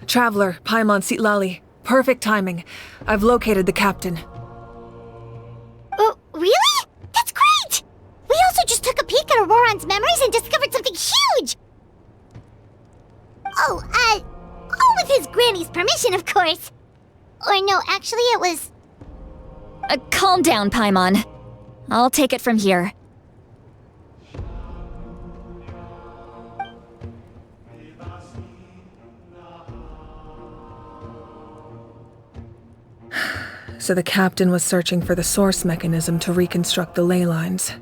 Traveler, Paimon Sitlali. Perfect timing. I've located the captain. Oh, really? That's great! We also just took a peek at Auroron's memories and discovered something huge! All with his granny's permission, of course. Or no, actually it was... Calm down, Paimon. I'll take it from here. So the captain was searching for the source mechanism to reconstruct the ley lines.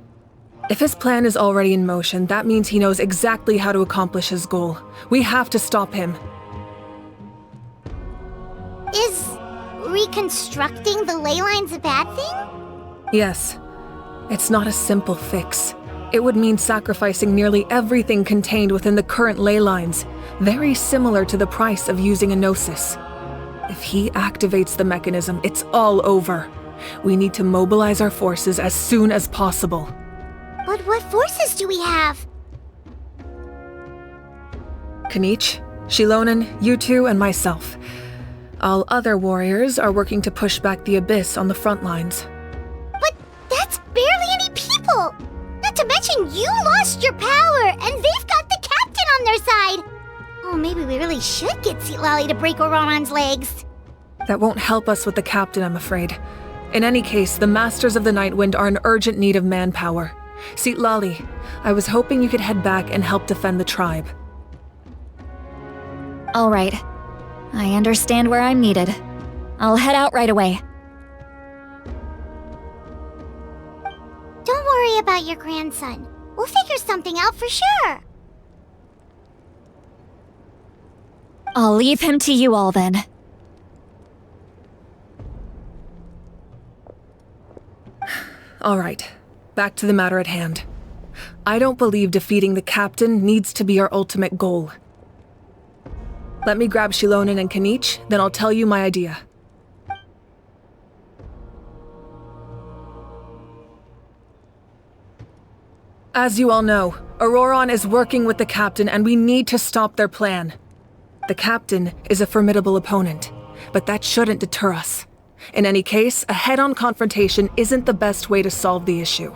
If his plan is already in motion, that means he knows exactly how to accomplish his goal. We have to stop him. Is reconstructing the ley lines a bad thing? Yes. It's not a simple fix. It would mean sacrificing nearly everything contained within the current ley lines, very similar to the price of using a gnosis. If he activates the mechanism, it's all over. We need to mobilize our forces as soon as possible. But what forces do we have? Kanich, Shilonen, you two, and myself. All other warriors are working to push back the Abyss on the front lines. But that's barely any people! Not to mention you lost your power, and they've got the captain on their side! Oh, maybe we really should get Sitlali to break Auroron's legs. That won't help us with the captain, I'm afraid. In any case, the Masters of the Nightwind are in urgent need of manpower. Sitlali, I was hoping you could head back and help defend the tribe. All right. I understand where I'm needed. I'll head out right away. Don't worry about your grandson. We'll figure something out for sure. I'll leave him to you all then. All right, back to the matter at hand. I don't believe defeating the captain needs to be our ultimate goal. Let me grab Shilonen and Kanich, then I'll tell you my idea. As you all know, Auroron is working with the captain and we need to stop their plan. The captain is a formidable opponent, but that shouldn't deter us. In any case, a head-on confrontation isn't the best way to solve the issue.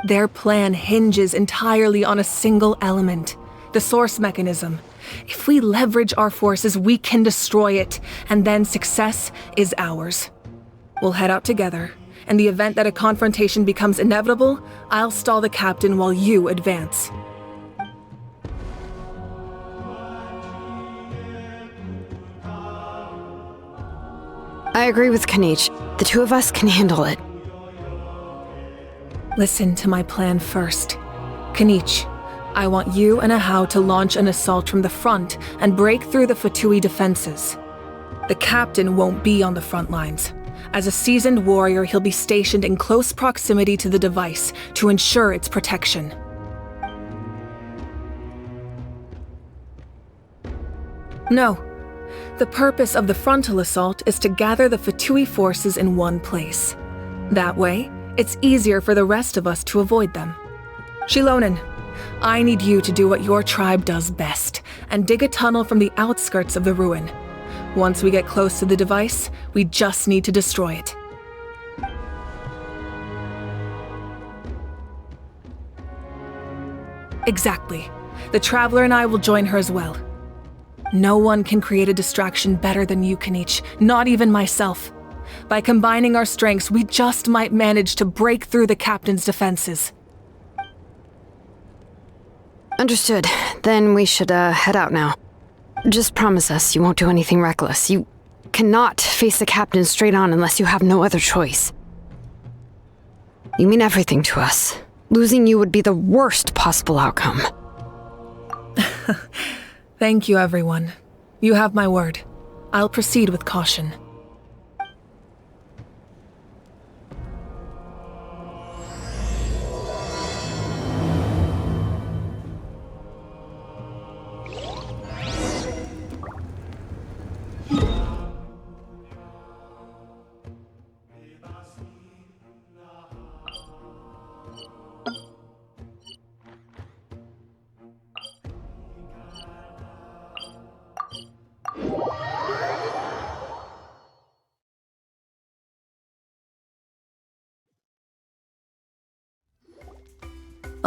Their plan hinges entirely on a single element, the source mechanism. If we leverage our forces, we can destroy it, and then success is ours. We'll head out together. In the event that a confrontation becomes inevitable, I'll stall the captain while you advance. I agree with Kanich. The two of us can handle it. Listen to my plan first. Kanich, I want you and Ahau to launch an assault from the front and break through the Fatui defenses. The captain won't be on the front lines. As a seasoned warrior, he'll be stationed in close proximity to the device to ensure its protection. No. The purpose of the frontal assault is to gather the Fatui forces in one place. That way, it's easier for the rest of us to avoid them. Shilonen, I need you to do what your tribe does best, and dig a tunnel from the outskirts of the ruin. Once we get close to the device, we just need to destroy it. Exactly. The Traveler and I will join her as well. No one can create a distraction better than you, Kanich, not even myself. By combining our strengths, we just might manage to break through the captain's defenses. Understood. Then we should head out now. Just promise us you won't do anything reckless. You cannot face the captain straight on unless you have no other choice. You mean everything to us. Losing you would be the worst possible outcome. Thank you, everyone. You have my word. I'll proceed with caution.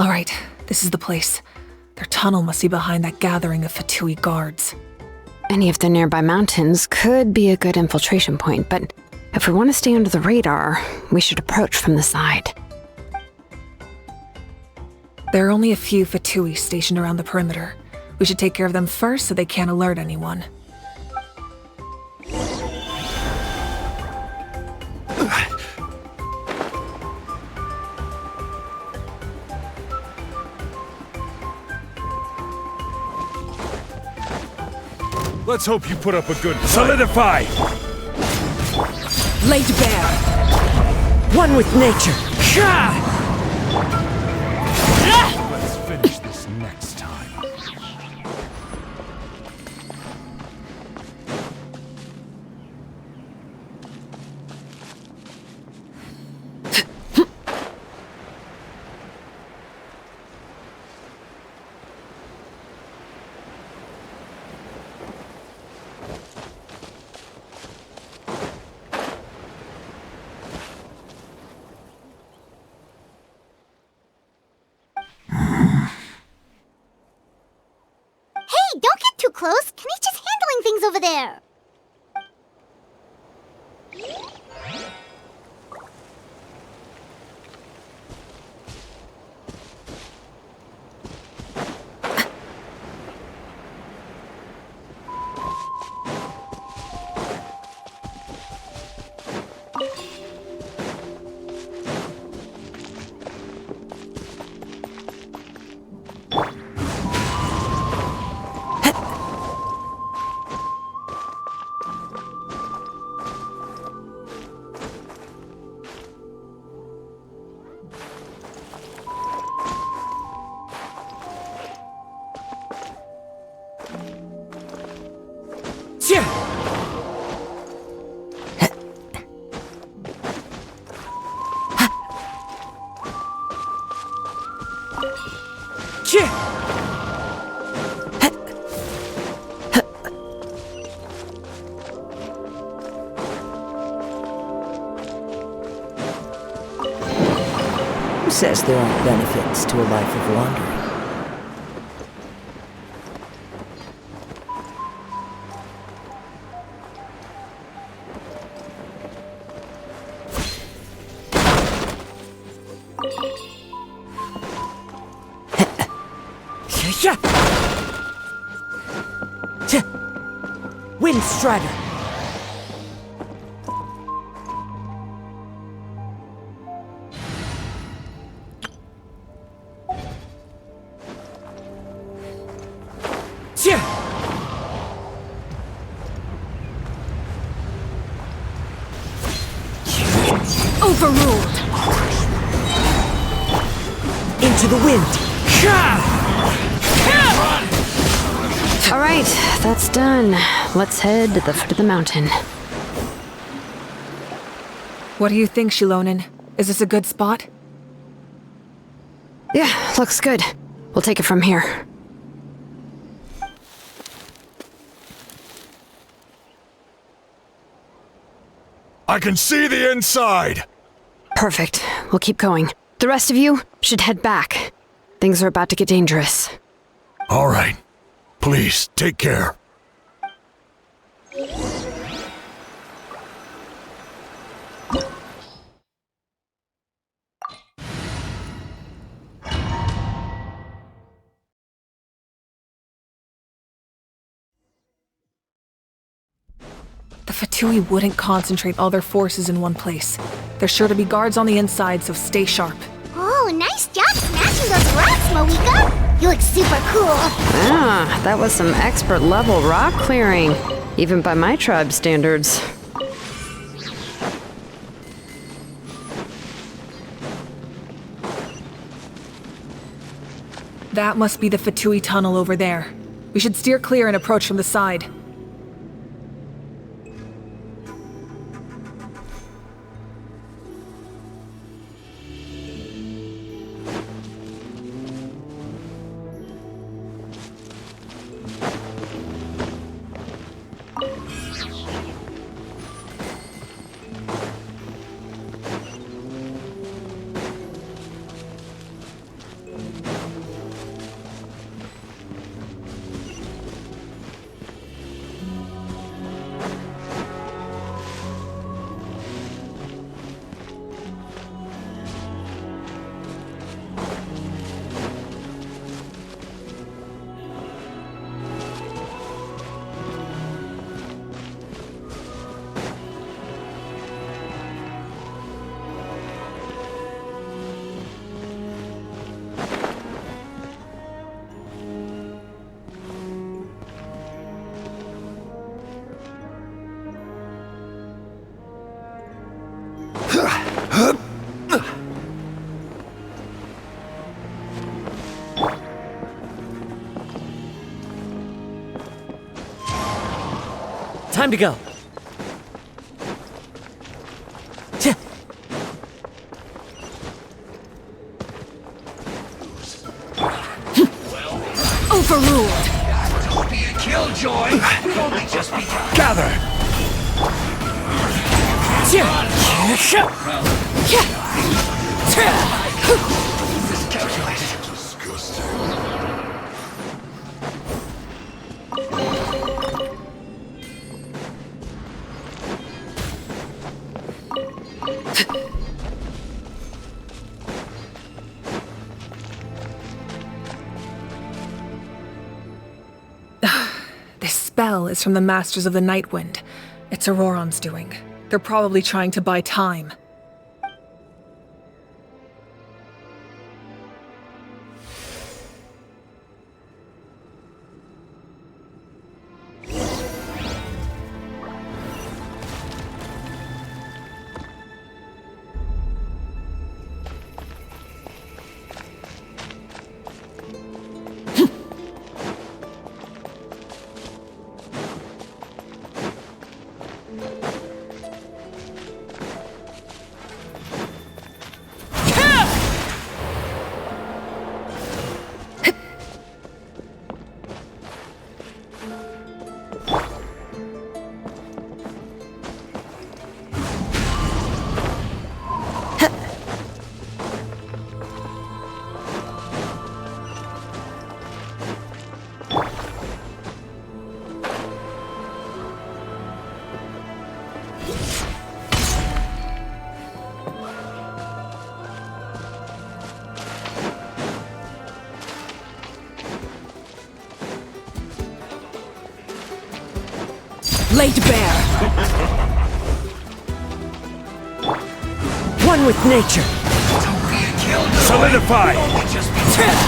All right, this is the place. Their tunnel must be behind that gathering of Fatui guards. Any of the nearby mountains could be a good infiltration point, but if we want to stay under the radar, we should approach from the side. There are only a few Fatui stationed around the perimeter. We should take care of them first so they can't alert anyone. Let's hope you put up a good fight. Solidify! Laid bare. One with nature. Let's finish this next time. Hey, don't get too close. Kenny's just handling things over there. Who says there aren't benefits to a life of wandering? Wind Strider! Overruled! Into the wind! All right, that's done. Let's head to the foot of the mountain. What do you think, Shilonin? Is this a good spot? Yeah, looks good. We'll take it from here. I can see the inside! Perfect. We'll keep going. The rest of you should head back. Things are about to get dangerous. All right. Please, take care. The Fatui wouldn't concentrate all their forces in one place. There's sure to be guards on the inside, so stay sharp. Oh, nice job smashing those rocks, Moika! You look super cool. Ah, that was some expert level rock clearing. Even by my tribe standards. That must be the Fatui tunnel over there. We should steer clear and approach from the side. Time to go. Overruled! Don't be a killjoy! We've only just begun. Gather! Miscalculated. This spell is from the Masters of the Nightwind. It's Auroron's doing. They're probably trying to buy time. Laid bare. One with nature. Don't be a killjoy! Solidify! We've only just begun.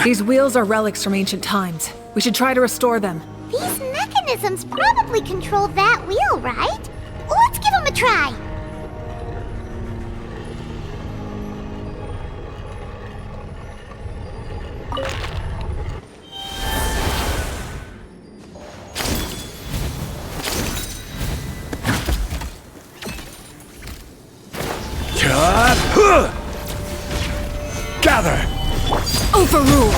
These wheels are relics from ancient times. We should try to restore them. These mechanisms probably control that wheel, right? Let's give them a try. Gather! Overruled!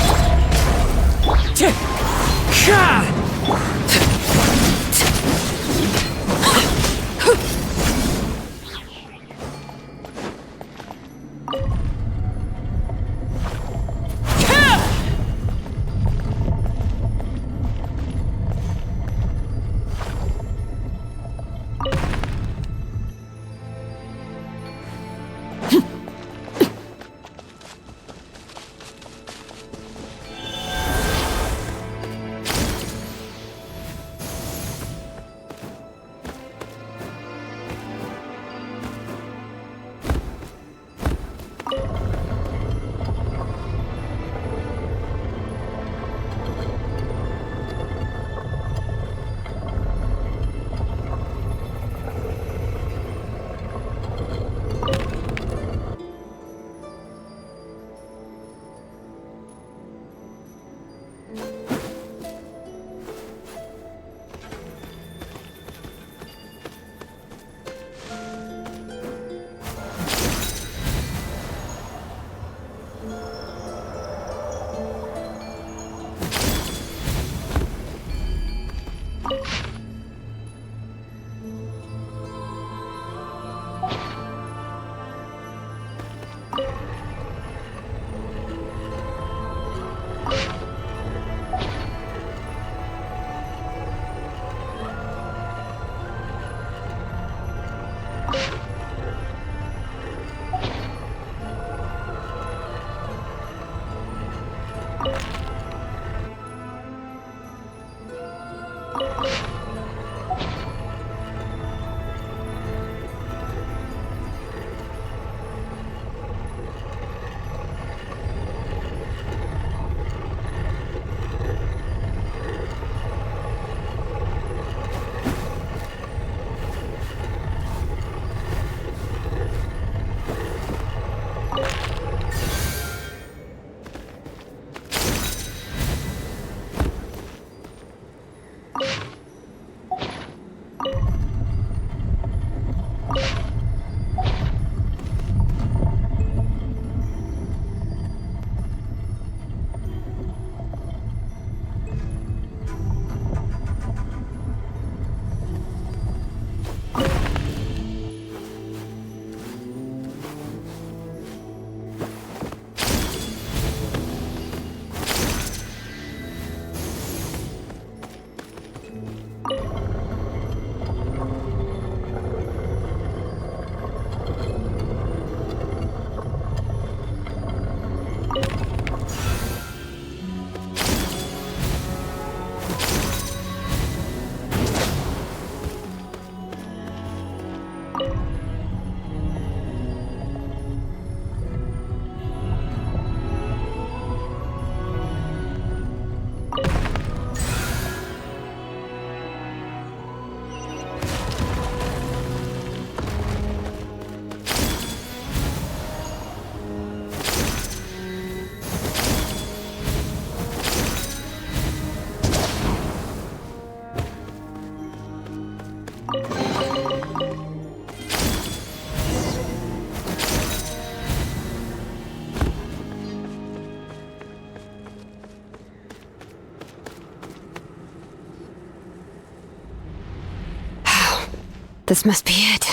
This must be it.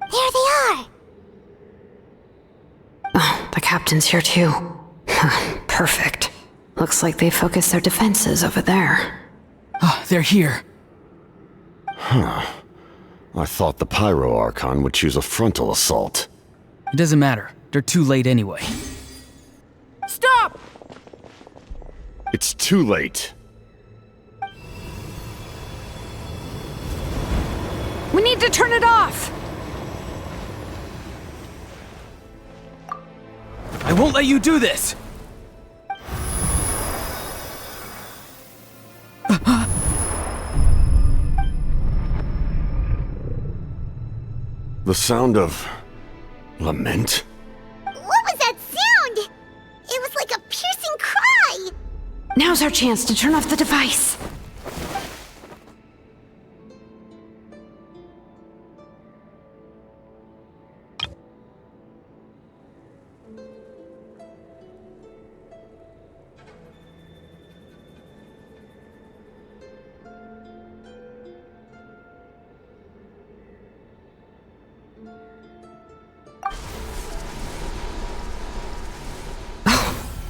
There they are! Oh, the captain's here too. Perfect. Looks like they focused their defenses over there. Ah, they're here. I thought the Pyro Archon would choose a frontal assault. It doesn't matter. They're too late anyway. Stop! It's too late. We need to turn it off! I won't let you do this! The sound of lament? What was that sound? It was like a piercing cry! Now's our chance to turn off the device.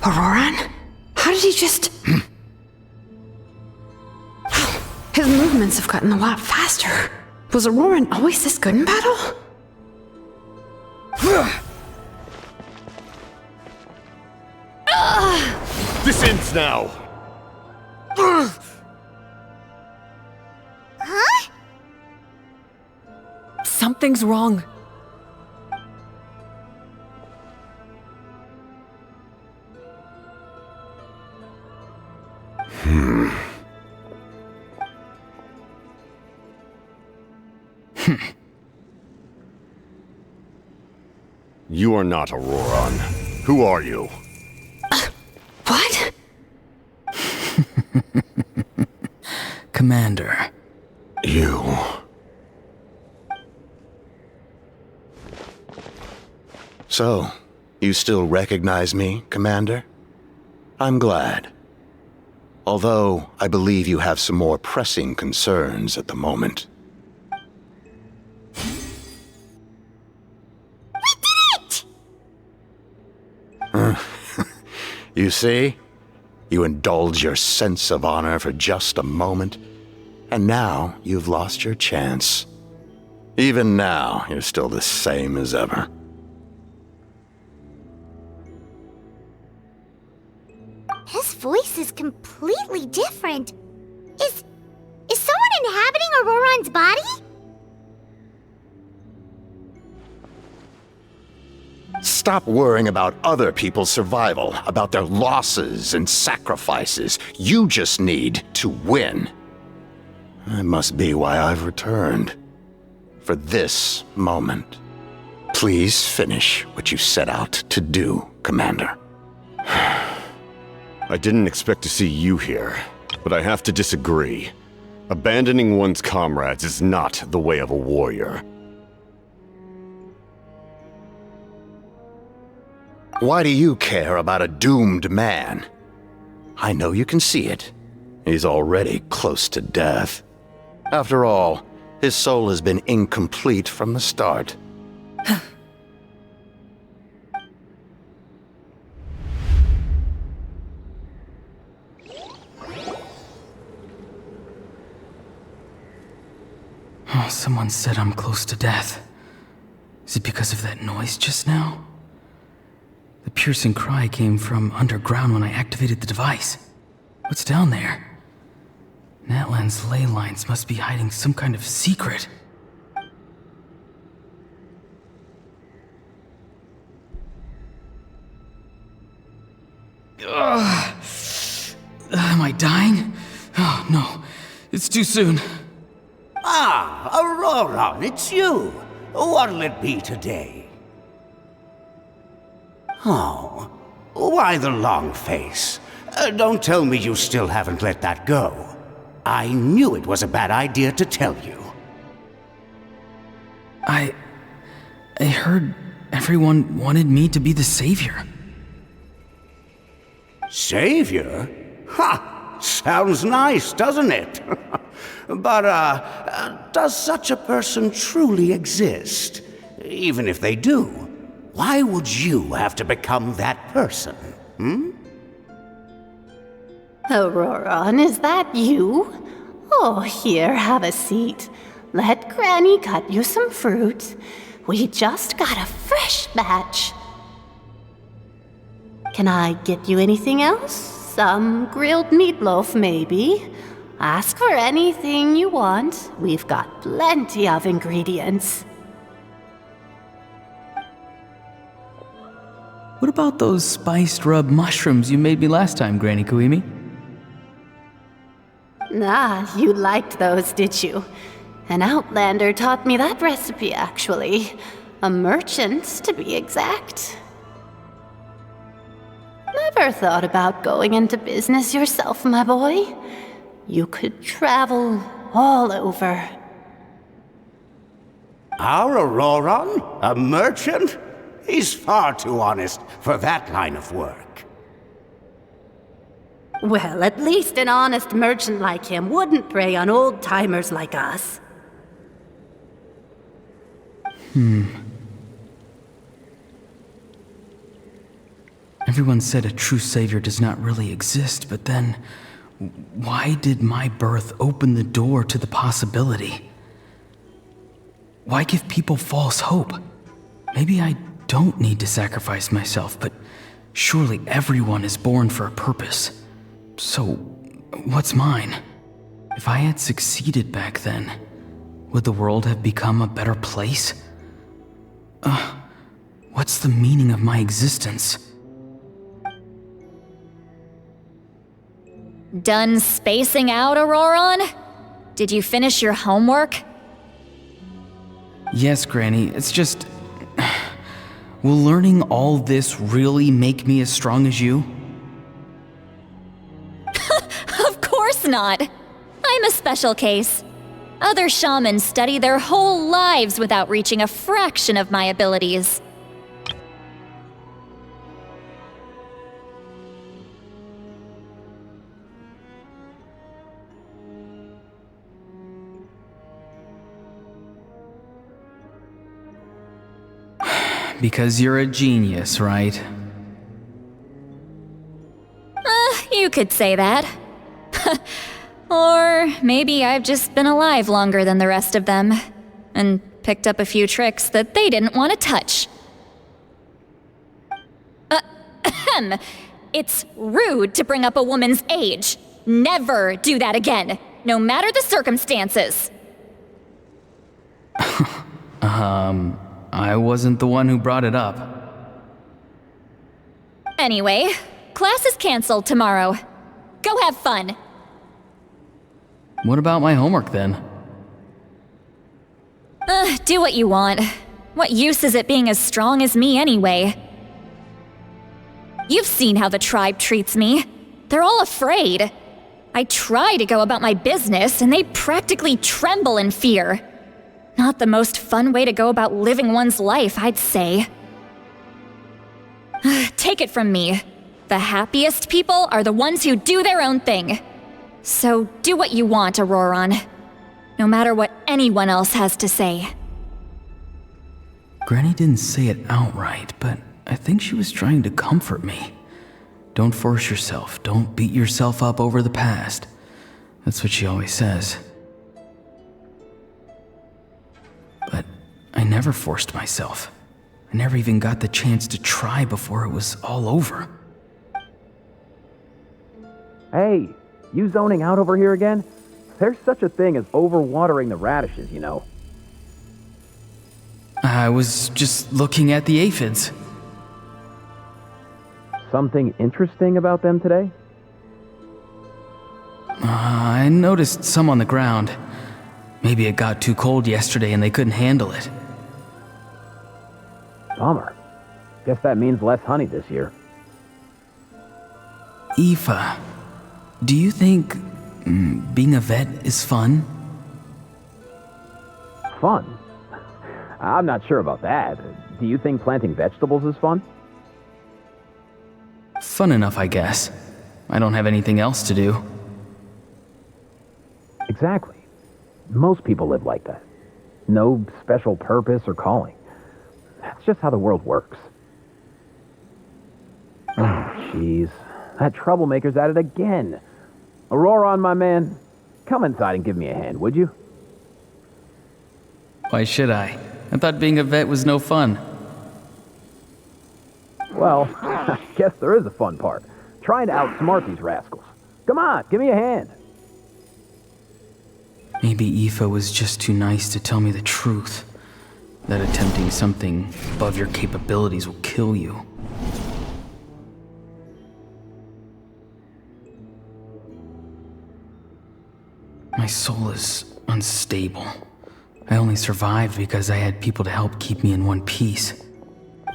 Auroran? How did he just... His movements have gotten a lot faster. Was Auroran always this good in battle? This ends now! Huh? Something's wrong. You are not Auroran. Who are you? What? Commander. You. So, you still recognize me, Commander? I'm glad. Although, I believe you have some more pressing concerns at the moment. We did it! You see? You indulge your sense of honor for just a moment, and now you've lost your chance. Even now, you're still the same as ever. His voice is completely different. Is someone inhabiting Auroran's body? Stop worrying about other people's survival, about their losses and sacrifices. You just need to win. That must be why I've returned. For this moment. Please finish what you set out to do, Commander. I didn't expect to see you here, but I have to disagree. Abandoning one's comrades is not the way of a warrior. Why do you care about a doomed man? I know you can see it. He's already close to death. After all, his soul has been incomplete from the start. Oh, someone said I'm close to death. Is it because of that noise just now? The piercing cry came from underground when I activated the device. What's down there? Natlan's ley lines must be hiding some kind of secret. Ugh. Am I dying? Oh, no. It's too soon. Ah, Auroran, it's you. What'll it be today? Oh, why the long face? Don't tell me you still haven't let that go. I knew it was a bad idea to tell you. I heard everyone wanted me to be the savior. Savior? Ha! Sounds nice, doesn't it? But, does such a person truly exist? Even if they do, why would you have to become that person, Auroron, is that you? Oh, here, have a seat. Let Granny cut you some fruit. We just got a fresh batch. Can I get you anything else? Some grilled meatloaf, maybe? Ask for anything you want. We've got plenty of ingredients. What about those spiced rub mushrooms you made me last time, Granny Kuimi? Ah, you liked those, did you? An outlander taught me that recipe, actually. A merchant, to be exact. Never thought about going into business yourself, my boy? You could travel all over. Our Auroron? A merchant? He's far too honest for that line of work. Well, at least an honest merchant like him wouldn't prey on old-timers like us. Everyone said a true savior does not really exist, but then, why did my birth open the door to the possibility? Why give people false hope? Maybe I don't need to sacrifice myself, but surely everyone is born for a purpose. So, what's mine? If I had succeeded back then, would the world have become a better place? What's the meaning of my existence? Done spacing out, Auroron? Did you finish your homework? Yes, Granny, it's just... Will learning all this really make me as strong as you? Of course not. I'm a special case. Other shamans study their whole lives without reaching a fraction of my abilities. Because you're a genius, right? You could say that. Or maybe I've just been alive longer than the rest of them, and picked up a few tricks that they didn't want to touch. It's rude to bring up a woman's age. Never do that again, no matter the circumstances. I wasn't the one who brought it up. Anyway, class is canceled tomorrow. Go have fun. What about my homework then? Do what you want. What use is it being as strong as me anyway? You've seen how the tribe treats me. They're all afraid. I try to go about my business, and they practically tremble in fear. Not the most fun way to go about living one's life, I'd say. Take it from me. The happiest people are the ones who do their own thing. So do what you want, Auroron. No matter what anyone else has to say. Granny didn't say it outright, but I think she was trying to comfort me. Don't force yourself. Don't beat yourself up over the past. That's what she always says. But I never forced myself. I never even got the chance to try before it was all over. Hey, you zoning out over here again? There's such a thing as overwatering the radishes, you know. I was just looking at the aphids. Something interesting about them today? I noticed some on the ground. Maybe it got too cold yesterday and they couldn't handle it. Bummer. Guess that means less honey this year. Aoife, do you think being a vet is fun? Fun? I'm not sure about that. Do you think planting vegetables is fun? Fun enough, I guess. I don't have anything else to do. Exactly. Most people live like that. No special purpose or calling. That's just how the world works. Oh, jeez. That troublemaker's at it again. Auroron, my man, come inside and give me a hand, would you? Why should I? I thought being a vet was no fun. Well, I guess there is a fun part. Trying to outsmart these rascals. Come on, give me a hand. Maybe Aoife was just too nice to tell me the truth. That attempting something above your capabilities will kill you. My soul is unstable. I only survived because I had people to help keep me in one piece.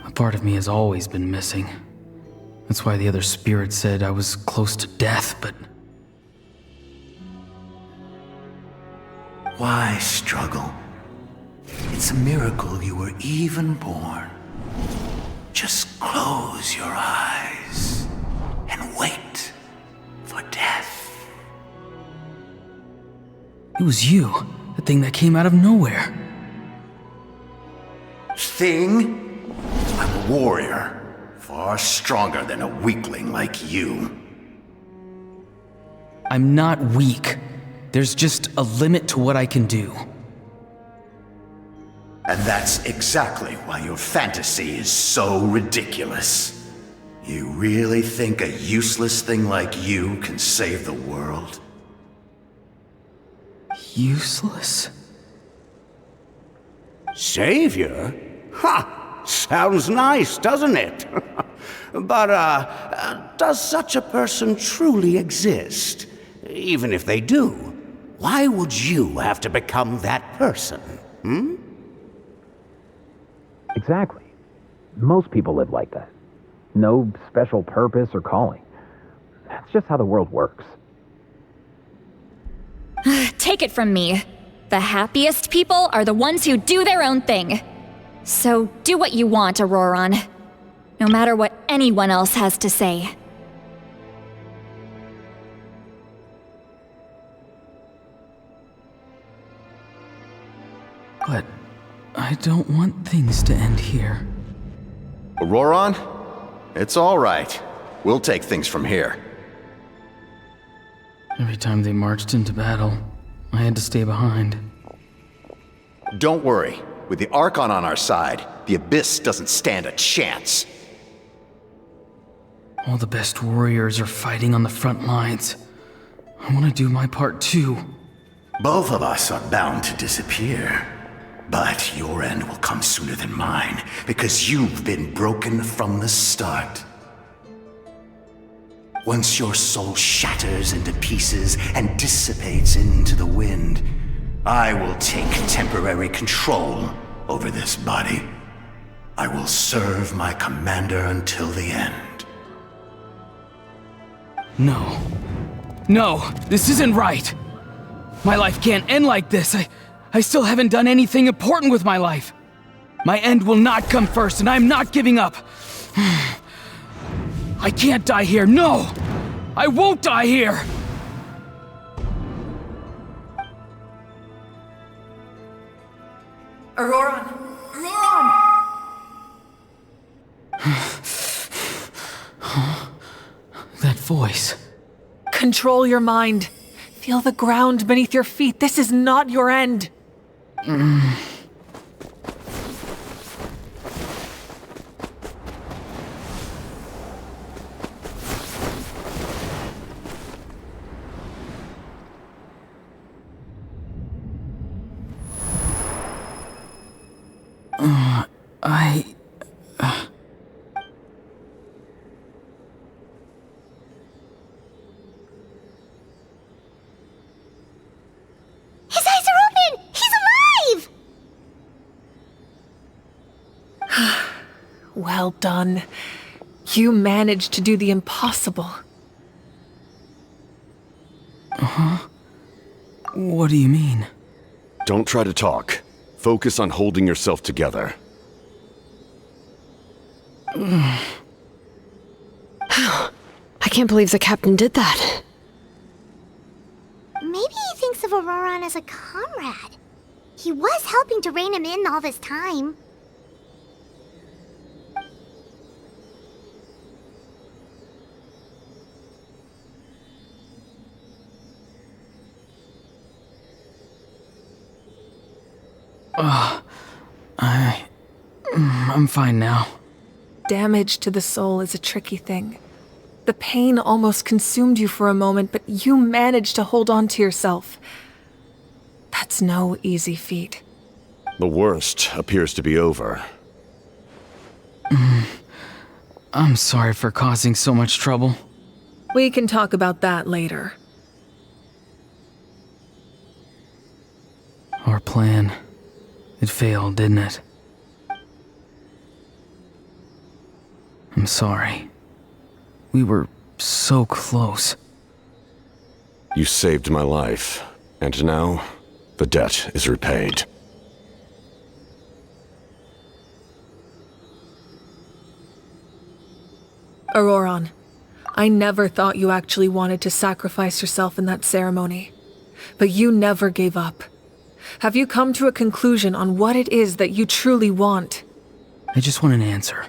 A part of me has always been missing. That's why the other spirits said I was close to death, but... Why struggle? It's a miracle you were even born. Just close your eyes and wait for death. It was you, the thing that came out of nowhere. Thing? I'm a warrior, far stronger than a weakling like you. I'm not weak. There's just a limit to what I can do. And that's exactly why your fantasy is so ridiculous. You really think a useless thing like you can save the world? Useless? Savior? Ha! Sounds nice, doesn't it? But, does such a person truly exist? Even if they do, why would you have to become that person? Hmm? Exactly. Most people live like that. No special purpose or calling. That's just how the world works. Take it from me. The happiest people are the ones who do their own thing. So do what you want, Auroron. No matter what anyone else has to say. But I don't want things to end here. Auroron? It's all right. We'll take things from here. Every time they marched into battle, I had to stay behind. Don't worry. With the Archon on our side, the Abyss doesn't stand a chance. All the best warriors are fighting on the front lines. I want to do my part too. Both of us are bound to disappear. But your end will come sooner than mine, because you've been broken from the start. Once your soul shatters into pieces and dissipates into the wind, I will take temporary control over this body. I will serve my commander until the end. No. No, this isn't right. My life can't end like this. I still haven't done anything important with my life. My end will not come first, and I'm not giving up. I can't die here, no! I won't die here! Auroron! Auroron! That voice. Control your mind. Feel the ground beneath your feet. This is not your end. His eyes are open! He's alive! Well done. You managed to do the impossible. What do you mean? Don't try to talk. Focus on holding yourself together. I can't believe the captain did that. Maybe he thinks of Auroron Auroron as a comrade. He was helping to rein him in all this time. I'm fine now. Damage to the soul is a tricky thing. The pain almost consumed you for a moment, but you managed to hold on to yourself. That's no easy feat. The worst appears to be over. I'm sorry for causing so much trouble. We can talk about that later. Our plan. It failed, didn't it? I'm sorry. We were so close. You saved my life, and now the debt is repaid. Auroron, I never thought you actually wanted to sacrifice yourself in that ceremony. But you never gave up. Have you come to a conclusion on what it is that you truly want? I just want an answer.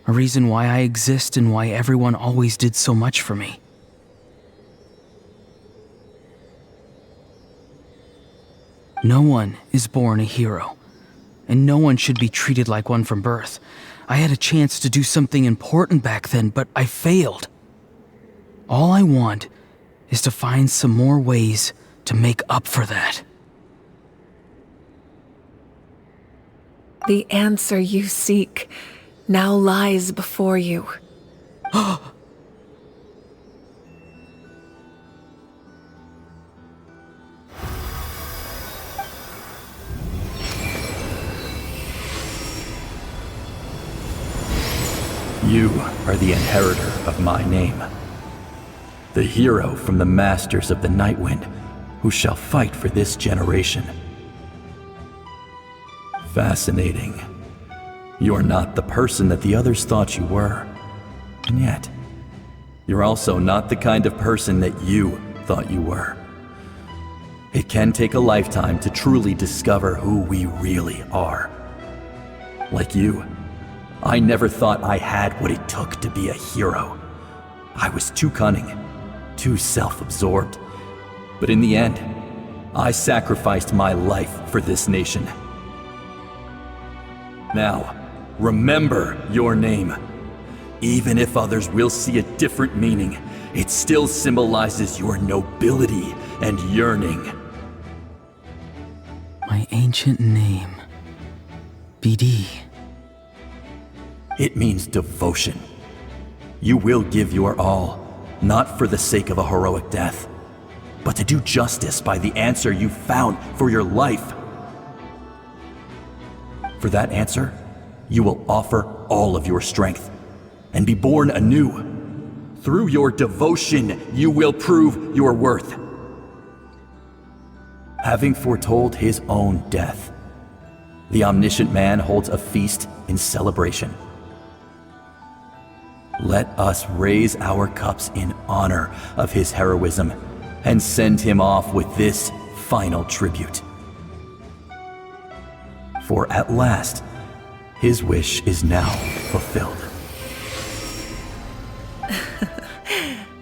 A reason why I exist and why everyone always did so much for me. No one is born a hero, and no one should be treated like one from birth. I had a chance to do something important back then, but I failed. All I want is to find some more ways to make up for that. The answer you seek now lies before you. You are the inheritor of my name. The hero from the masters of the Nightwind, who shall fight for this generation. Fascinating. You are not the person that the others thought you were. And yet, you're also not the kind of person that you thought you were. It can take a lifetime to truly discover who we really are. Like you, I never thought I had what it took to be a hero. I was too cunning, too self-absorbed. But in the end, I sacrificed my life for this nation. Now, remember your name. Even if others will see a different meaning, it still symbolizes your nobility and yearning. My ancient name. BD. It means devotion. You will give your all, not for the sake of a heroic death, but to do justice by the answer you found for your life. For that answer, you will offer all of your strength and be born anew. Through your devotion, you will prove your worth. Having foretold his own death, the omniscient man holds a feast in celebration. Let us raise our cups in honor of his heroism and send him off with this final tribute. For at last, his wish is now fulfilled.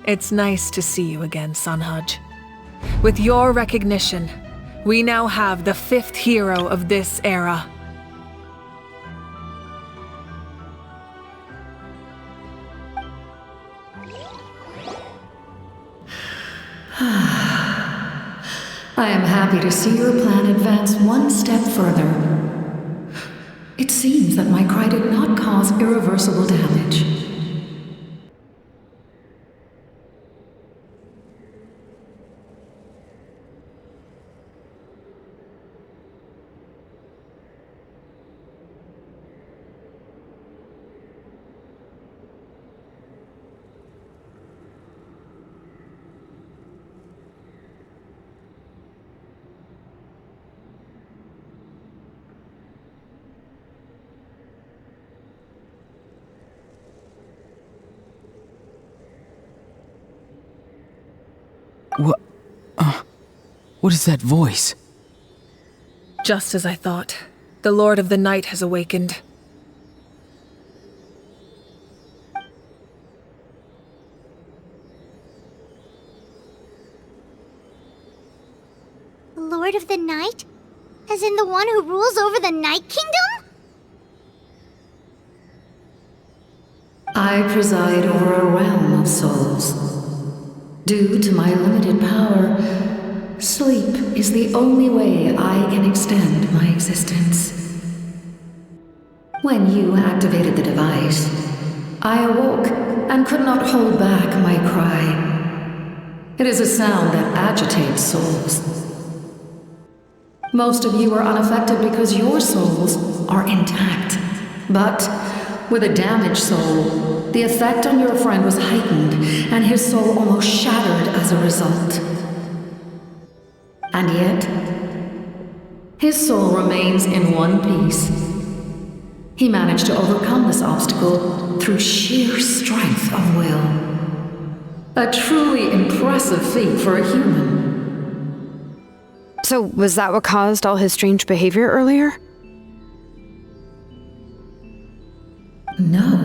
It's nice to see you again, Sunhudge. With your recognition, we now have the 5th hero of this era. I am happy to see your plan advance one step further. It seems that my cry did not cause irreversible damage. What is that voice? Just as I thought. The Lord of the Night has awakened. The Lord of the Night? As in the one who rules over the Night Kingdom? I preside over a realm of souls. Due to my limited power, sleep is the only way I can extend my existence. When you activated the device, I awoke and could not hold back my cry. It is a sound that agitates souls. Most of you are unaffected because your souls are intact. But with a damaged soul, the effect on your friend was heightened, and his soul almost shattered as a result. And yet, his soul remains in one piece. He managed to overcome this obstacle through sheer strength of will. A truly impressive feat for a human. So, was that what caused all his strange behavior earlier? No.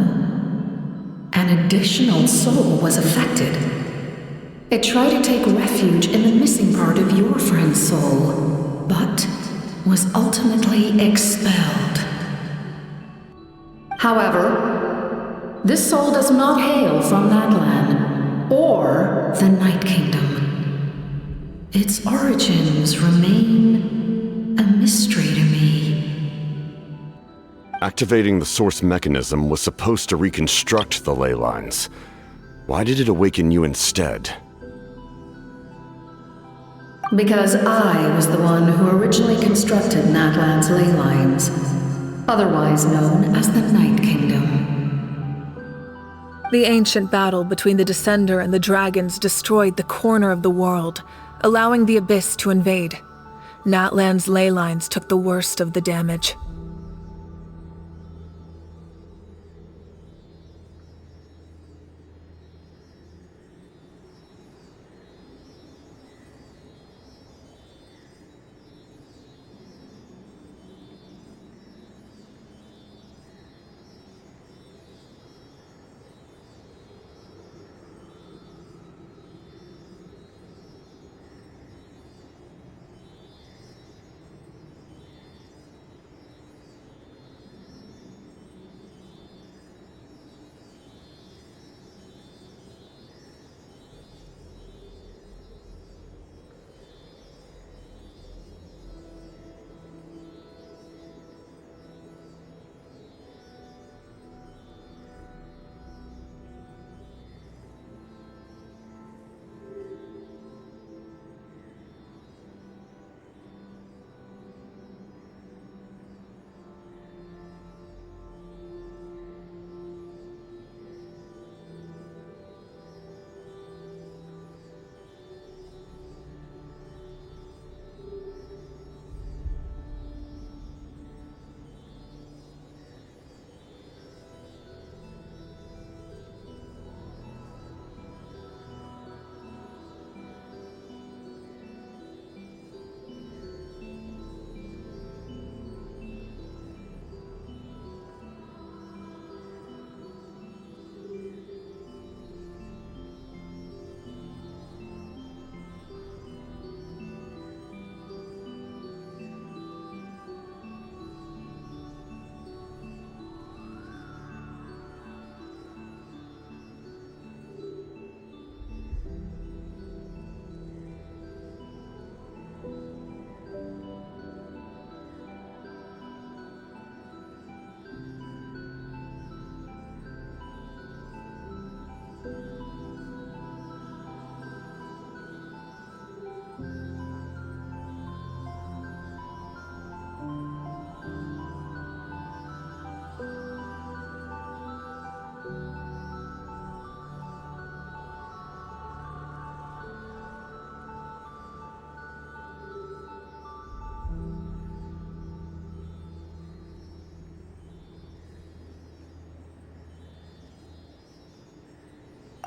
An additional soul was affected. It tried to take refuge in the missing part of your friend's soul, but was ultimately expelled. However, this soul does not hail from Natlan or the Night Kingdom. Its origins remain a mystery to me. Activating the source mechanism was supposed to reconstruct the ley lines. Why did it awaken you instead? Because I was the one who originally constructed Natlan's ley lines, otherwise known as the Night Kingdom. The ancient battle between the Descender and the dragons destroyed the corner of the world, allowing the Abyss to invade. Natlan's ley lines took the worst of the damage.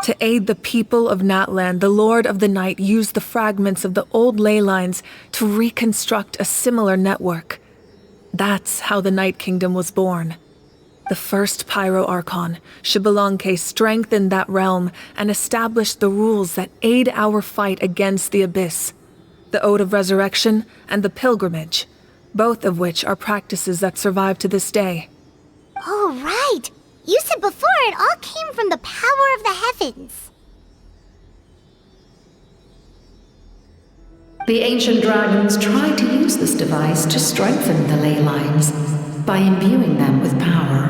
To aid the people of Natlan, the Lord of the Night used the fragments of the old ley lines to reconstruct a similar network. That's how the Night Kingdom was born. The first Pyro Archon, Xbalanque, strengthened that realm and established the rules that aid our fight against the Abyss. The Ode of Resurrection and the Pilgrimage, both of which are practices that survive to this day. Oh, right! You said before it all came from the power of the heavens. The ancient dragons tried to use this device to strengthen the ley lines by imbuing them with power.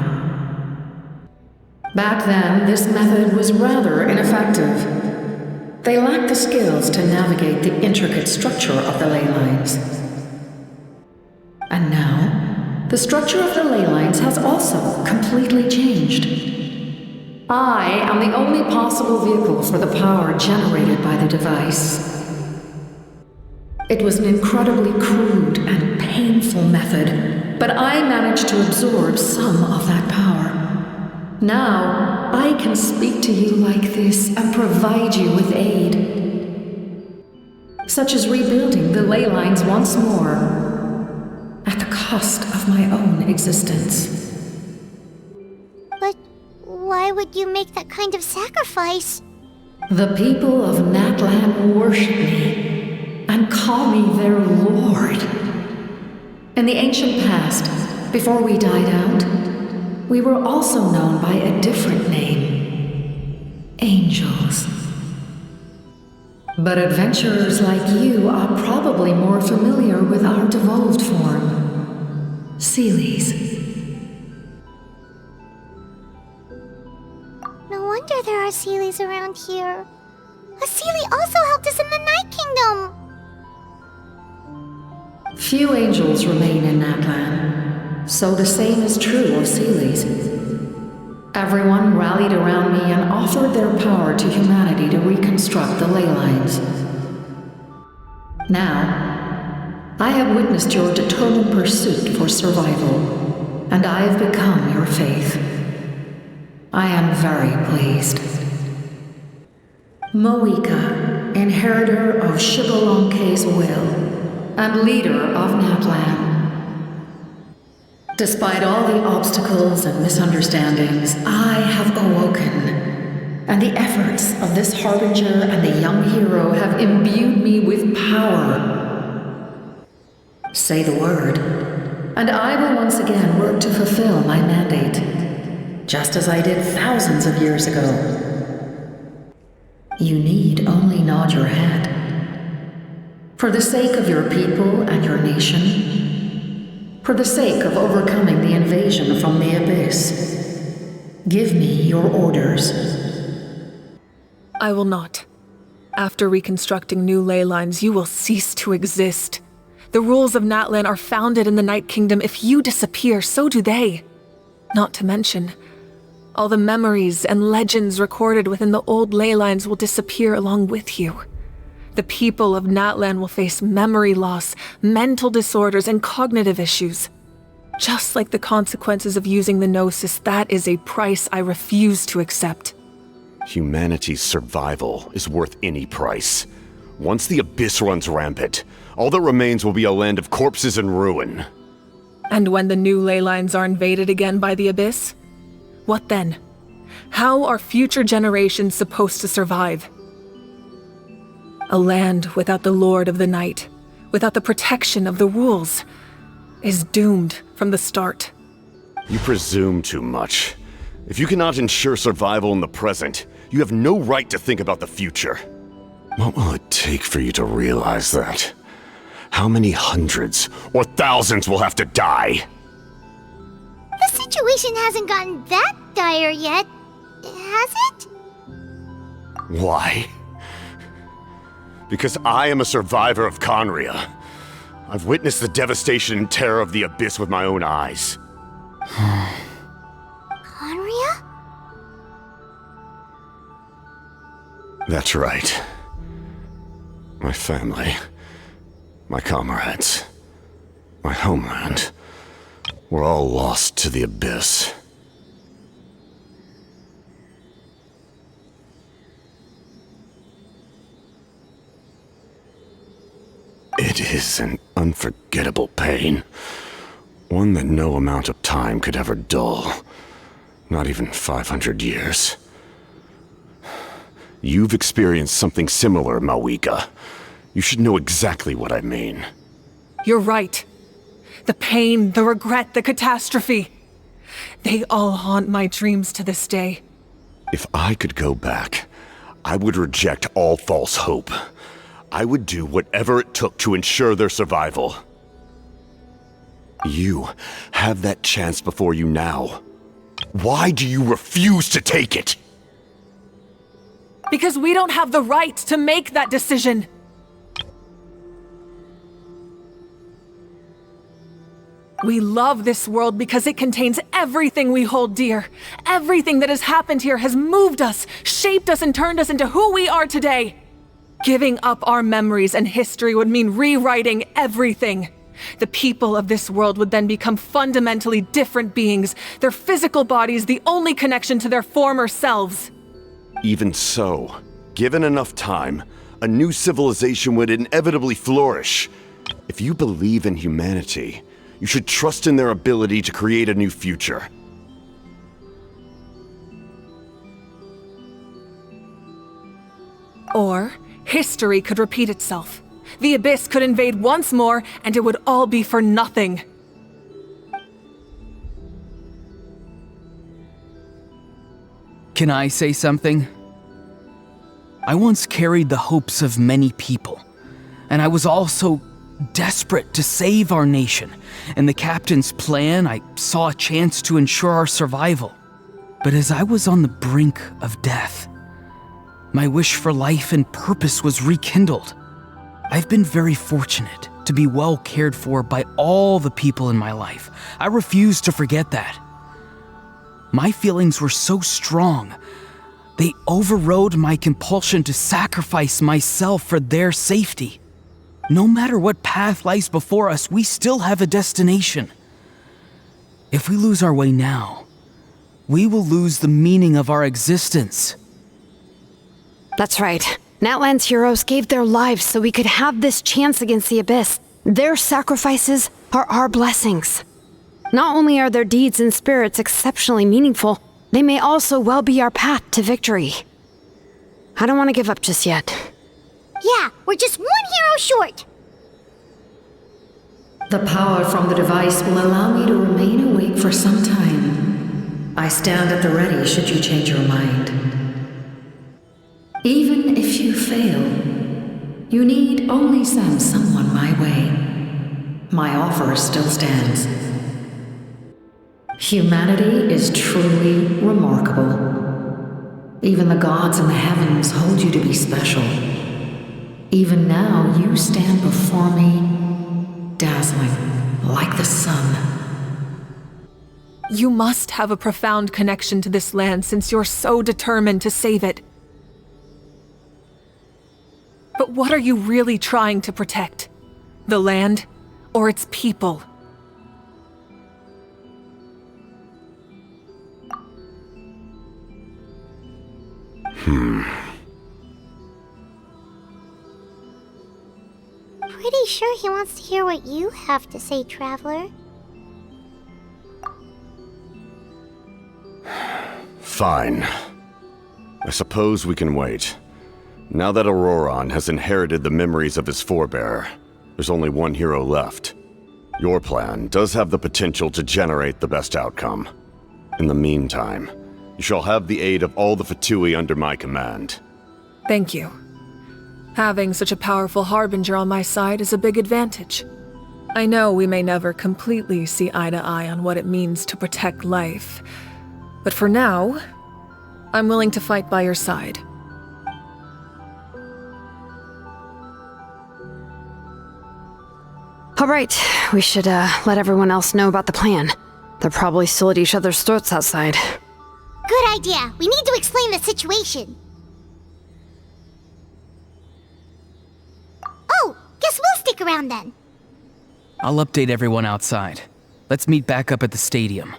Back then, this method was rather ineffective. They lacked the skills to navigate the intricate structure of the ley lines. And now, the structure of the ley lines has also completely changed. I am the only possible vehicle for the power generated by the device. It was an incredibly crude and painful method, but I managed to absorb some of that power. Now, I can speak to you like this and provide you with aid, such as rebuilding the ley lines once more, at the cost of my own existence. But why would you make that kind of sacrifice? The people of Natlan worship me and call me their lord. In the ancient past, before we died out, we were also known by a different name: angels. But adventurers like you are probably more familiar with our devolved form, Seelies. No wonder there are Seelies around here. A Seelie also helped us in the Night Kingdom. Few angels remain in Natlan, so the same is true of Seelies. Everyone rallied around me and offered their power to humanity to reconstruct the ley lines. Now, I have witnessed your determined pursuit for survival, and I have become your faith. I am very pleased. Moika, inheritor of Xbalanque's will, and leader of Natlan. Despite all the obstacles and misunderstandings, I have awoken, and the efforts of this harbinger and the young hero have imbued me with power. Say the word, and I will once again work to fulfill my mandate, just as I did thousands of years ago. You need only nod your head. For the sake of your people and your nation, for the sake of overcoming the invasion from the Abyss, give me your orders. I will not. After reconstructing new ley lines, you will cease to exist. The rules of Natlan are founded in the Night Kingdom. If you disappear, so do they. Not to mention, all the memories and legends recorded within the old ley lines will disappear along with you. The people of Natlan will face memory loss, mental disorders, and cognitive issues. Just like the consequences of using the Gnosis, that is a price I refuse to accept. Humanity's survival is worth any price. Once the Abyss runs rampant, all that remains will be a land of corpses and ruin. And when the new ley lines are invaded again by the Abyss? What then? How are future generations supposed to survive? A land without the Lord of the Night, without the protection of the rules, is doomed from the start. You presume too much. If you cannot ensure survival in the present, you have no right to think about the future. What will it take for you to realize that? How many hundreds or thousands will have to die? The situation hasn't gotten that dire yet, has it? Why? Because I am a survivor of Conria. I've witnessed the devastation and terror of the Abyss with my own eyes. Conria? That's right. My family, my comrades, my homeland, were all lost to the Abyss. is an unforgettable pain. One that no amount of time could ever dull. Not even 500 years. You've experienced something similar, Mawika. You should know exactly what I mean. You're right. The pain, the regret, the catastrophe. They all haunt my dreams to this day. If I could go back, I would reject all false hope. I would do whatever it took to ensure their survival. You have that chance before you now. Why do you refuse to take it? Because we don't have the right to make that decision. We love this world because it contains everything we hold dear. Everything that has happened here has moved us, shaped us, and turned us into who we are today. Giving up our memories and history would mean rewriting everything. The people of this world would then become fundamentally different beings, their physical bodies the only connection to their former selves. Even so, given enough time, a new civilization would inevitably flourish. If you believe in humanity, you should trust in their ability to create a new future. Or, history could repeat itself. The Abyss could invade once more, and it would all be for nothing. Can I say something? I once carried the hopes of many people, and I was also desperate to save our nation. In the captain's plan, I saw a chance to ensure our survival. But as I was on the brink of death, my wish for life and purpose was rekindled. I've been very fortunate to be well cared for by all the people in my life. I refuse to forget that. My feelings were so strong, they overrode my compulsion to sacrifice myself for their safety. No matter what path lies before us, we still have a destination. If we lose our way now, we will lose the meaning of our existence. That's right. Natlan's heroes gave their lives so we could have this chance against the Abyss. Their sacrifices are our blessings. Not only are their deeds and spirits exceptionally meaningful, they may also well be our path to victory. I don't want to give up just yet. Yeah, we're just one hero short. The power from the device will allow me to remain awake for some time. I stand at the ready should you change your mind. Even if you fail, you need only send someone my way. My offer still stands. Humanity is truly remarkable. Even the gods in the heavens hold you to be special. Even now, you stand before me, dazzling like the sun. You must have a profound connection to this land since you're so determined to save it. But what are you really trying to protect? The land or its people? Pretty sure he wants to hear what you have to say, Traveler. Fine. I suppose we can wait. Now that Auroron has inherited the memories of his forebearer, there's only one hero left. Your plan does have the potential to generate the best outcome. In the meantime, you shall have the aid of all the Fatui under my command. Thank you. Having such a powerful harbinger on my side is a big advantage. I know we may never completely see eye to eye on what it means to protect life, but for now, I'm willing to fight by your side. All right, we should let everyone else know about the plan. They're probably still at each other's throats outside. Good idea. We need to explain the situation. Oh, guess we'll stick around then. I'll update everyone outside. Let's meet back up at the stadium.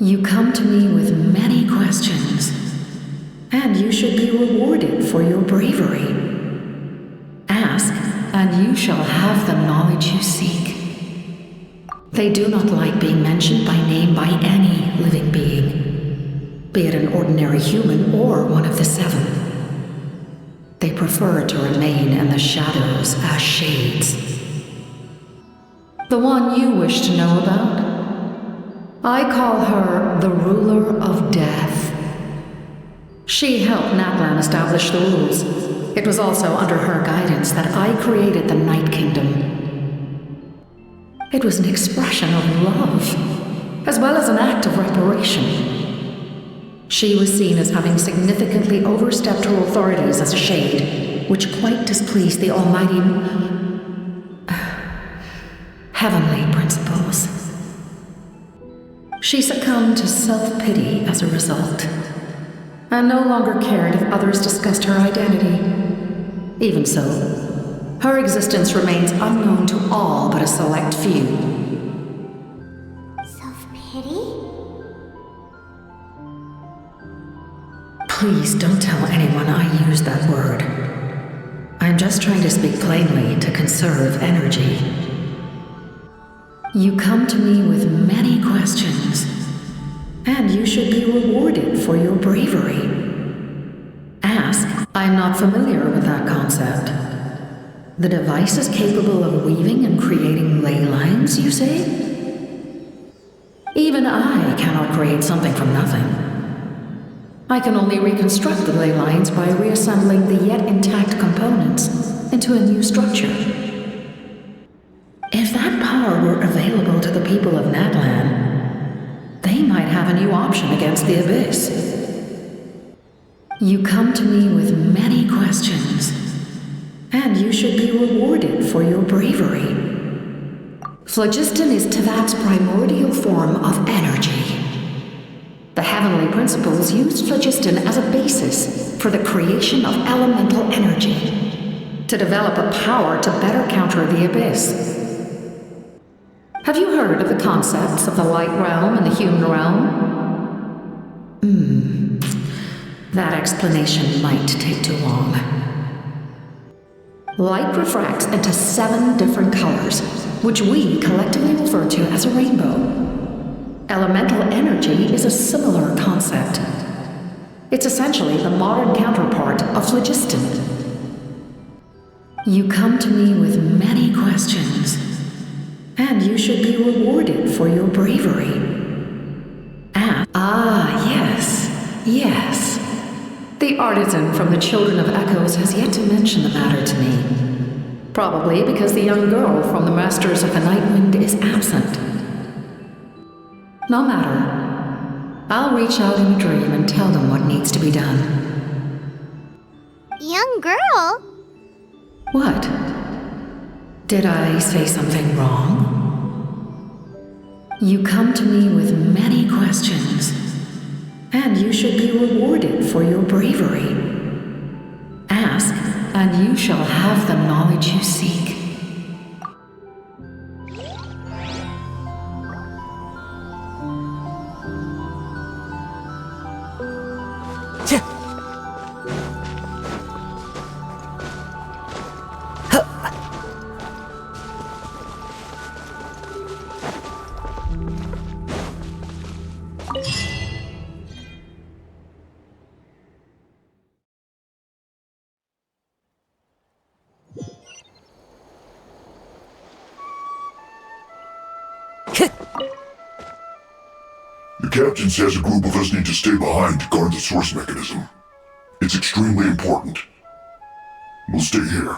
You come to me with many questions, and you should be rewarded for your bravery. Ask, and you shall have the knowledge you seek. They do not like being mentioned by name by any living being, be it an ordinary human or one of the seven. They prefer to remain in the shadows as shades. The one you wish to know about? I call her the Ruler of Death. She helped Natlan establish the rules. It was also under her guidance that I created the Night Kingdom. It was an expression of love, as well as an act of reparation. She was seen as having significantly overstepped her authorities as a shade, which quite displeased the almighty heavenly principles. She succumbed to self-pity as a result, and no longer cared if others discussed her identity. Even so, her existence remains unknown to all but a select few. Self-pity? Please don't tell anyone I used that word. I'm just trying to speak plainly to conserve energy. You come to me with many questions, and you should be rewarded for your bravery. Ask. I'm not familiar with that concept. The device is capable of weaving and creating ley lines, you say? Even I cannot create something from nothing. I can only reconstruct the ley lines by reassembling the yet intact components into a new structure. If that power were available to the people of Natlan, they might have a new option against the Abyss. You come to me with many questions, and you should be rewarded for your bravery. Phlogiston is Teyvat's primordial form of energy. The heavenly principles used phlogiston as a basis for the creation of elemental energy, to develop a power to better counter the Abyss. Have you heard of the concepts of the light realm and the human realm? That explanation might take too long. Light refracts into 7 different colors, which we collectively refer to as a rainbow. Elemental energy is a similar concept. It's essentially the modern counterpart of phlogiston. You come to me with many questions, and you should be rewarded for your bravery. Yes. The artisan from the Children of Echoes has yet to mention the matter to me. Probably because the young girl from the Masters of the Nightwind is absent. No matter. I'll reach out in a dream and tell them what needs to be done. Young girl? What? Did I say something wrong? You come to me with many questions, and you should be rewarded for your bravery. Ask, and you shall have the knowledge you seek. The captain says a group of us need to stay behind to guard the source mechanism. It's extremely important. We'll stay here.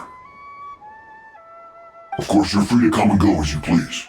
Of course, you're free to come and go as you please.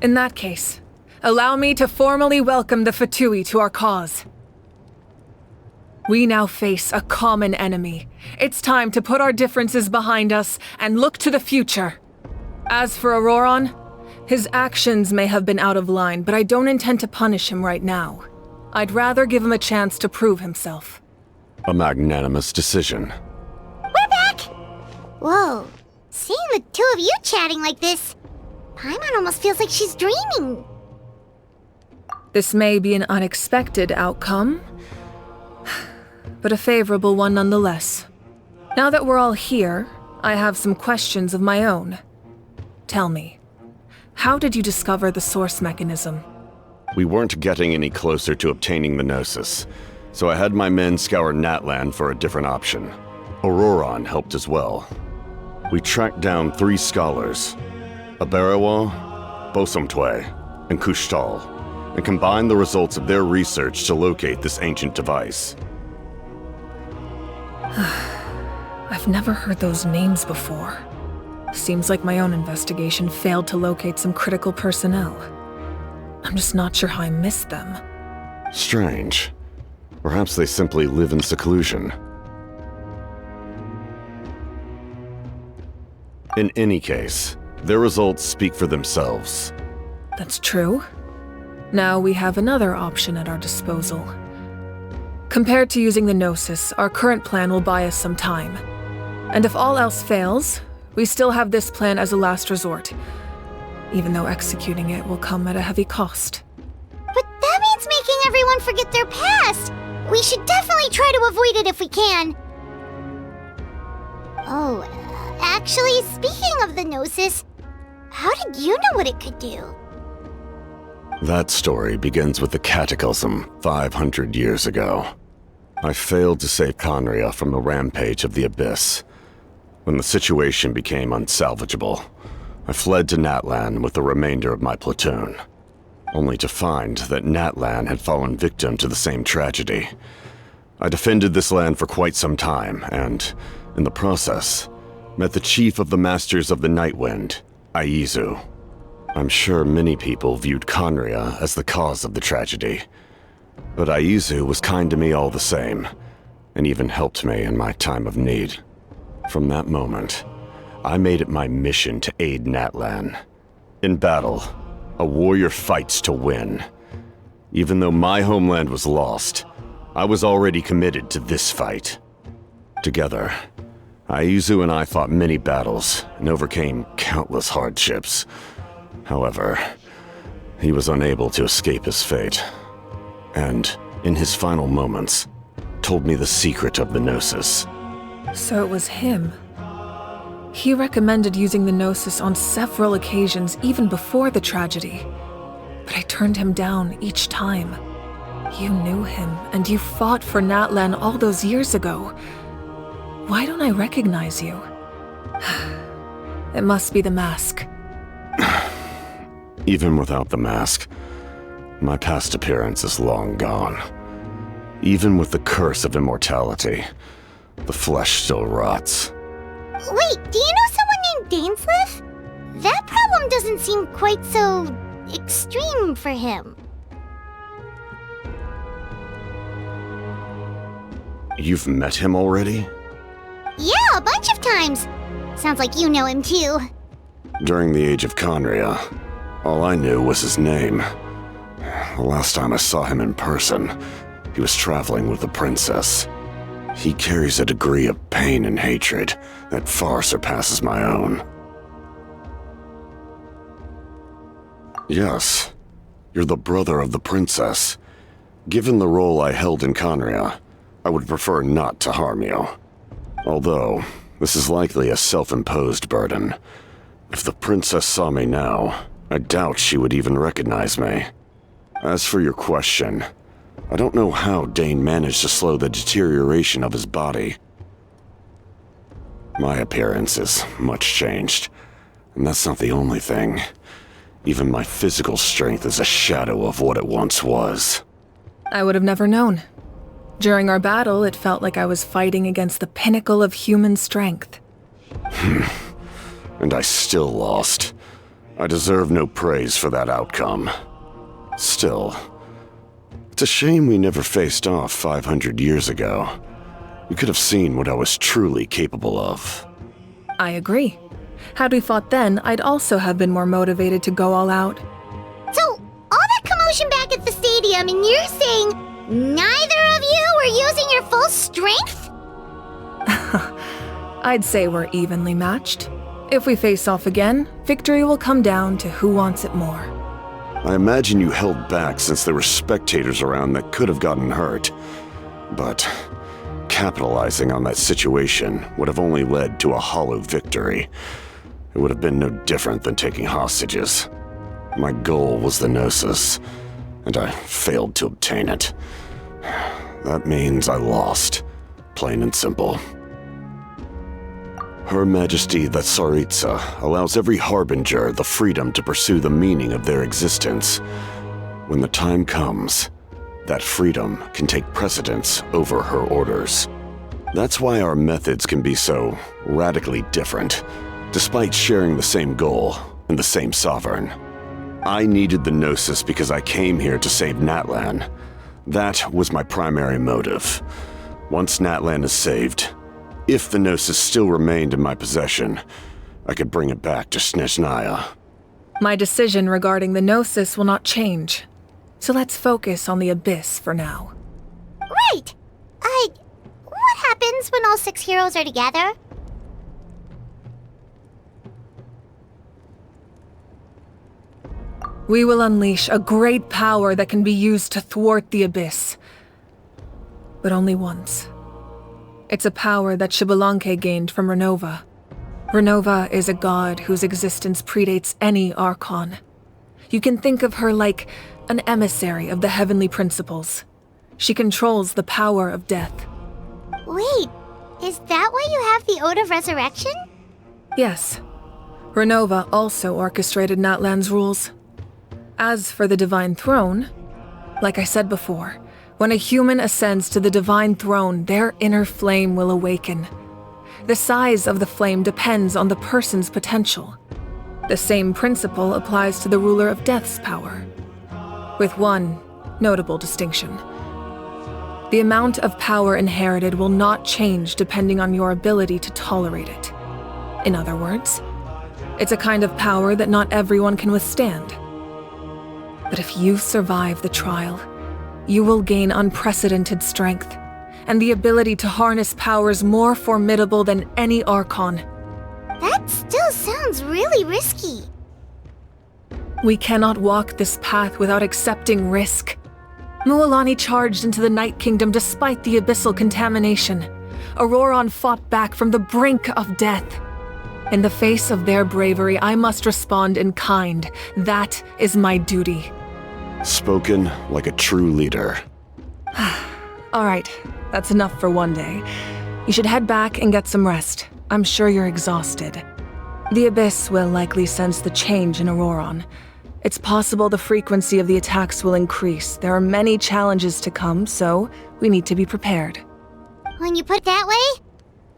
In that case, allow me to formally welcome the Fatui to our cause. We now face a common enemy. It's time to put our differences behind us and look to the future. As for Auroron, his actions may have been out of line, but I don't intend to punish him right now. I'd rather give him a chance to prove himself. A magnanimous decision. We're back! Whoa, seeing the two of you chatting like this, Paimon almost feels like she's dreaming. This may be an unexpected outcome, but a favorable one nonetheless. Now that we're all here, I have some questions of my own. Tell me, how did you discover the source mechanism? We weren't getting any closer to obtaining the Gnosis, so I had my men scour Natlan for a different option. Auroron helped as well. We tracked down 3 scholars, Aberawa, Bosomtwe, and Kushtal, and combined the results of their research to locate this ancient device. I've never heard those names before. Seems like my own investigation failed to locate some critical personnel. I'm just not sure how I missed them. Strange. Perhaps they simply live in seclusion. In any case, their results speak for themselves. That's true. Now we have another option at our disposal. Compared to using the Gnosis, our current plan will buy us some time. And if all else fails, we still have this plan as a last resort, even though executing it will come at a heavy cost. But that means making everyone forget their past! We should definitely try to avoid it if we can. Oh, actually, speaking of the Gnosis, how did you know what it could do? That story begins with the Cataclysm 500 years ago. I failed to save Conria from the rampage of the Abyss. When the situation became unsalvageable, I fled to Natlan with the remainder of my platoon, only to find that Natlan had fallen victim to the same tragedy. I defended this land for quite some time, and, in the process, met the chief of the Masters of the Nightwind, Aizu. I'm sure many people viewed Conria as the cause of the tragedy, but Aizu was kind to me all the same, and even helped me in my time of need. From that moment, I made it my mission to aid Natlan. In battle, a warrior fights to win. Even though my homeland was lost, I was already committed to this fight. Together, Aizu and I fought many battles and overcame countless hardships. However, he was unable to escape his fate, and, in his final moments, told me the secret of the Gnosis. So it was him. He recommended using the Gnosis on several occasions even before the tragedy, but I turned him down each time. You knew him, and you fought for Natlan all those years ago. Why don't I recognize you? It must be the mask. Even without the mask, my past appearance is long gone. Even with the curse of immortality, the flesh still rots. Wait, do you know someone named Dainsleif? That problem doesn't seem quite so extreme for him. You've met him already? Yeah, a bunch of times. Sounds like you know him too. During the age of Conria, all I knew was his name. The last time I saw him in person, he was traveling with the princess. He carries a degree of pain and hatred that far surpasses my own. Yes, you're the brother of the princess. Given the role I held in Conria, I would prefer not to harm you. Although, this is likely a self-imposed burden. If the princess saw me now, I doubt she would even recognize me. As for your question, I don't know how Dane managed to slow the deterioration of his body. My appearance is much changed, and that's not the only thing. Even my physical strength is a shadow of what it once was. I would have never known. During our battle, it felt like I was fighting against the pinnacle of human strength. And I still lost. I deserve no praise for that outcome. Still, it's a shame we never faced off 500 years ago. You could have seen what I was truly capable of. I agree. Had we fought then, I'd also have been more motivated to go all out. So, all that commotion back at the stadium, and you're saying neither of you were using your full strength? I'd say we're evenly matched. If we face off again, victory will come down to who wants it more. I imagine you held back since there were spectators around that could have gotten hurt. But capitalizing on that situation would have only led to a hollow victory. It would have been no different than taking hostages. My goal was the Gnosis, and I failed to obtain it. That means I lost, plain and simple. Her Majesty the Tsaritsa allows every Harbinger the freedom to pursue the meaning of their existence. When the time comes, that freedom can take precedence over her orders. That's why our methods can be so radically different, despite sharing the same goal and the same sovereign. I needed the Gnosis because I came here to save Natlan. That was my primary motive. Once Natlan is saved, if the Gnosis still remained in my possession, I could bring it back to Snezhnaya. My decision regarding the Gnosis will not change. So let's focus on the Abyss for now. Right! What happens when all 6 heroes are together? We will unleash a great power that can be used to thwart the Abyss. But only once. It's a power that Xbalanque gained from Renova. Renova is a god whose existence predates any Archon. You can think of her like an emissary of the heavenly principles. She controls the power of death. Wait, is that why you have the Ode of Resurrection? Yes. Renova also orchestrated Natlan's rules. As for the Divine Throne, like I said before, when a human ascends to the Divine Throne, their inner flame will awaken. The size of the flame depends on the person's potential. The same principle applies to the ruler of Death's power, with one notable distinction. The amount of power inherited will not change depending on your ability to tolerate it. In other words, it's a kind of power that not everyone can withstand. But if you survive the trial, you will gain unprecedented strength, and the ability to harness powers more formidable than any Archon. That still sounds really risky. We cannot walk this path without accepting risk. Mualani charged into the Night Kingdom despite the abyssal contamination. Auroron fought back from the brink of death. In the face of their bravery, I must respond in kind. That is my duty. Spoken like a true leader. All right, that's enough for one day. You should head back and get some rest. I'm sure you're exhausted. The Abyss will likely sense the change in Auroron. It's possible the frequency of the attacks will increase. There are many challenges to come, so we need to be prepared. When you put it that way,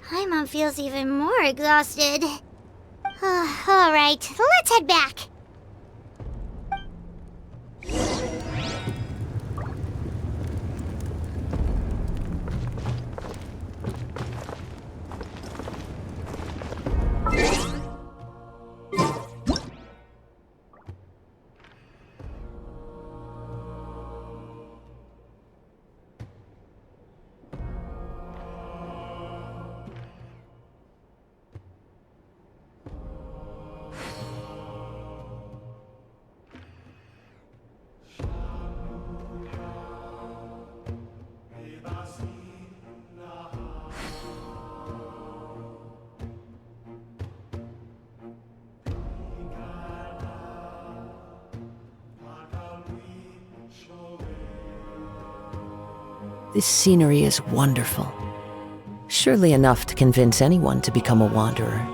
Paimon feels even more exhausted. All right, let's head back. This scenery is wonderful. Surely enough to convince anyone to become a wanderer.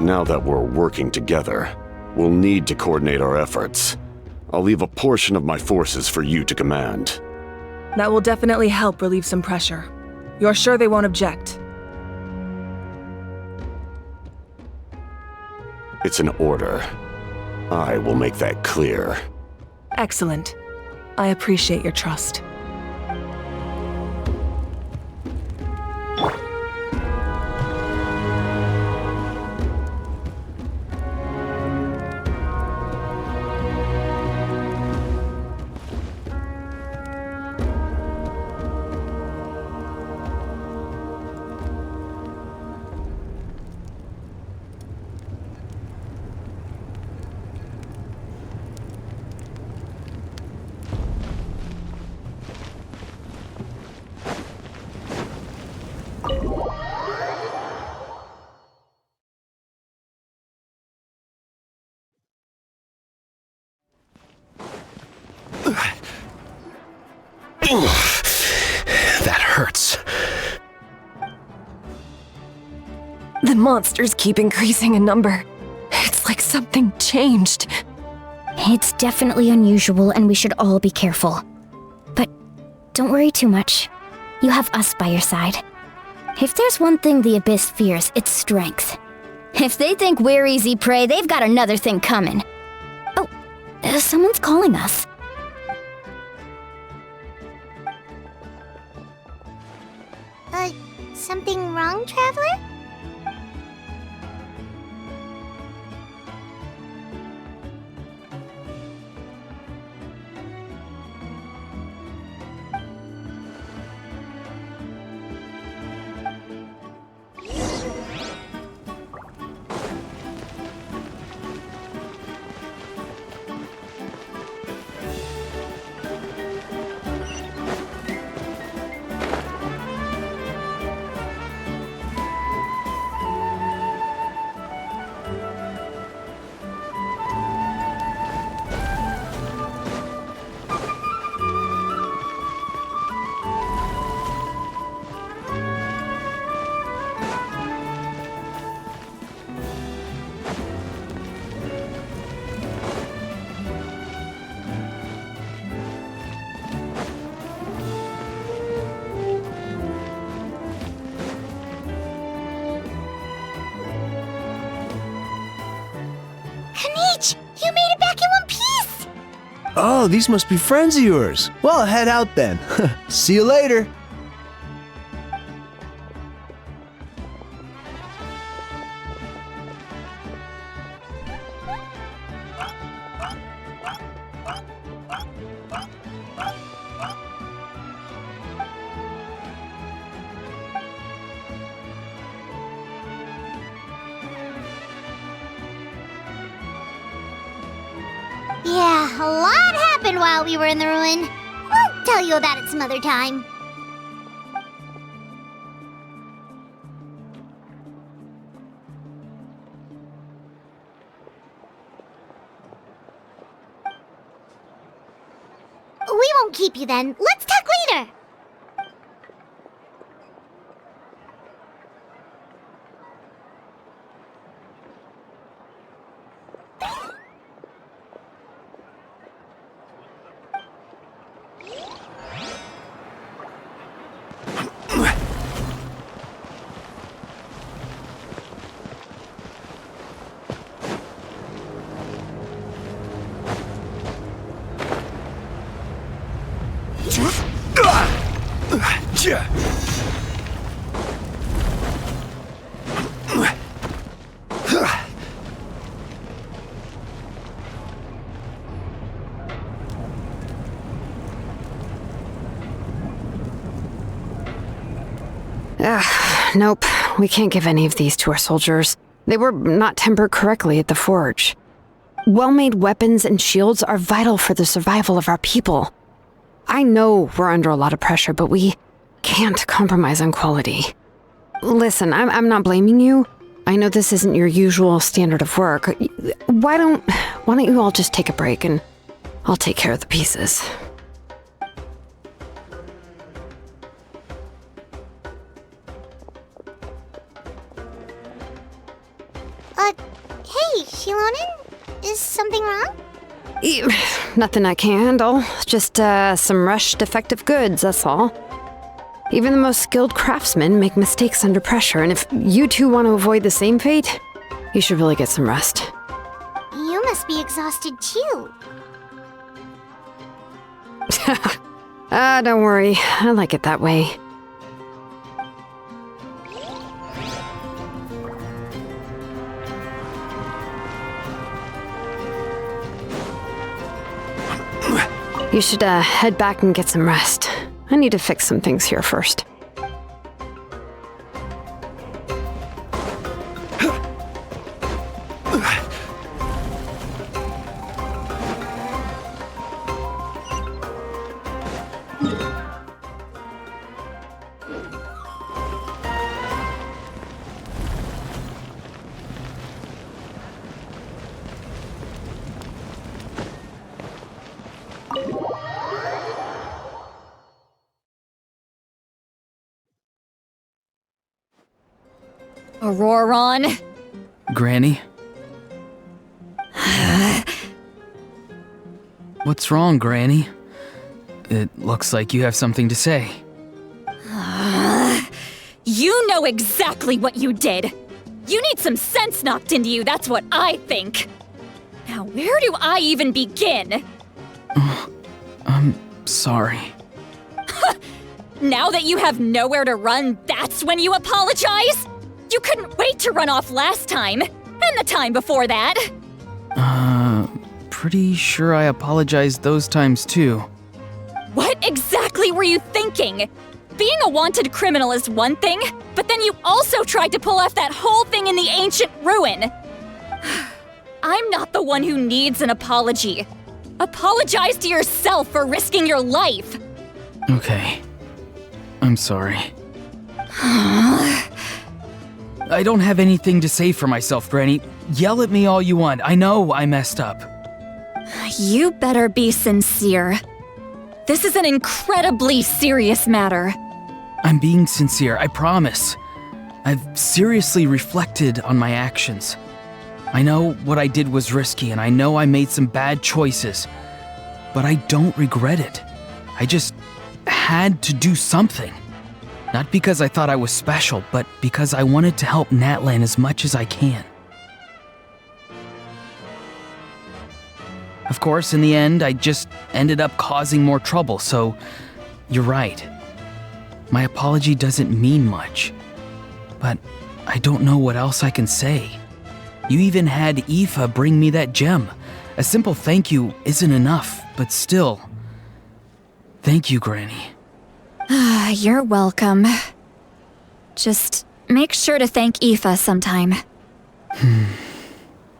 Now that we're working together, we'll need to coordinate our efforts. I'll leave a portion of my forces for you to command. That will definitely help relieve some pressure. You're sure they won't object? It's an order. I will make that clear. Excellent. I appreciate your trust. That hurts. The monsters keep increasing in number. It's like something changed. It's definitely unusual and we should all be careful. But don't worry too much. You have us by your side. If there's one thing the Abyss fears, it's strength. If they think we're easy prey, they've got another thing coming. Oh, someone's calling us. Something wrong, Traveler? You made it back in one piece! Oh, these must be friends of yours. Well, head out then. See you later. Yeah, a lot happened while we were in the ruin. We'll tell you about it some other time. We won't keep you then. Let's talk later. Nope. We can't give any of these to our soldiers. They were not tempered correctly at the forge. Well-made weapons and shields are vital for the survival of our people. I know we're under a lot of pressure, but we can't compromise on quality. Listen, I'm not blaming you. I know this isn't your usual standard of work. Why don't you all just take a break and I'll take care of the pieces. Ronan? Is something wrong? Nothing I can handle. Just some rushed defective goods, that's all. Even the most skilled craftsmen make mistakes under pressure, and if you two want to avoid the same fate, you should really get some rest. You must be exhausted too. Don't worry. I like it that way. You should head back and get some rest. I need to fix some things here first. Auroron? Granny? What's wrong, Granny? It looks like you have something to say. You know exactly what you did. You need some sense knocked into you, that's what I think. Now, where do I even begin? I'm sorry. Now that you have nowhere to run, that's when you apologize? You couldn't wait to run off last time, and the time before that. Pretty sure I apologized those times too. What exactly were you thinking? Being a wanted criminal is one thing, but then you also tried to pull off that whole thing in the ancient ruin. I'm not the one who needs an apology. Apologize to yourself for risking your life. Okay. I'm sorry. I don't have anything to say for myself, Granny. Yell at me all you want. I know I messed up. You better be sincere. This is an incredibly serious matter. I'm being sincere, I promise. I've seriously reflected on my actions. I know what I did was risky, and I know I made some bad choices. But I don't regret it. I just had to do something. Not because I thought I was special, but because I wanted to help Natlan as much as I can. Of course, in the end, I just ended up causing more trouble, so you're right. My apology doesn't mean much, but I don't know what else I can say. You even had Aoife bring me that gem. A simple thank you isn't enough, but still. Thank you, Granny. You're welcome. Just make sure to thank Aoife sometime.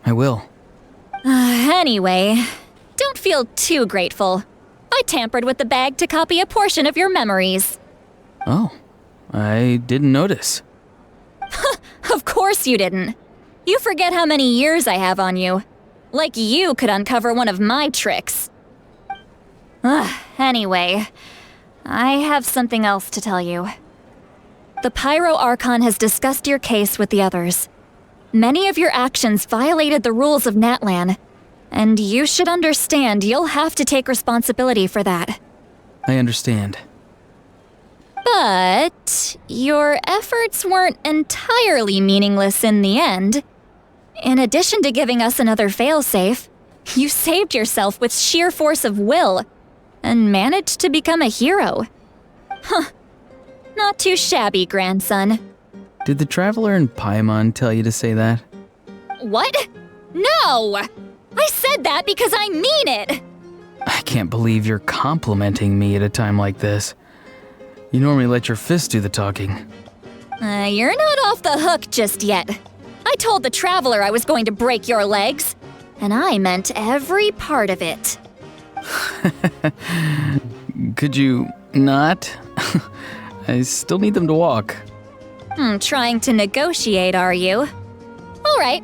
I will. Anyway, don't feel too grateful. I tampered with the bag to copy a portion of your memories. Oh, I didn't notice. Of course you didn't. You forget how many years I have on you. Like you could uncover one of my tricks. Anyway, I have something else to tell you. The Pyro Archon has discussed your case with the others. Many of your actions violated the rules of Natlan, and you should understand you'll have to take responsibility for that. I understand. But your efforts weren't entirely meaningless in the end. In addition to giving us another failsafe, you saved yourself with sheer force of will and managed to become a hero. Not too shabby, grandson. Did the Traveler in Paimon tell you to say that? What? No! I said that because I mean it! I can't believe you're complimenting me at a time like this. You normally let your fist do the talking. You're not off the hook just yet. I told the Traveler I was going to break your legs, and I meant every part of it. Could you not? I still need them to walk. Trying to negotiate, are you? All right,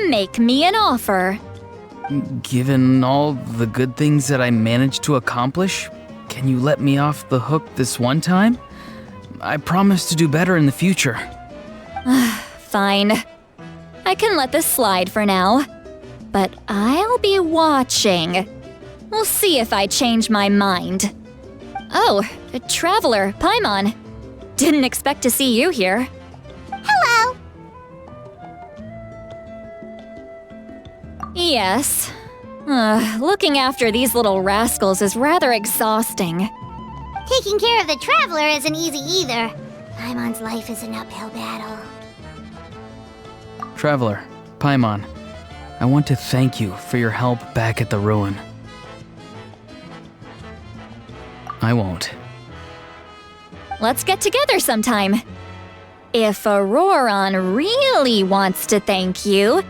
make me an offer. Given all the good things that I managed to accomplish, can you let me off the hook this one time? I promise to do better in the future. Fine. I can let this slide for now. but I'll be watching. We'll see if I change my mind. Oh, a traveler, Paimon. Didn't expect to see you here. Hello! Yes. Looking after these little rascals is rather exhausting. Taking care of the traveler isn't easy either. Paimon's life is an uphill battle. Traveler, Paimon, I want to thank you for your help back at the ruin. I won't. Let's get together sometime. If Auroron really wants to thank you,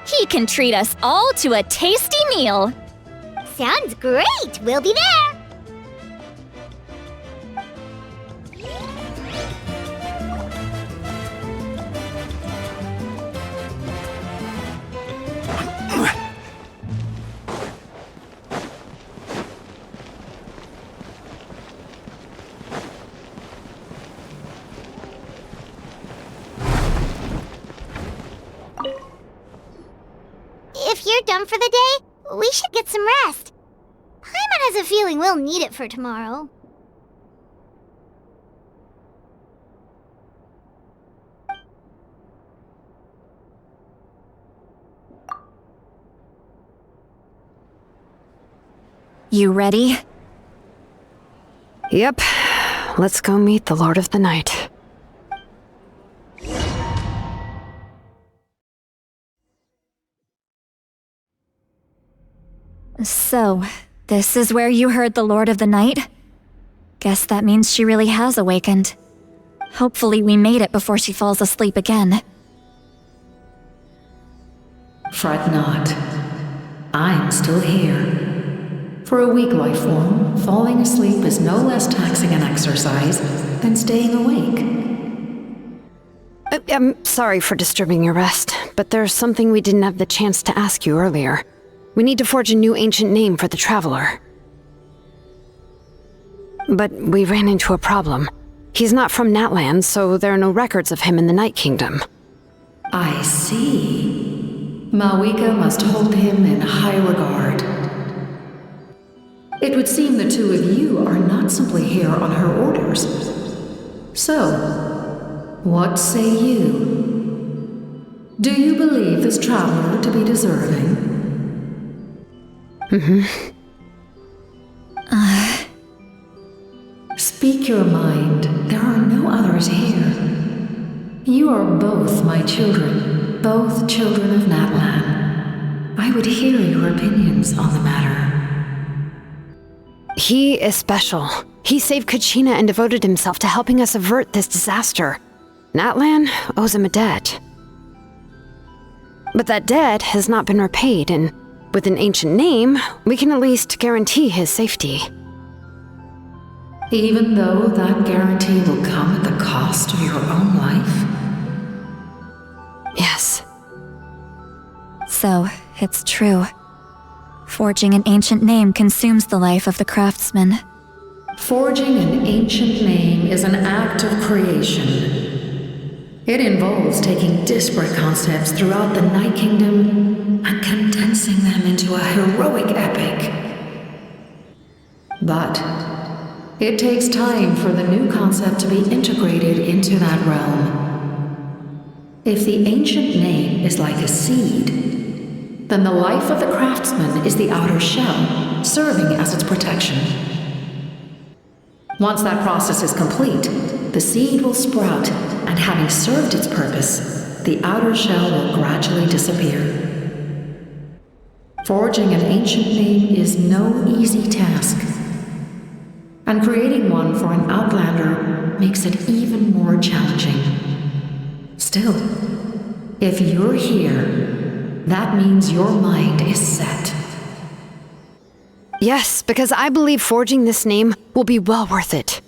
he can treat us all to a tasty meal. Sounds great! We'll be there! If you're done for the day, we should get some rest. Paimon has a feeling we'll need it for tomorrow. You ready? Yep. Let's go meet the Lord of the Night. So, this is where you heard the Lord of the Night? Guess that means she really has awakened. Hopefully we made it before she falls asleep again. Fret not. I'm still here. For a weak life form, falling asleep is no less taxing an exercise than staying awake. I'm sorry for disturbing your rest, but there's something we didn't have the chance to ask you earlier. We need to forge a new ancient name for the Traveler. But we ran into a problem. He's not from Natlan, so there are no records of him in the Night Kingdom. I see. Malwika must hold him in high regard. It would seem the two of you are not simply here on her orders. So, what say you? Do you believe this traveler to be deserving? Speak your mind. There are no others here. You are both my children, both children of Natlan. I would hear your opinions on the matter. He is special. He saved Kachina and devoted himself to helping us avert this disaster. Natlan owes him a debt. But that debt has not been repaid, and with an ancient name, we can at least guarantee his safety. Even though that guarantee will come at the cost of your own life? Yes. So, it's true. Forging an ancient name consumes the life of the craftsman. Forging an ancient name is an act of creation. It involves taking disparate concepts throughout the Night Kingdom and condensing them into a heroic epic. But it takes time for the new concept to be integrated into that realm. If the ancient name is like a seed, then the life of the craftsman is the outer shell, serving as its protection. Once that process is complete, the seed will sprout, and having served its purpose, the outer shell will gradually disappear. Forging an ancient name is no easy task, and creating one for an outlander makes it even more challenging. Still, if you're here, that means your mind is set. Yes, because I believe forging this name will be well worth it.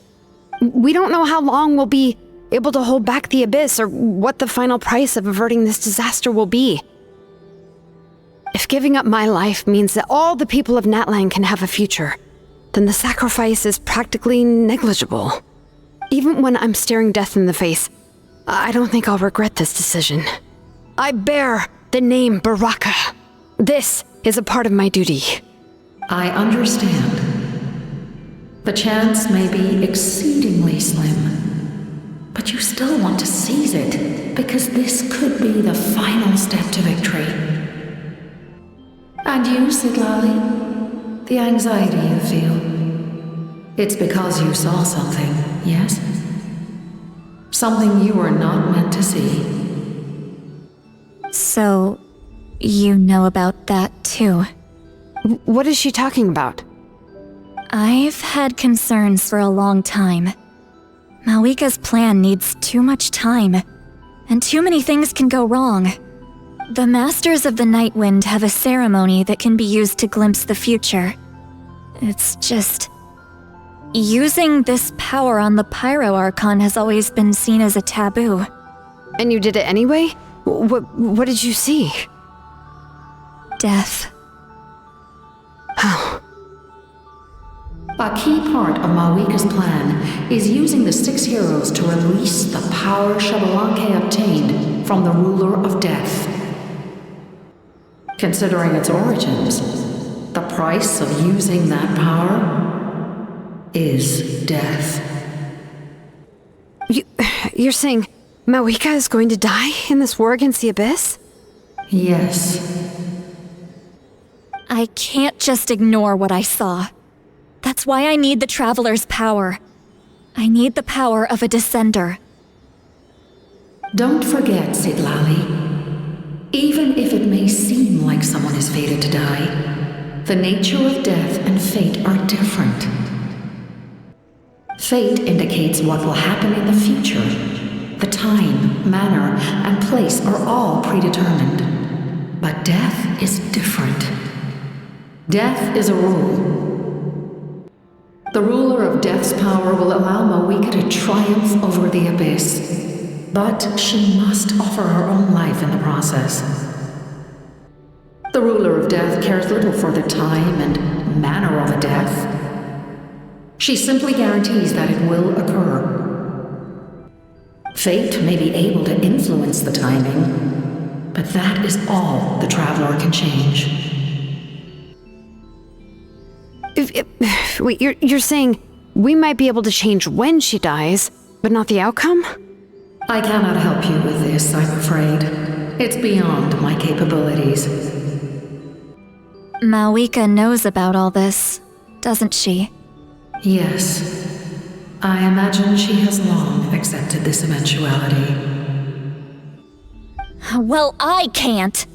We don't know how long we'll be able to hold back the abyss or what the final price of averting this disaster will be. If giving up my life means that all the people of Natlan can have a future, then the sacrifice is practically negligible. Even when I'm staring death in the face, I don't think I'll regret this decision. I bear the name Baraka. This is a part of my duty. I understand. The chance may be exceedingly slim, but you still want to seize it, because this could be the final step to victory. And you, Siglali, the anxiety you feel, it's because you saw something, yes? Something you were not meant to see. So, you know about that too. What is she talking about? I've had concerns for a long time. Malika's plan needs too much time, and too many things can go wrong. The Masters of the Night Wind have a ceremony that can be used to glimpse the future. It's just... using this power on the Pyro Archon has always been seen as a taboo. And you did it anyway? What did you see? Death. How? A key part of Malika's plan is using the 6 heroes to release the power Xbalanque obtained from the Ruler of Death. Considering its origins, the price of using that power is death. You're saying Malika is going to die in this war against the Abyss? Yes. I can't just ignore what I saw. That's why I need the Traveler's power. I need the power of a Descender. Don't forget, Siglali. Even if it may seem like someone is fated to die, the nature of death and fate are different. Fate indicates what will happen in the future. The time, manner, and place are all predetermined. But death is different. Death is a rule. The ruler of Death's power will allow Malika to triumph over the Abyss, but she must offer her own life in the process. The ruler of Death cares little for the time and manner of a death. She simply guarantees that it will occur. Fate may be able to influence the timing, but that is all the Traveler can change. Wait, you're saying we might be able to change when she dies, but not the outcome? I cannot help you with this, I'm afraid. It's beyond my capabilities. Malika knows about all this, doesn't she? Yes. I imagine she has long accepted this eventuality. Well, I can't.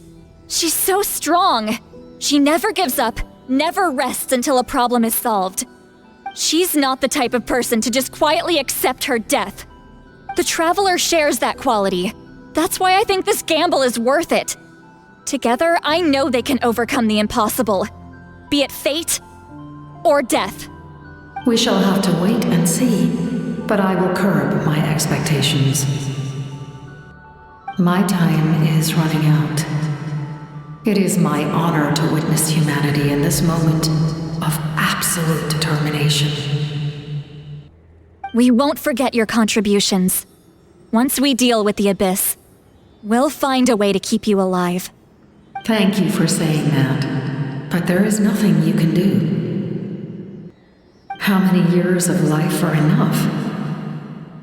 She's so strong. She never gives up, never rests until a problem is solved. She's not the type of person to just quietly accept her death. The Traveler shares that quality. That's why I think this gamble is worth it. Together, I know they can overcome the impossible. Be it fate or death. We shall have to wait and see, but I will curb my expectations. My time is running out. It is my honor to witness humanity in this moment of absolute determination. We won't forget your contributions. Once we deal with the Abyss, we'll find a way to keep you alive. Thank you for saying that, but there is nothing you can do. How many years of life are enough?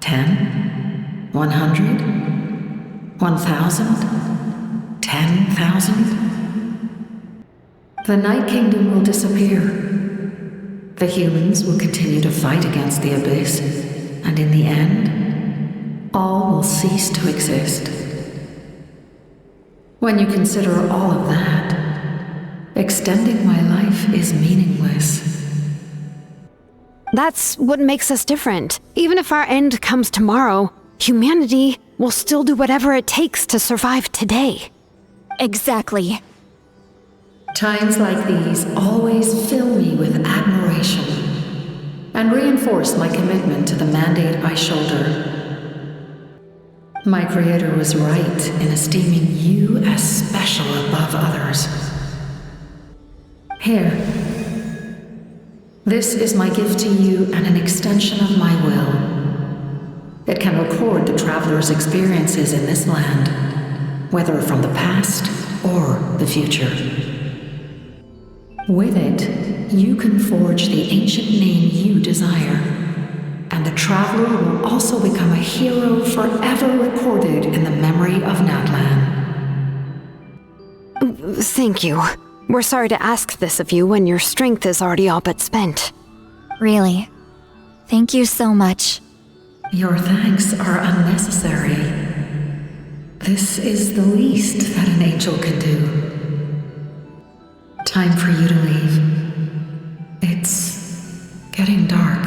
10? 100? 1,000? 10,000? The Night Kingdom will disappear. The humans will continue to fight against the Abyss, and in the end, all will cease to exist. When you consider all of that, extending my life is meaningless. That's what makes us different. Even if our end comes tomorrow, humanity will still do whatever it takes to survive today. Exactly. Times like these always fill me with admiration and reinforce my commitment to the mandate I shoulder. My Creator was right in esteeming you as special above others. Here. This is my gift to you and an extension of my will. It can record the Traveler's experiences in this land, whether from the past or the future. With it, you can forge the ancient name you desire, and the Traveler will also become a hero forever recorded in the memory of Natlan. Thank you. We're sorry to ask this of you when your strength is already all but spent. Really. Thank you so much. Your thanks are unnecessary. This is the least that an angel can do. Time for you to leave. It's getting dark.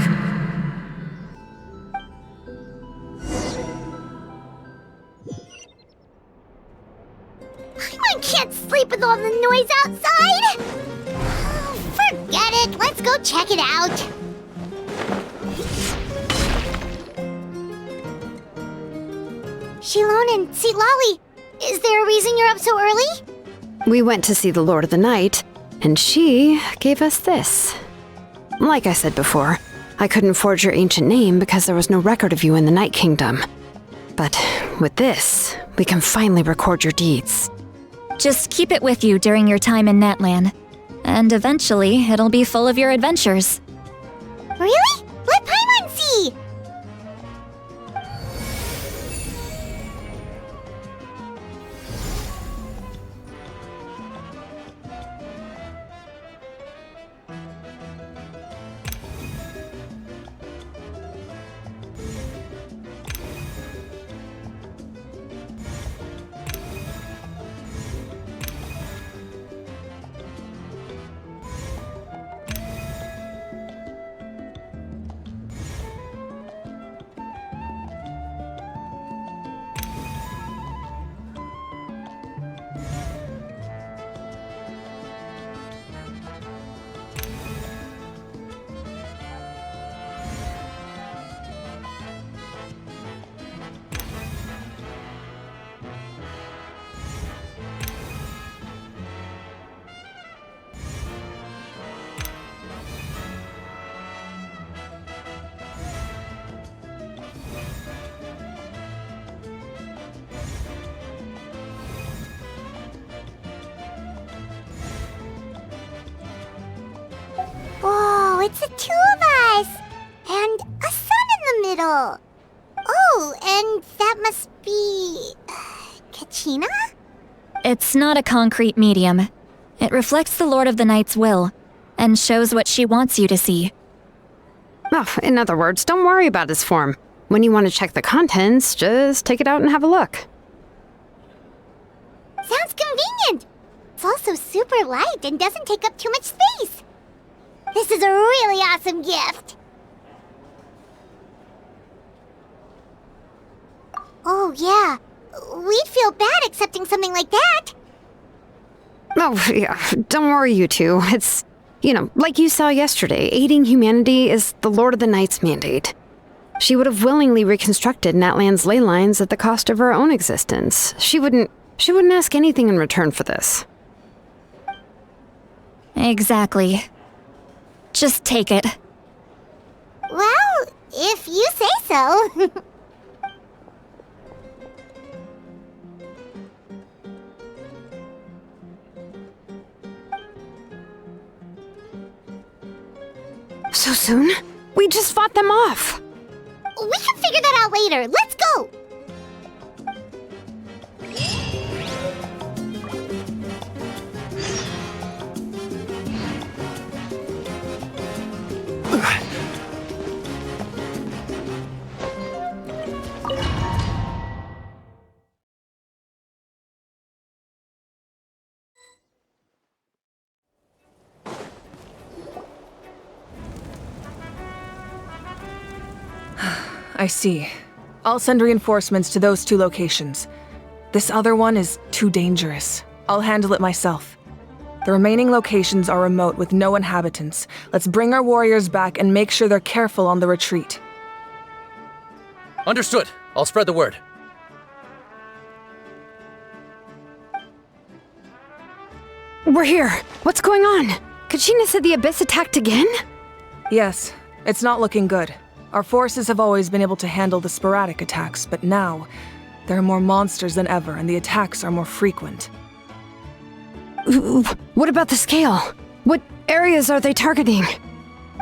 I can't sleep with all the noise outside! Oh, forget it, let's go check it out. Shilon and Lolly, is there a reason you're up so early? We went to see the Lord of the Night, and she gave us this. Like I said before, I couldn't forge your ancient name because there was no record of you in the Night Kingdom. But with this, we can finally record your deeds. Just keep it with you during your time in Natlan, and eventually it'll be full of your adventures. Really? Let Paimon see! Whoa, it's the two of us! And a sun in the middle! Oh, and that must be... Kachina? It's not a concrete medium. It reflects the Lord of the Night's will, and shows what she wants you to see. Oh, in other words, don't worry about his form. When you want to check the contents, just take it out and have a look. Sounds convenient! It's also super light and doesn't take up too much space. This is a really awesome gift! Oh, yeah. We'd feel bad accepting something like that. Oh, yeah. Don't worry, you two. It's, like you saw yesterday, aiding humanity is the Lord of the Night's mandate. She would have willingly reconstructed Natlan's ley lines at the cost of her own existence. She wouldn't ask anything in return for this. Exactly. Just take it. Well, if you say so. So soon? We just fought them off. We can figure that out later. Let's go! I see. I'll send reinforcements to those two locations. This other one is too dangerous. I'll handle it myself. The remaining locations are remote with no inhabitants. Let's bring our warriors back and make sure they're careful on the retreat. Understood. I'll spread the word. We're here. What's going on? Kachina said the Abyss attacked again? Yes. It's not looking good. Our forces have always been able to handle the sporadic attacks, but now, there are more monsters than ever and the attacks are more frequent. What about the scale? What areas are they targeting?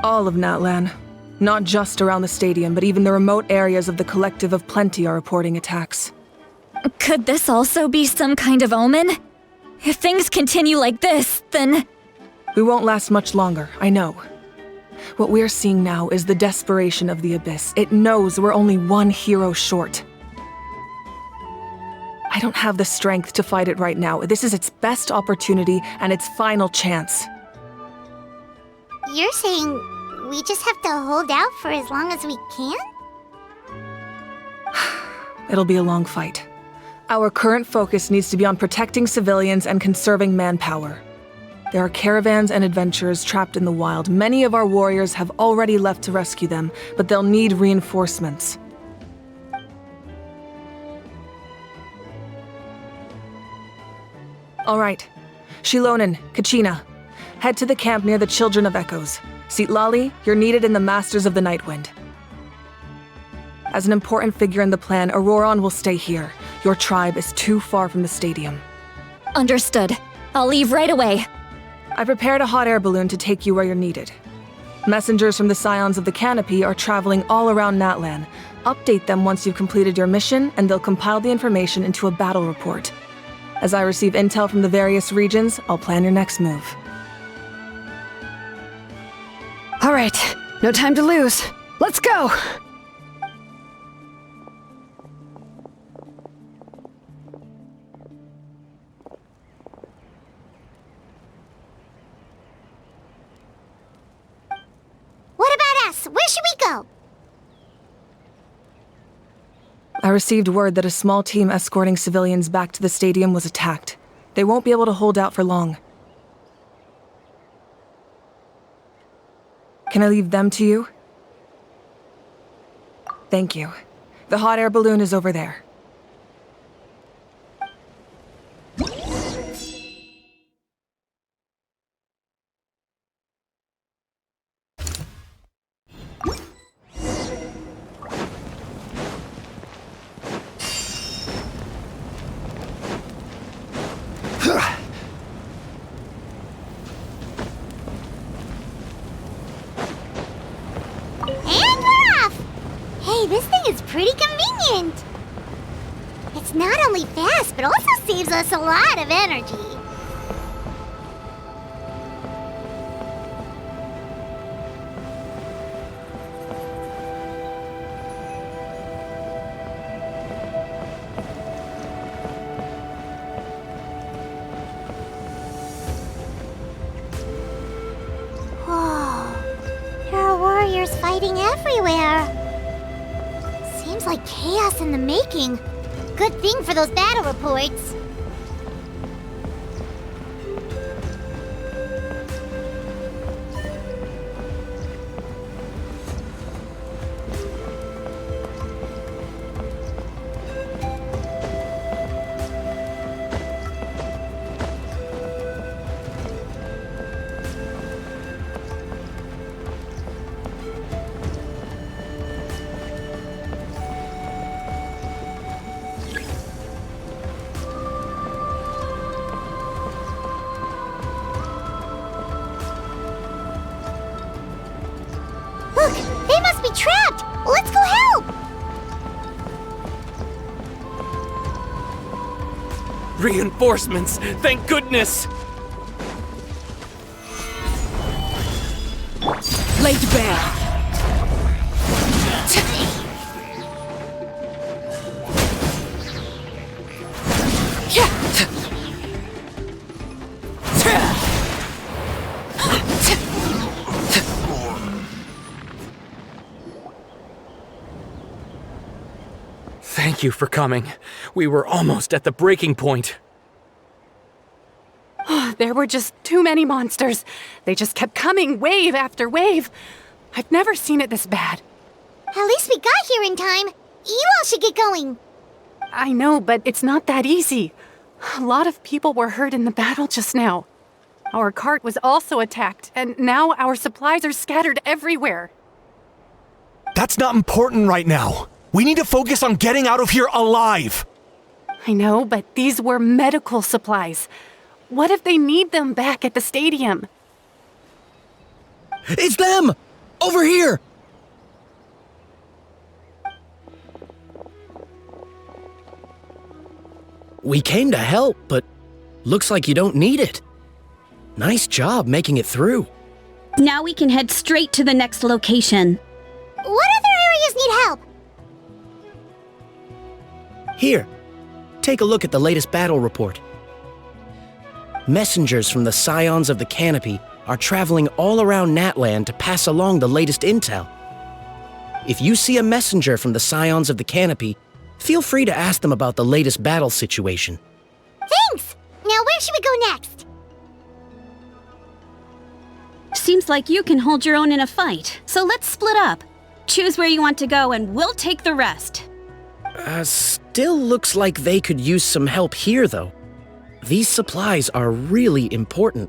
All of Natlan. Not just around the stadium, but even the remote areas of the Collective of Plenty are reporting attacks. Could this also be some kind of omen? If things continue like this, then... We won't last much longer, I know. What we're seeing now is the desperation of the Abyss. It knows we're only one hero short. I don't have the strength to fight it right now. This is its best opportunity and its final chance. You're saying we just have to hold out for as long as we can? It'll be a long fight. Our current focus needs to be on protecting civilians and conserving manpower. There are caravans and adventurers trapped in the wild. Many of our warriors have already left to rescue them, but they'll need reinforcements. All right. Shilonen, Kachina, head to the camp near the Children of Echoes. Citlali, you're needed in the Masters of the Nightwind. As an important figure in the plan, Auroron will stay here. Your tribe is too far from the stadium. Understood. I'll leave right away. I prepared a hot air balloon to take you where you're needed. Messengers from the Scions of the Canopy are traveling all around Natlan. Update them once you've completed your mission, and they'll compile the information into a battle report. As I receive intel from the various regions, I'll plan your next move. All right, no time to lose. Let's go! What about us? Where should we go? I received word that a small team escorting civilians back to the stadium was attacked. They won't be able to hold out for long. Can I leave them to you? Thank you. The hot air balloon is over there. And we're off! Hey, this thing is pretty convenient. It's not only fast, but also saves us a lot of energy. There are warriors fighting everywhere. Seems like chaos in the making. Good thing for those battle reports. Look, they must be trapped! Let's go help! Reinforcements! Thank goodness! Laid bare. Thank you for coming. We were almost at the breaking point. There were just too many monsters. They just kept coming, wave after wave. I've never seen it this bad. At least we got here in time. You all should get going. I know, but it's not that easy. A lot of people were hurt in the battle just now. Our cart was also attacked, and now our supplies are scattered everywhere. That's not important right now. We need to focus on getting out of here alive. I know, but these were medical supplies. What if they need them back at the stadium? It's them! Over here! We came to help, but looks like you don't need it. Nice job making it through. Now we can head straight to the next location. What other areas need help? Here, take a look at the latest battle report. Messengers from the Scions of the Canopy are traveling all around Natlan to pass along the latest intel. If you see a messenger from the Scions of the Canopy, feel free to ask them about the latest battle situation. Thanks! Now where should we go next? Seems like you can hold your own in a fight, so let's split up. Choose where you want to go and we'll take the rest. Still looks like they could use some help here, though. These supplies are really important.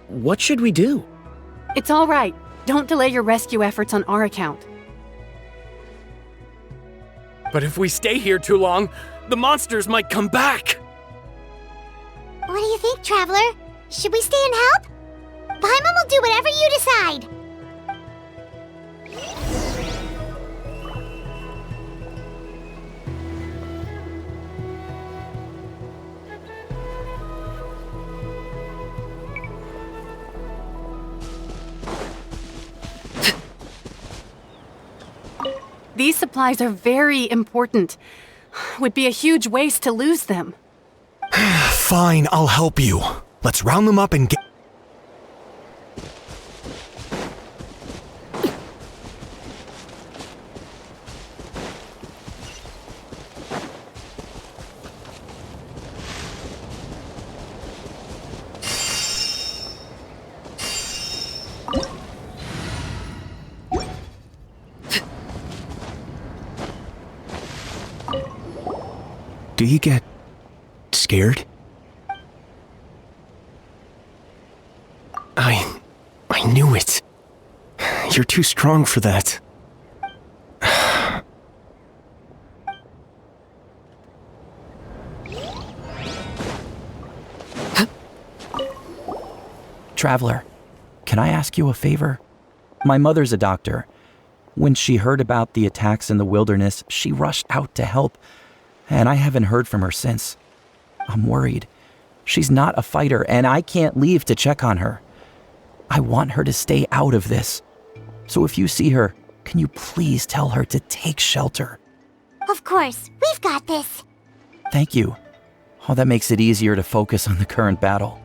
What should we do? It's all right. Don't delay your rescue efforts on our account. But if we stay here too long, the monsters might come back! What do you think, Traveler? Should we stay and help? Paimon will do whatever you decide. These supplies are very important. Would be a huge waste to lose them. Fine, I'll help you. Let's round them up and get... Do you get scared? I knew it. You're too strong for that. Traveler, can I ask you a favor? My mother's a doctor. When she heard about the attacks in the wilderness, she rushed out to help, and I haven't heard from her since. I'm worried. She's not a fighter, and I can't leave to check on her. I want her to stay out of this. So if you see her, can you please tell her to take shelter? Of course, we've got this. Thank you. Oh, that makes it easier to focus on the current battle.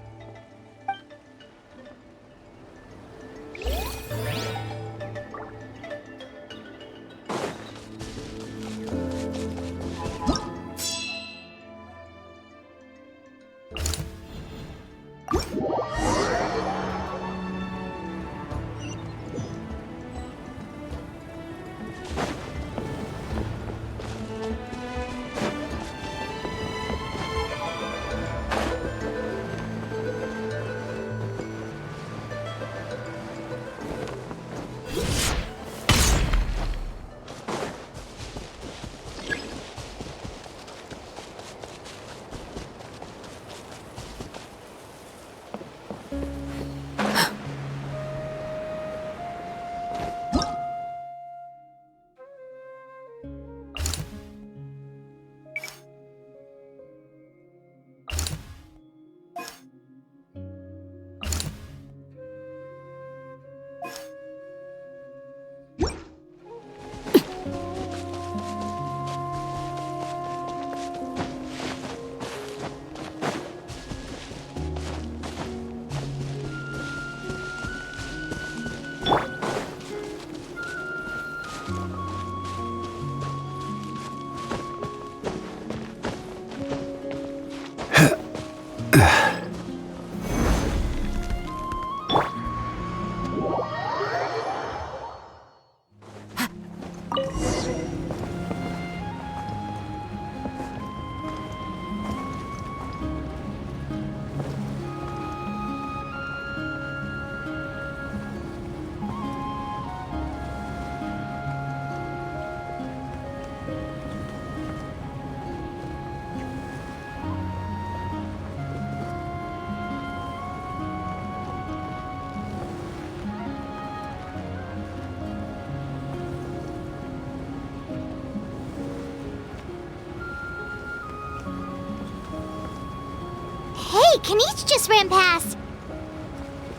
Hey, Kanich just ran past.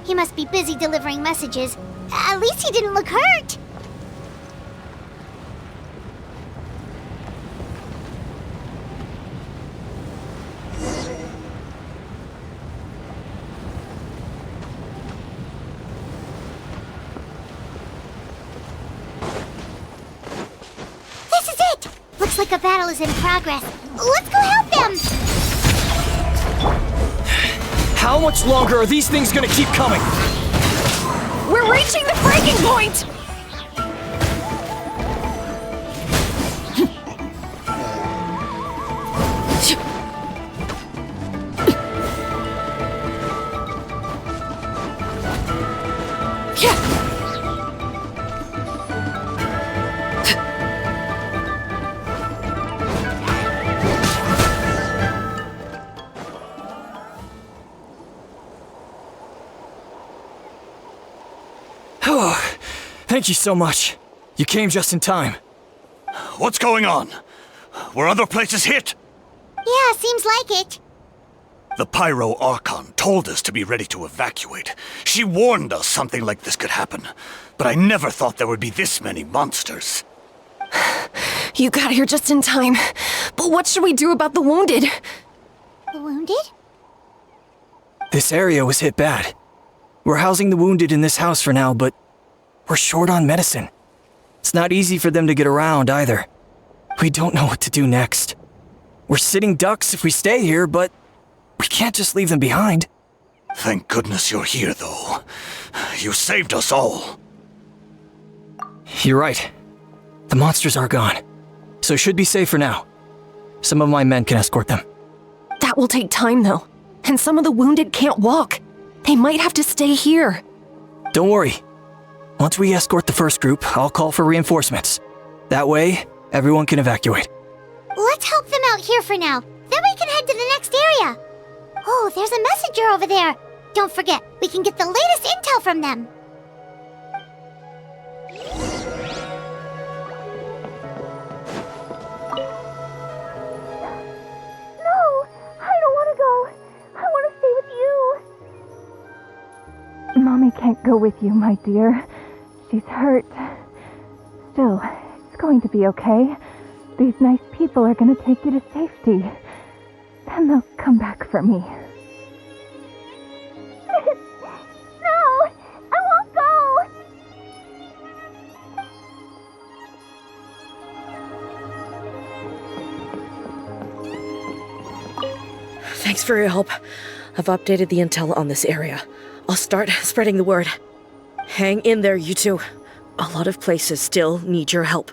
He must be busy delivering messages. At least he didn't look hurt. This is it! Looks like a battle is in progress. Let's go help them! How much longer are these things gonna keep coming? We're reaching the breaking point! Thank you so much. You came just in time. What's going on? Were other places hit? Yeah, seems like it. The Pyro Archon told us to be ready to evacuate. She warned us something like this could happen. But I never thought there would be this many monsters. You got here just in time. But what should we do about the wounded? The wounded? This area was hit bad. We're housing the wounded in this house for now, but we're short on medicine. It's not easy for them to get around either. We don't know what to do next. We're sitting ducks if we stay here, but we can't just leave them behind. Thank goodness you're here, though. You saved us all. You're right. The monsters are gone, so should be safe for now. Some of my men can escort them. That will take time, though. And some of the wounded can't walk. They might have to stay here. Don't worry. Once we escort the first group, I'll call for reinforcements. That way, everyone can evacuate. Let's help them out here for now. Then we can head to the next area. Oh, there's a messenger over there. Don't forget, we can get the latest intel from them. No, I don't want to go. I want to stay with you. Mommy can't go with you, my dear. She's hurt. Still, it's going to be okay. These nice people are going to take you to safety. Then they'll come back for me. No, I won't go. Thanks for your help. I've updated the intel on this area. I'll start spreading the word. Hang in there, you two. A lot of places still need your help.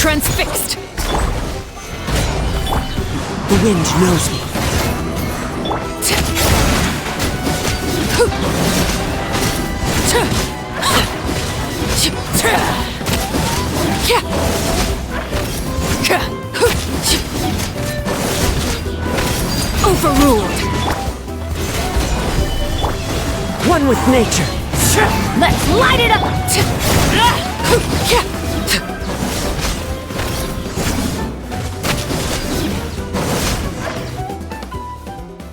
Transfixed! The wind knows me. Overruled. One with nature. Let's light it up!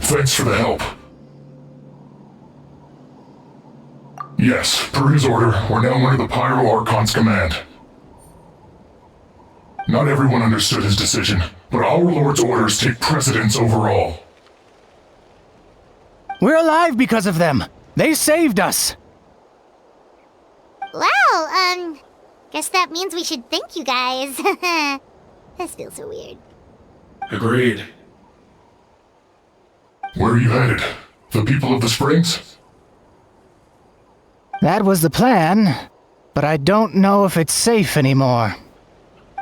Thanks for the help. Yes, per his order, we're now under the Pyro Archon's command. Not everyone understood his decision, but our Lord's orders take precedence over all. We're alive because of them. They saved us. Well, guess that means we should thank you guys. This feels so weird. Agreed. Where are you headed? The people of the Springs? That was the plan, but I don't know if it's safe anymore.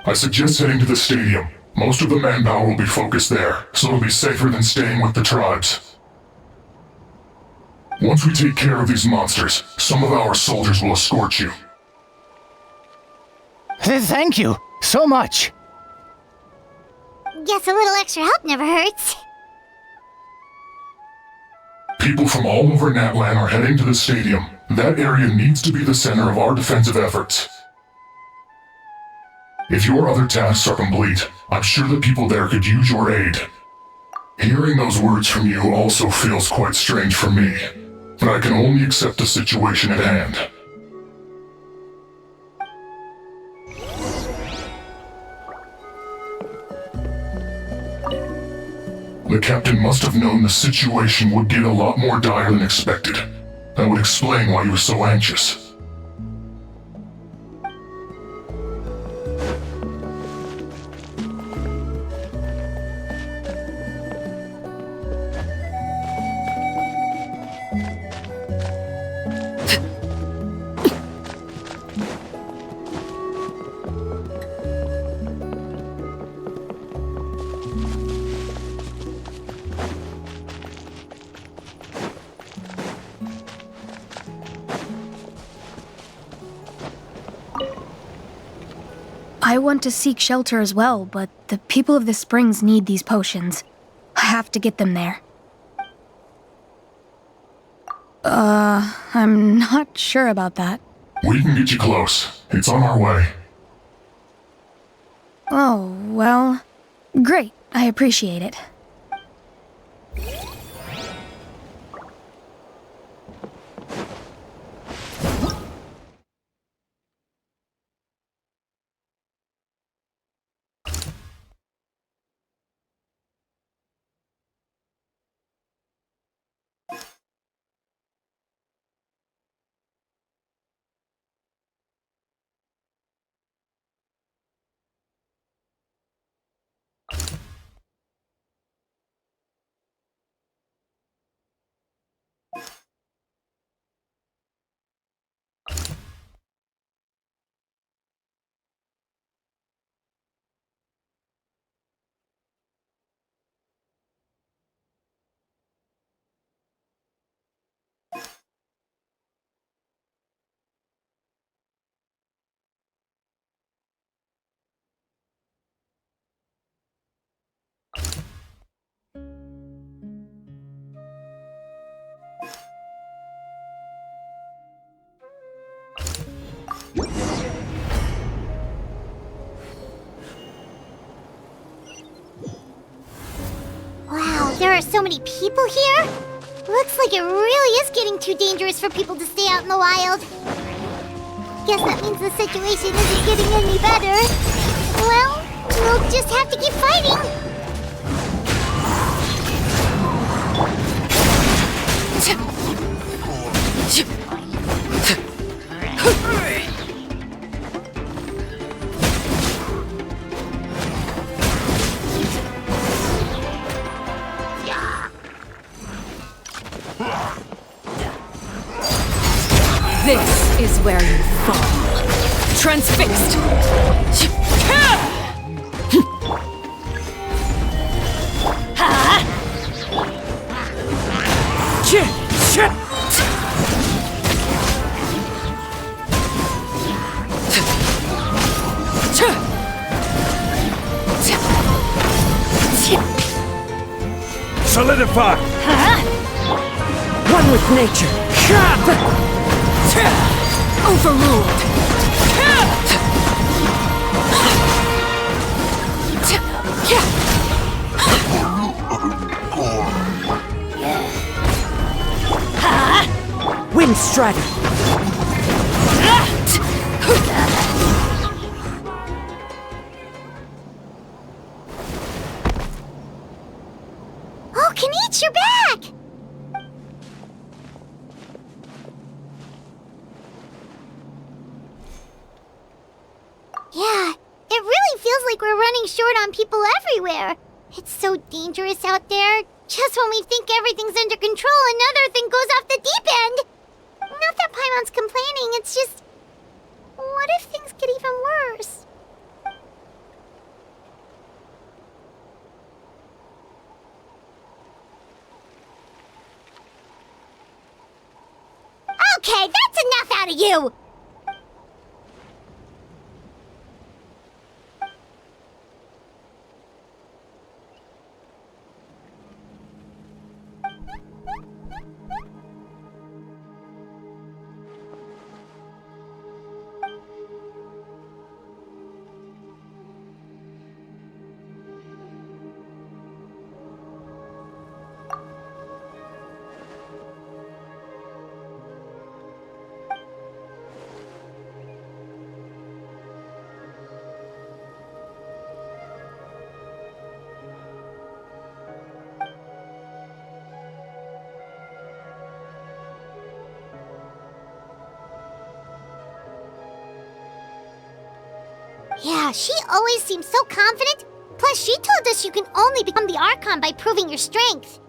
I suggest heading to the stadium. Most of the manpower will be focused there, so it'll be safer than staying with the tribes. Once we take care of these monsters, some of our soldiers will escort you. Thank you so much. Guess a little extra help never hurts. People from all over Natlan are heading to the stadium. That area needs to be the center of our defensive efforts. If your other tasks are complete, I'm sure the people there could use your aid. Hearing those words from you also feels quite strange for me, but I can only accept the situation at hand. The captain must have known the situation would get a lot more dire than expected. That would explain why you were so anxious. I want to seek shelter as well, but the people of the Springs need these potions. I have to get them there. I'm not sure about that. We can get you close. It's on our way. Oh, well, great. I appreciate it. Wow, there are so many people here? Looks like it really is getting too dangerous for people to stay out in the wild. Guess that means the situation isn't getting any better. Well, we'll just have to keep fighting. This is where you fall. Transfixed! solidify! One with nature! Overruled! Wind Strider! Oh, Kanichi, you're back! Yeah, it really feels like we're running short on people everywhere. It's so dangerous out there. Just when we think everything's under control, another thing goes off the deep end. Not that Paimon's complaining, it's just... What if things get even worse? Okay, that's enough out of you! Yeah, she always seems so confident. Plus, she told us you can only become the Archon by proving your strength.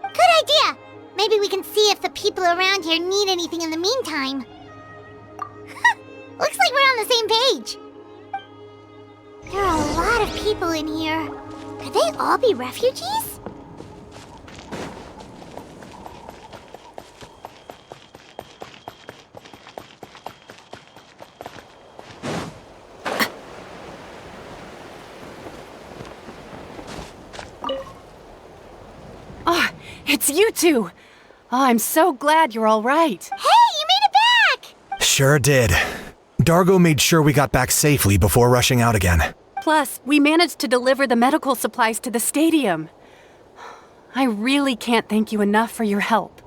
Good idea! Maybe we can see if the people around here need anything in the meantime. Looks like we're on the same page. There are a lot of people in here. Could they all be refugees? Oh, it's you two! Oh, I'm so glad you're all right. Hey, you made it back! Sure did. Dargo made sure we got back safely before rushing out again. Plus, we managed to deliver the medical supplies to the stadium. I really can't thank you enough for your help.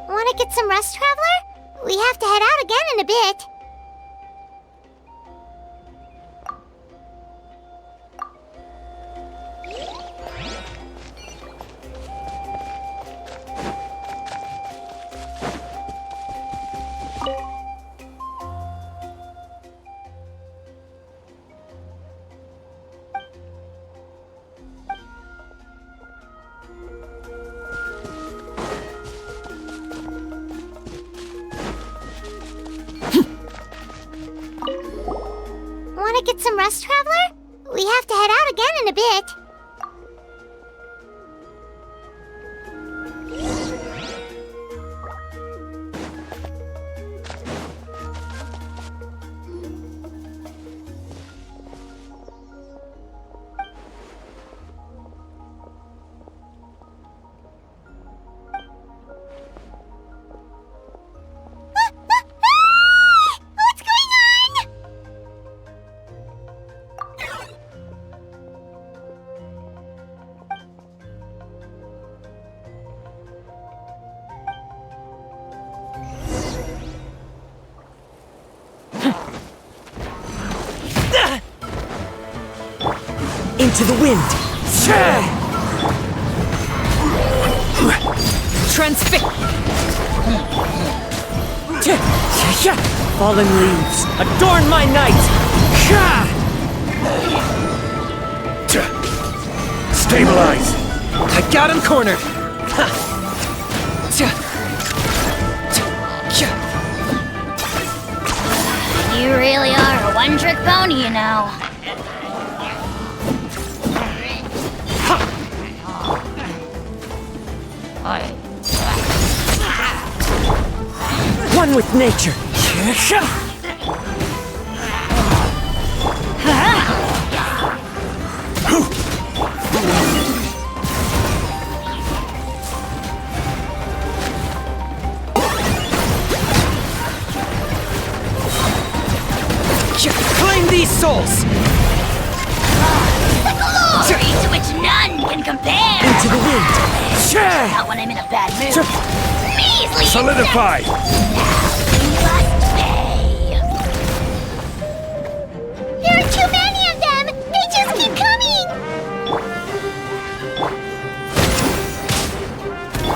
Want to get some rest, Traveler? We have to head out again in a bit. Want to get some rest, Traveler? We have to head out again in a bit. What's going on? Into the wind! Transfix! Fallen leaves, adorn my night! Stabilize! I got him cornered! You really are a one-trick pony, you know. One with nature. Claim these souls! The glory to which none can compare! Into the wind! Not when I'm in a bad mood. Measly Solidify! must pay! There are too many of them! They just keep coming!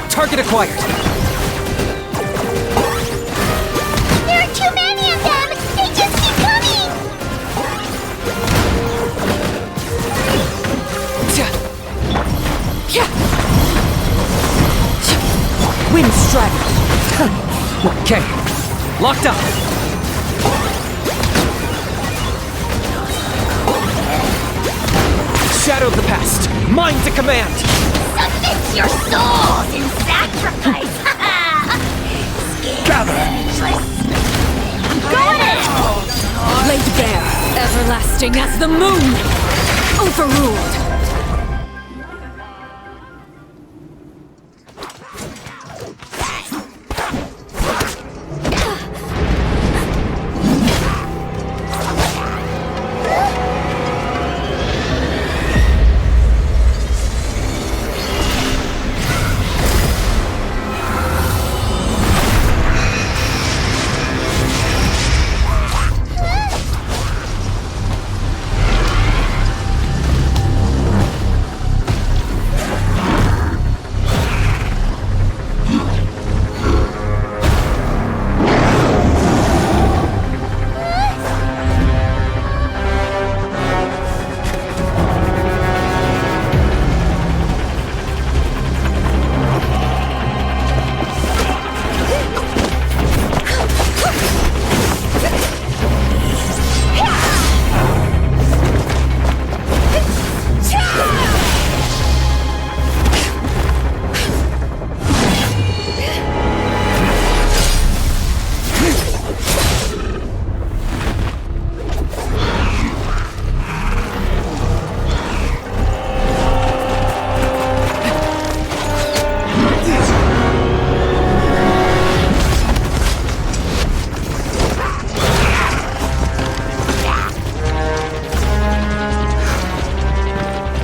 Target acquired! There are too many of them! They just keep coming! Wind strategy! Okay, locked up! Shadow the past, mine to command! Submit your souls in sacrifice! Gather! Go ahead! Laid bare, everlasting as the moon! Overruled!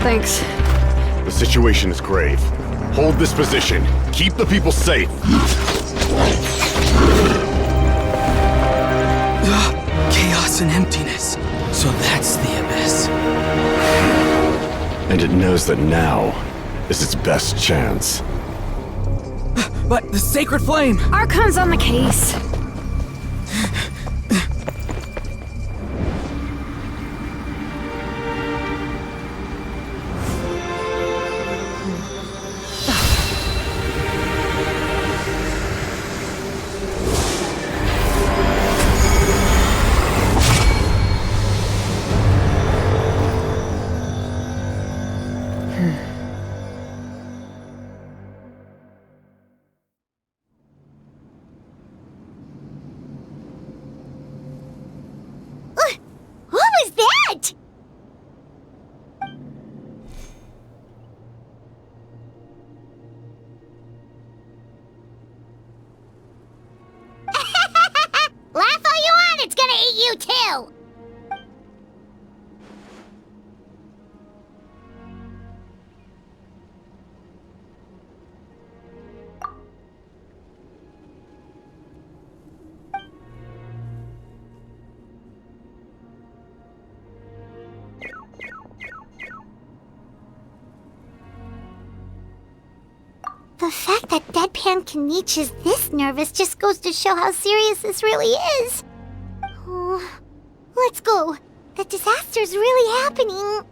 Thanks. The situation is grave. Hold this position. Keep the people safe. Chaos and emptiness. So that's the abyss. And it knows that now is its best chance. But the sacred flame! Archon's on the case. What was that? Laugh all you want, it's gonna eat you too! The fact that Deadpan Kaniche is this nervous just goes to show how serious this really is. Oh, let's go. The disaster's really happening.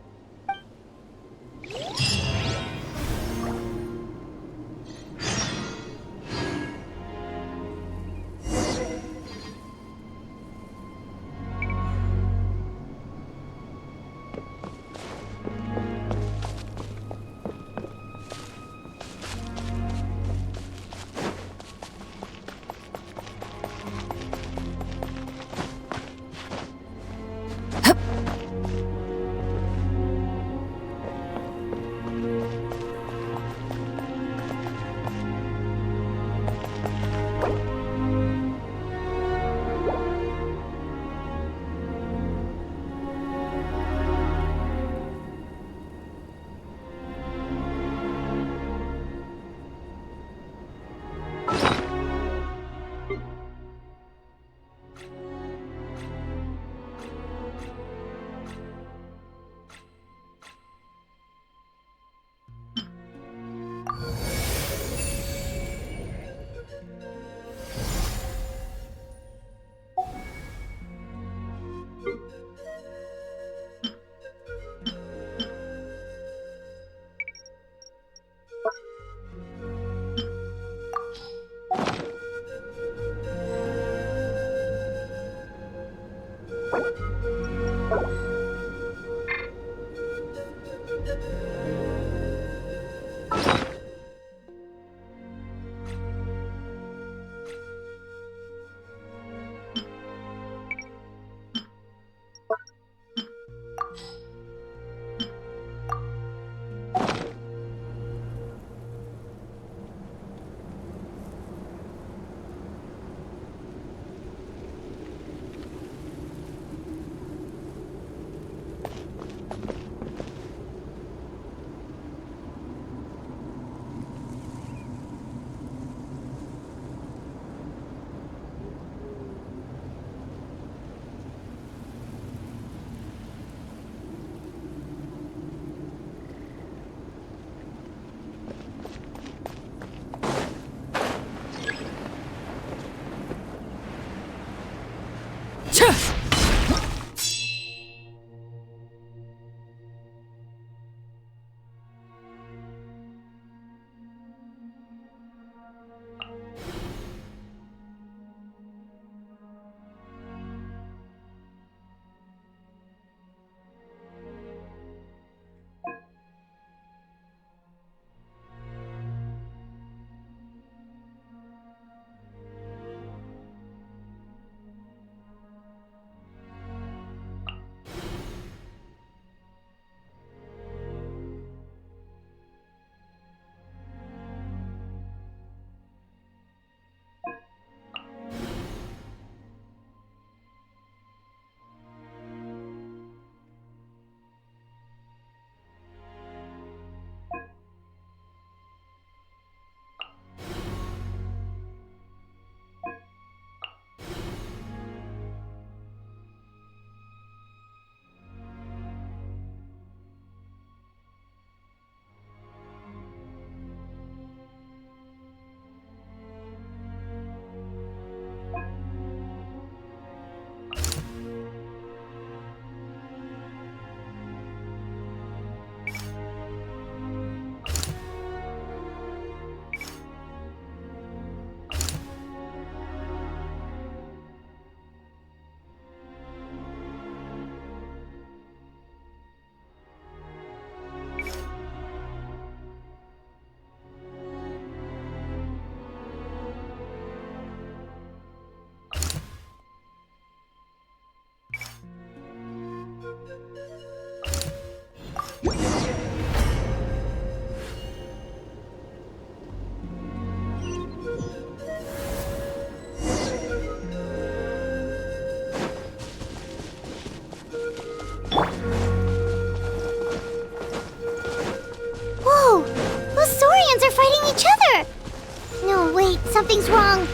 Something's wrong.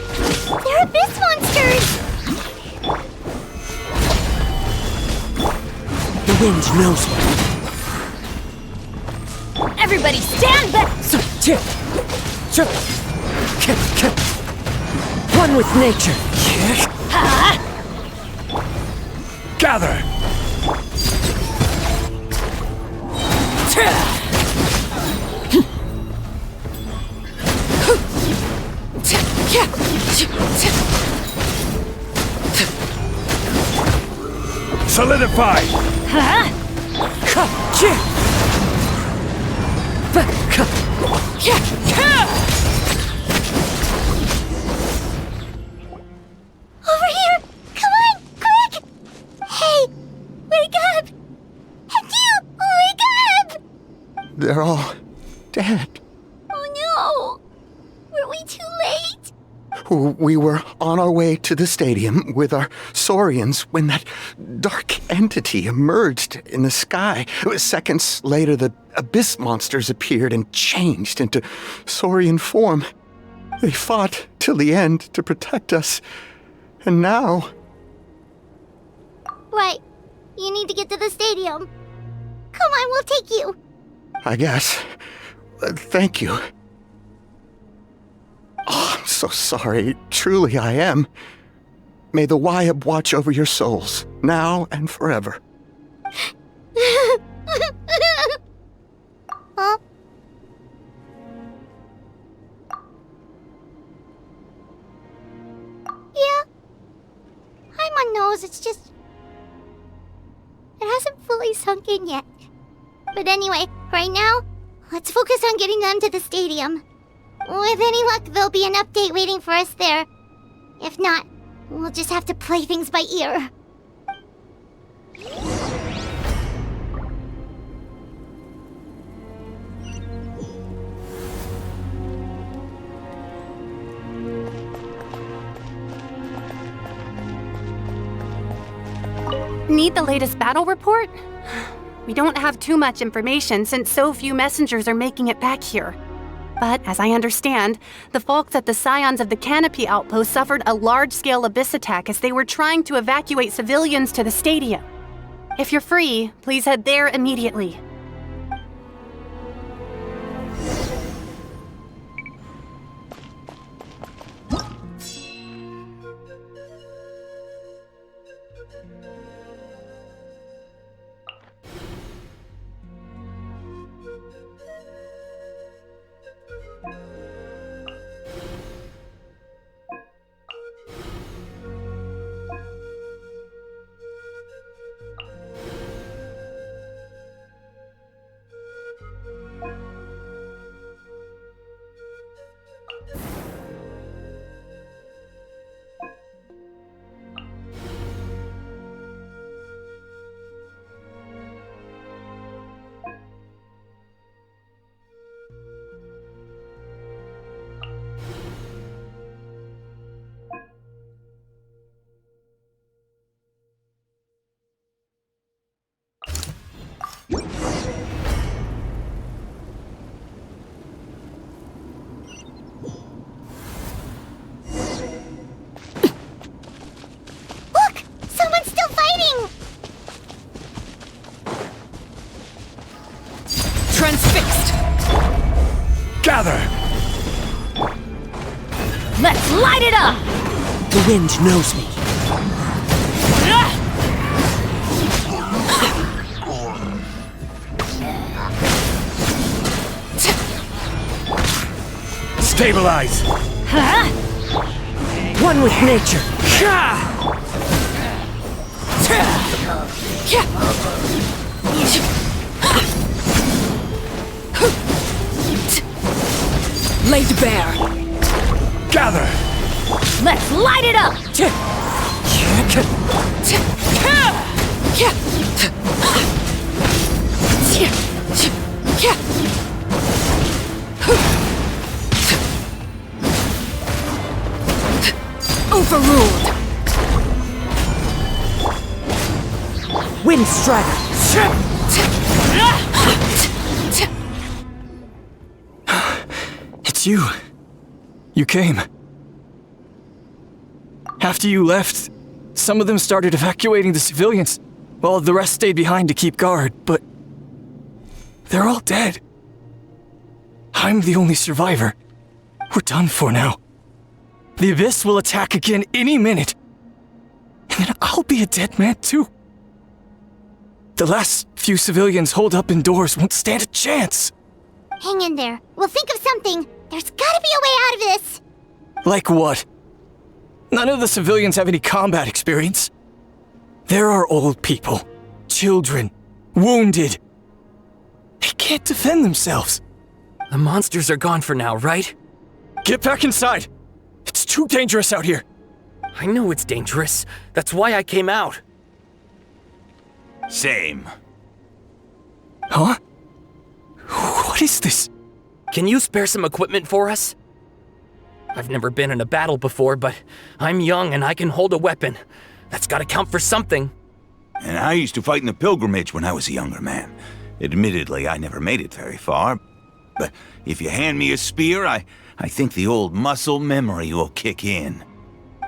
They're abyss monsters! The wind knows me. Everybody stand back! One with nature. Gather! Solidify! Over here! Come on, quick! Hey, wake up! You, wake up! They're all dead. Oh no! Were we too late? We were on our way to the stadium with our Saurians when that dark entity emerged in the sky. Seconds later, the abyss monsters appeared and changed into Saurian form. They fought till the end to protect us. And now... Right. You need to get to the stadium. Come on, we'll take you. I guess. Thank you. Oh, I'm so sorry. Truly I am. May the Wyab watch over your souls, now and forever. Huh? Yeah. I'm on nose, it's just... It hasn't fully sunk in yet. But anyway, right now, let's focus on getting them to the stadium. With any luck, there'll be an update waiting for us there. If not, we'll just have to play things by ear. Need the latest battle report? We don't have too much information since so few messengers are making it back here. But as I understand, the folks at the Scions of the Canopy outpost suffered a large-scale abyss attack as they were trying to evacuate civilians to the stadium. If you're free, please head there immediately. Transfixed! Gather! Let's light it up! The wind knows me. Stabilize! Huh? One with nature. Laid bare. Gather! Let's light it up! Overruled. Wind Strider. It's you. You came. After you left, some of them started evacuating the civilians, while the rest stayed behind to keep guard, but they're all dead. I'm the only survivor. We're done for now. The Abyss will attack again any minute. And then I'll be a dead man too. The last few civilians holed up indoors won't stand a chance. Hang in there. We'll think of something. There's gotta be a way out of this. Like what? None of the civilians have any combat experience. There are old people, children, wounded. They can't defend themselves. The monsters are gone for now, right? Get back inside. It's too dangerous out here. I know it's dangerous. That's why I came out. Same. Huh? What is this? Can you spare some equipment for us? I've never been in a battle before, but I'm young and I can hold a weapon. That's gotta count for something. And I used to fight in the pilgrimage when I was a younger man. Admittedly, I never made it very far. But if you hand me a spear, I think the old muscle memory will kick in.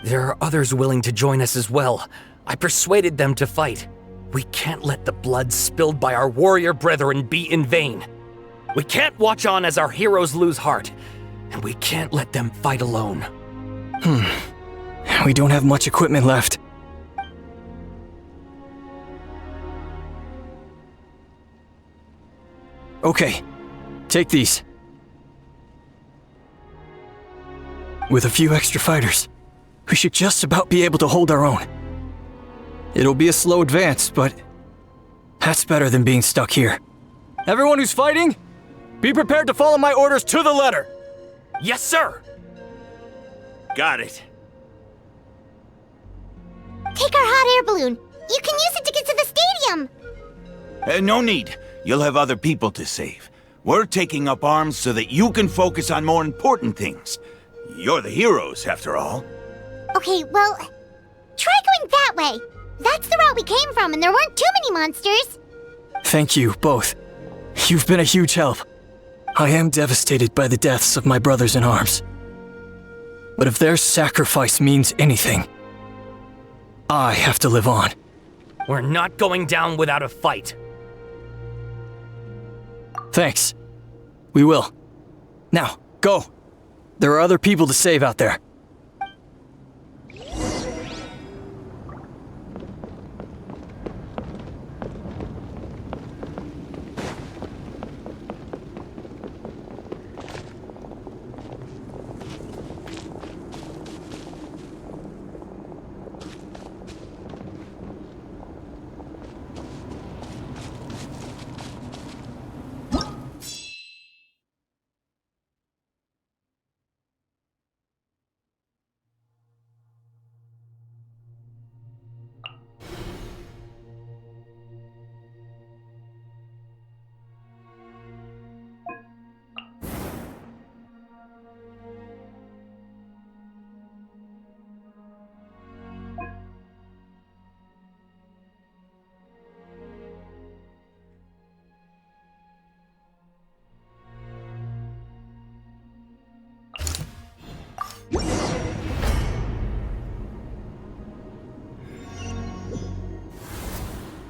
There are others willing to join us as well. I persuaded them to fight. We can't let the blood spilled by our warrior brethren be in vain. We can't watch on as our heroes lose heart, and we can't let them fight alone. We don't have much equipment left. Okay, take these. With a few extra fighters, we should just about be able to hold our own. It'll be a slow advance, but That's better than being stuck here. Everyone who's fighting, be prepared to follow my orders to the letter. Yes, sir! Got it. Take our hot air balloon. You can use it to get to the stadium. No need. You'll have other people to save. We're taking up arms so that you can focus on more important things. You're the heroes, after all. Okay, well, try going that way. That's the route we came from, and there weren't too many monsters. Thank you, both. You've been a huge help. I am devastated by the deaths of my brothers in arms. But if their sacrifice means anything, I have to live on. We're not going down without a fight. Thanks. We will. Now, go. There are other people to save out there.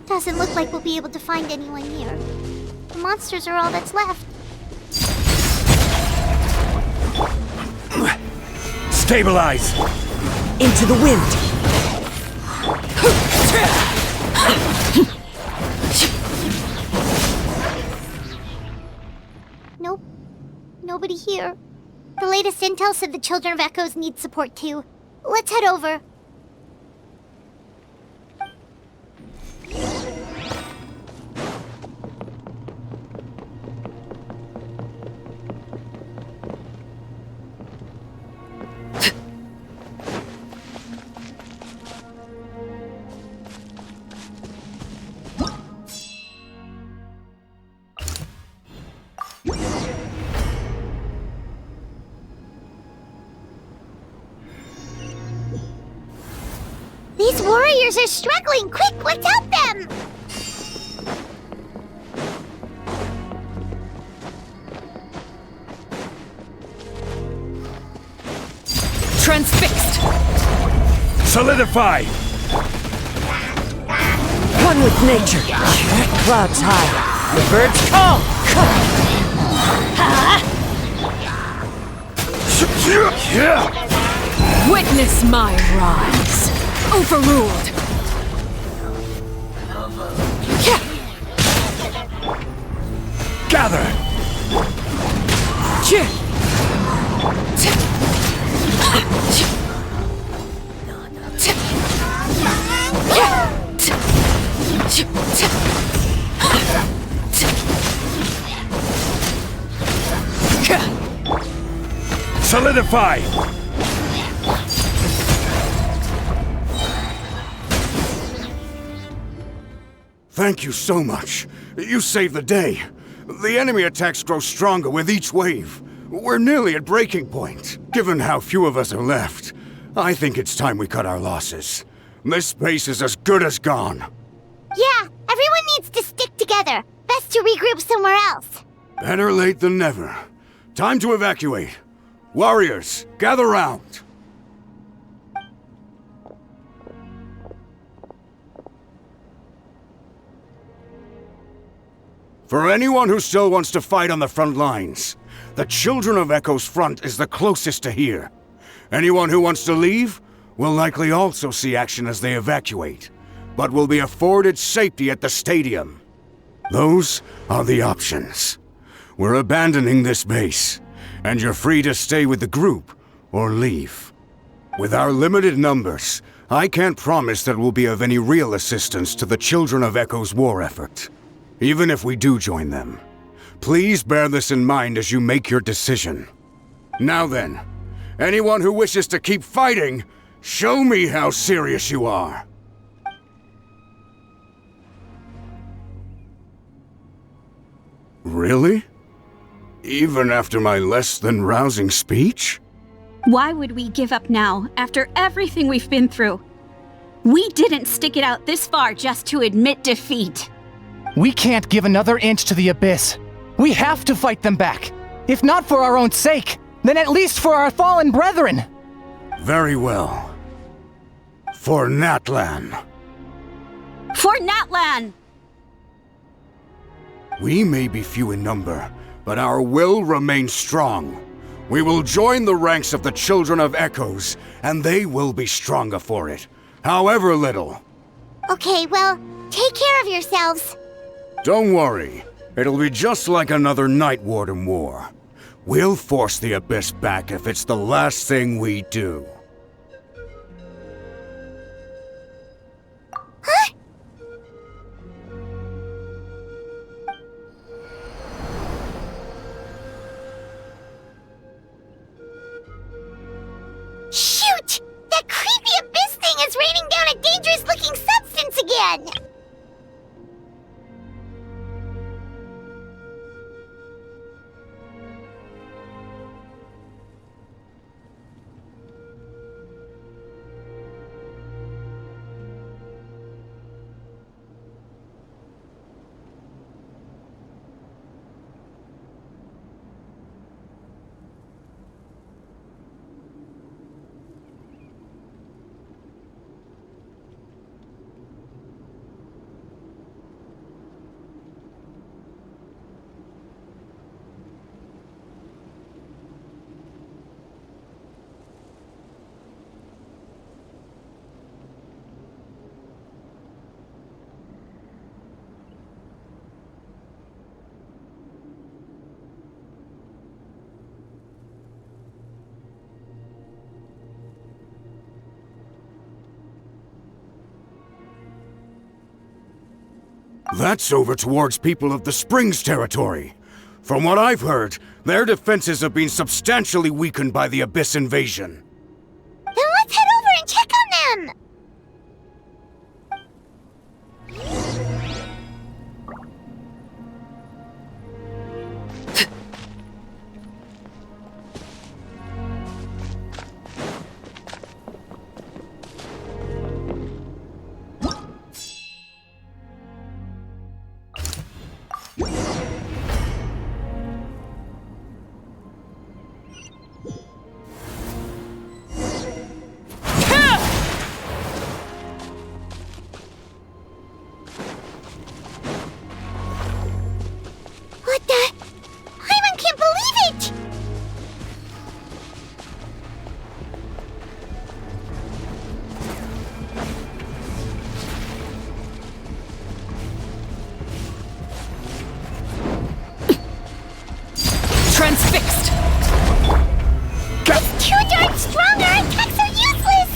Doesn't look like we'll be able to find anyone here. The monsters are all that's left. Stabilize! Into the wind! Nope. Nobody here. The latest intel said the Children of Echoes need support too. Let's head over. These warriors are struggling! Quick, let's help them! Transfixed! Solidify! One with nature. Clouds high. The birds call. Witness my rise. Overruled. Gather! Solidify! Thank you so much. You saved the day. The enemy attacks grow stronger with each wave. We're nearly at breaking point. Given how few of us are left, I think it's time we cut our losses. This base is as good as gone. Yeah, everyone needs to stick together. Best to regroup somewhere else. Better late than never. Time to evacuate. Warriors, gather round. For anyone who still wants to fight on the front lines, the Children of Echo's front is the closest to here. Anyone who wants to leave will likely also see action as they evacuate, but will be afforded safety at the stadium. Those are the options. We're abandoning this base, and you're free to stay with the group or leave. With our limited numbers, I can't promise that we'll be of any real assistance to the Children of Echo's war effort, even if we do join them. Please bear this in mind as you make your decision. Now then, anyone who wishes to keep fighting, show me how serious you are. Really? Even after my less than rousing speech? Why would we give up now, after everything we've been through? We didn't stick it out this far just to admit defeat. We can't give another inch to the Abyss. We have to fight them back. If not for our own sake, then at least for our fallen brethren. Very well. For Natlan. For Natlan! We may be few in number, but our will remains strong. We will join the ranks of the Children of Echoes, and they will be stronger for it, however little. Okay, well, take care of yourselves. Don't worry. It'll be just like another Night Warden war. We'll force the Abyss back if it's the last thing we do. Huh? Shoot! That creepy Abyss thing is raining down a dangerous-looking substance again! That's over towards people of the Springs territory. From what I've heard, their defenses have been substantially weakened by the Abyss invasion. Then let's head over and check on them! What the? Hyman can't believe it! Transfixed! It's too darn strong, our attacks are useless!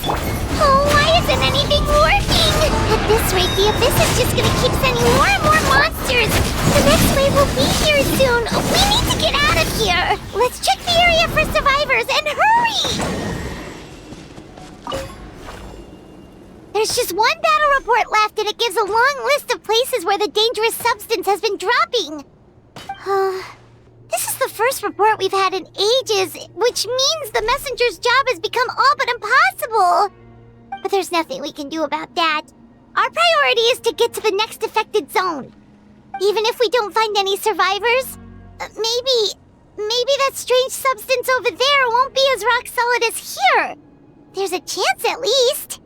Oh, why isn't anything working? At this rate, the Abyss is just gonna keep sending more and more monsters! The next wave will be here soon! We need to get out of here! Let's check the area for survivors, and hurry! There's just one battle report left, and it gives a long list of places where the dangerous substance has been dropping. This is the first report we've had in ages, which means the messenger's job has become all but impossible. But there's nothing we can do about that. Our priority is to get to the next affected zone. Even if we don't find any survivors, maybe that strange substance over there won't be as rock solid as here. There's a chance at least.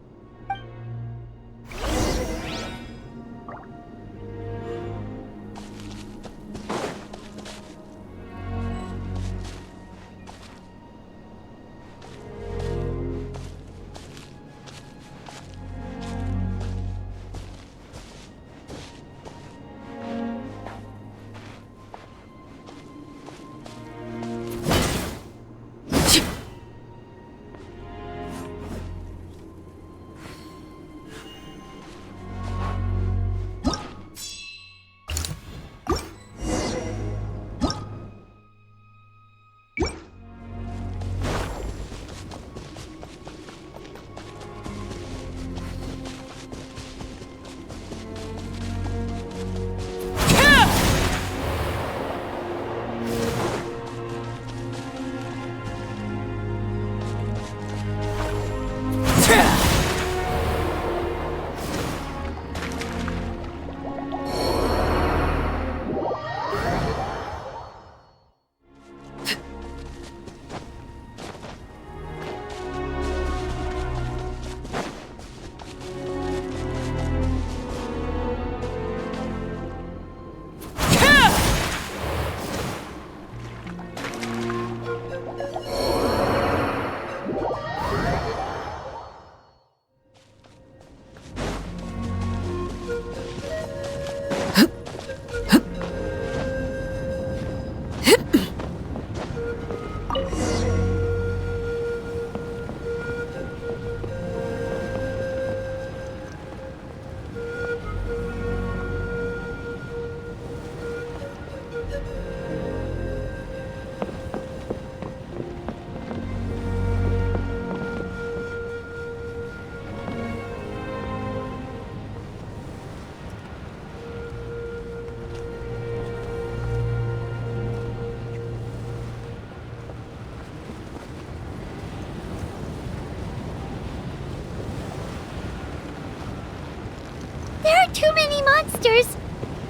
There are too many monsters.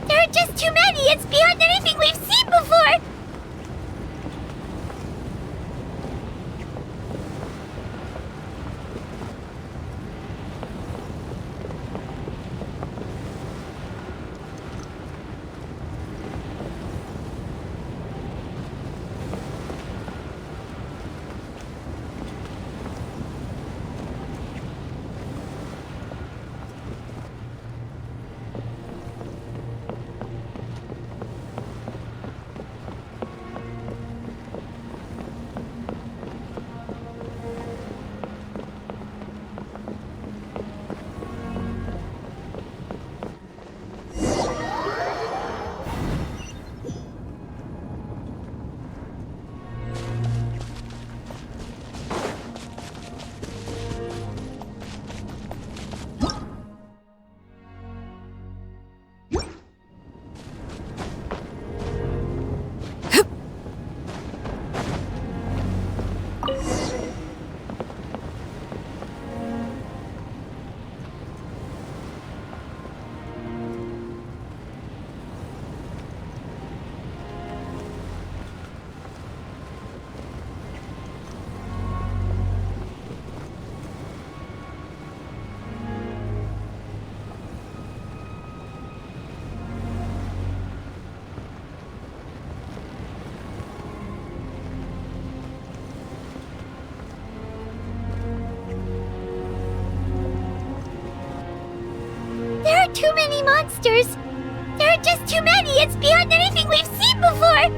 There are just too many. It's beyond anything we've seen before. There are too many monsters. There are just too many. It's beyond anything we've seen before.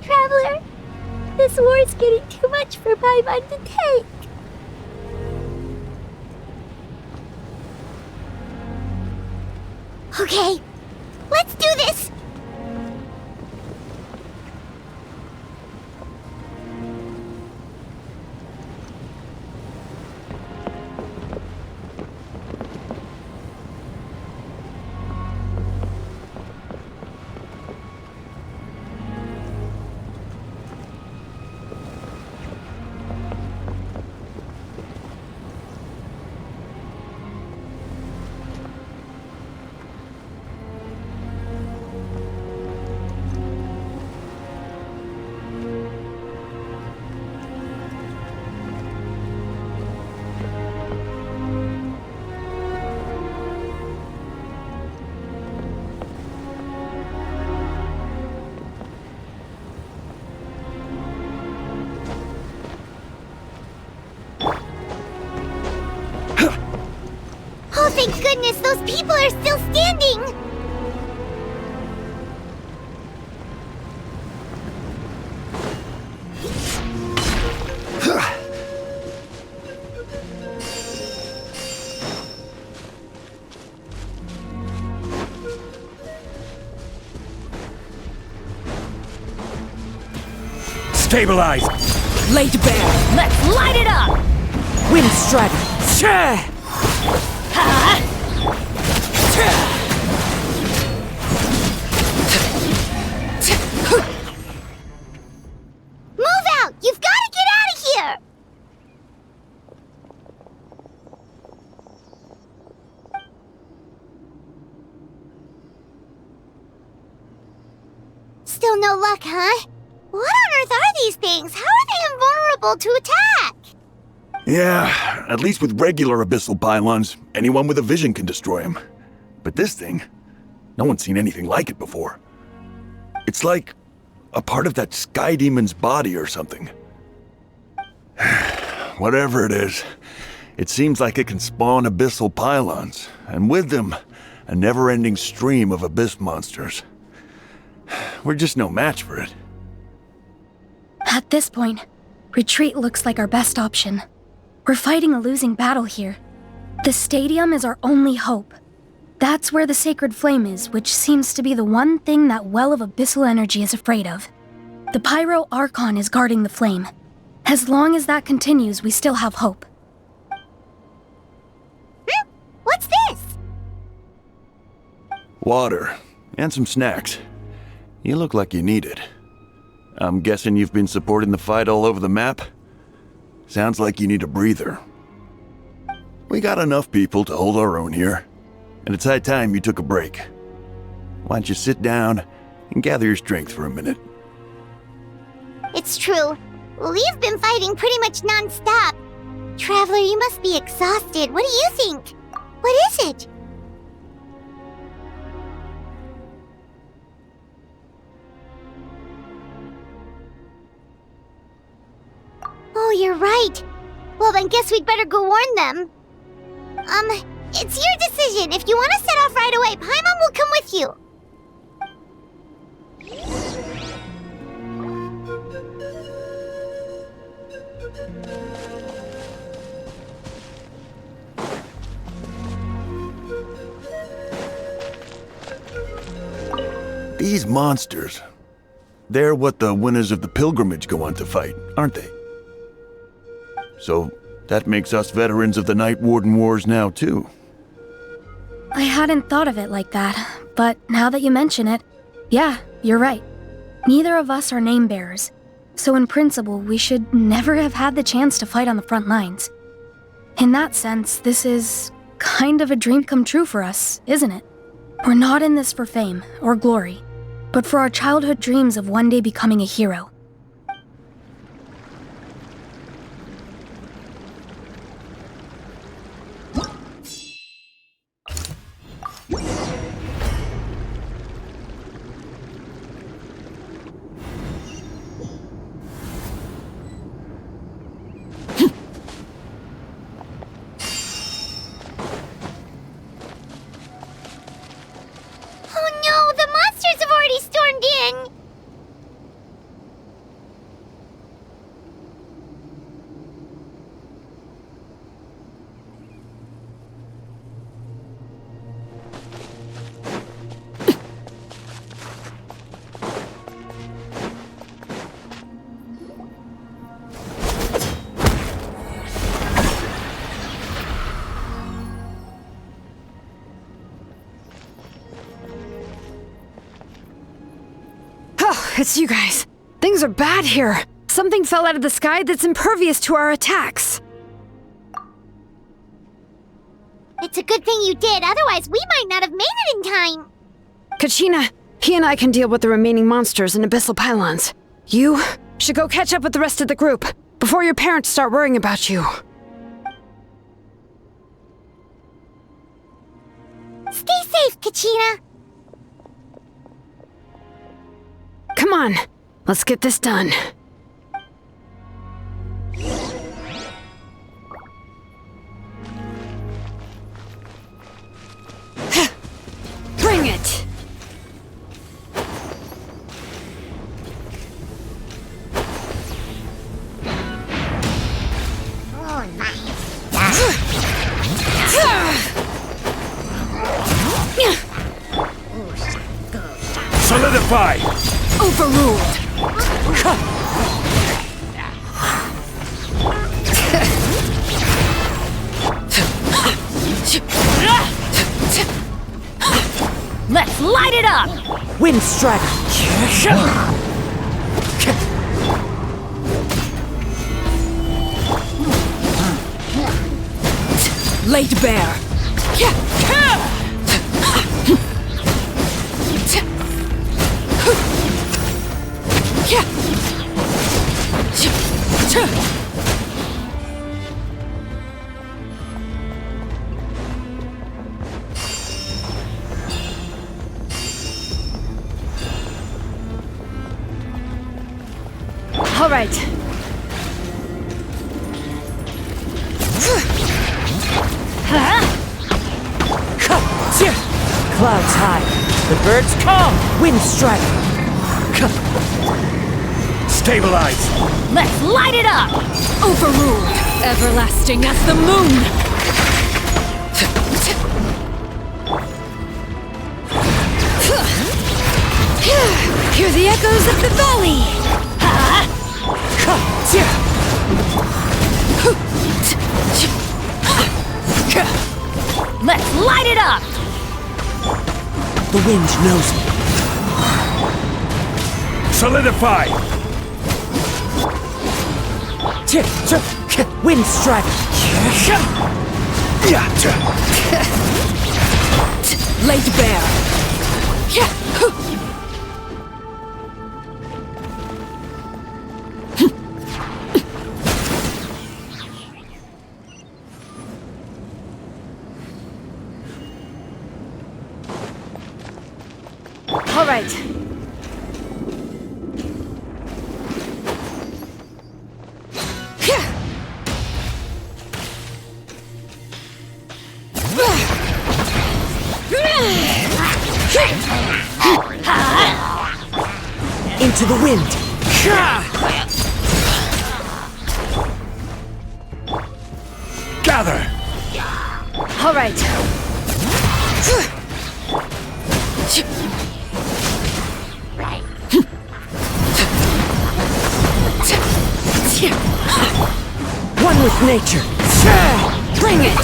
Traveler, this war's getting too much for Paimon to take. Okay, let's do this! thank goodness those people are still standing! Stabilize! Laid bare! Let's light it up! Wind strike! Move out! You've got to get out of here! Still no luck, huh? What on earth are these things? How are they invulnerable to attack? Yeah, at least with regular abyssal pylons, anyone with a vision can destroy them. But this thing, no one's seen anything like it before. It's like a part of that sky demon's body or something. Whatever it is, it seems like it can spawn abyssal pylons, and with them, a never-ending stream of abyss monsters. We're just no match for it. At this point, retreat looks like our best option. We're fighting a losing battle here. The stadium is our only hope. That's where the sacred flame is, which seems to be the one thing that well of abyssal energy is afraid of. The Pyro Archon is guarding the flame. As long as that continues, we still have hope. What's this? Water, and some snacks. You look like you need it. I'm guessing you've been supporting the fight all over the map? Sounds like you need a breather. We got enough people to hold our own here, and it's high time you took a break. Why don't you sit down and gather your strength for a minute? It's true. We've been fighting pretty much non-stop. Traveler, you must be exhausted. What do you think? What is it? Oh, you're right. Well, then guess we'd better go warn them. It's your decision. If you want to set off right away, Paimon will come with you. These monsters, they're what the winners of the pilgrimage go on to fight, aren't they? So, that makes us veterans of the Night Warden Wars now, too. I hadn't thought of it like that, but now that you mention it, yeah, you're right. Neither of us are name bearers, so in principle, we should never have had the chance to fight on the front lines. In that sense, this is kind of a dream come true for us, isn't it? We're not in this for fame or glory, but for our childhood dreams of one day becoming a hero. It's you guys. Things are bad here. Something fell out of the sky that's impervious to our attacks. It's a good thing you did, otherwise we might not have made it in time. Kachina, he and I can deal with the remaining monsters and abyssal pylons. You should go catch up with the rest of the group before your parents start worrying about you. Stay safe, Kachina. Come on, let's get this done. Solidify! Overruled! Let's light it up! Wind strike! Laid bare! All right. Clouds high. The birds come! Wind strike! Stabilize! Let's light it up! Overruled! Everlasting as the moon! Hear the echoes of the valley! Let's light it up! The wind knows me. Solidify! Wind strike! Laid bare! All right. Into the wind! Gather! All right. One with nature! Bring it!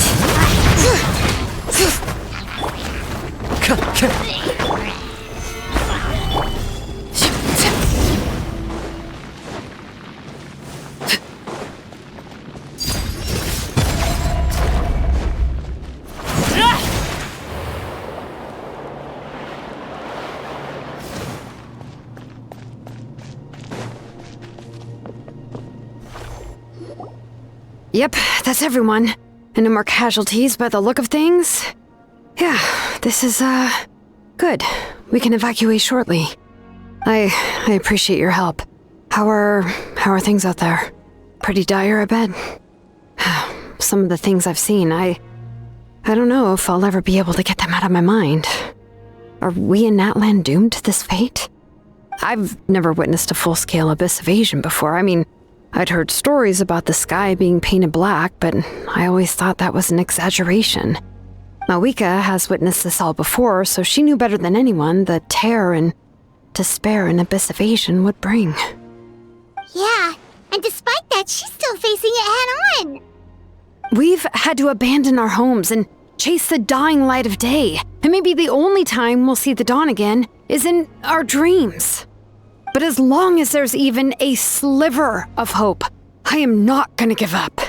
Yep, that's everyone. And no more casualties by the look of things. Yeah, this is, good. We can evacuate shortly. I appreciate your help. How are things out there? Pretty dire, I bet. Some of the things I've seen, I don't know if I'll ever be able to get them out of my mind. Are we in Natlan doomed to this fate? I've never witnessed a full-scale abyss invasion before. I mean, I'd heard stories about the sky being painted black, but I always thought that was an exaggeration. Mawika has witnessed this all before, so she knew better than anyone the terror and despair an abyss invasion would bring. Yeah, and despite that, she's still facing it head-on. We've had to abandon our homes and chase the dying light of day, and maybe the only time we'll see the dawn again is in our dreams. But as long as there's even a sliver of hope, I am not gonna give up.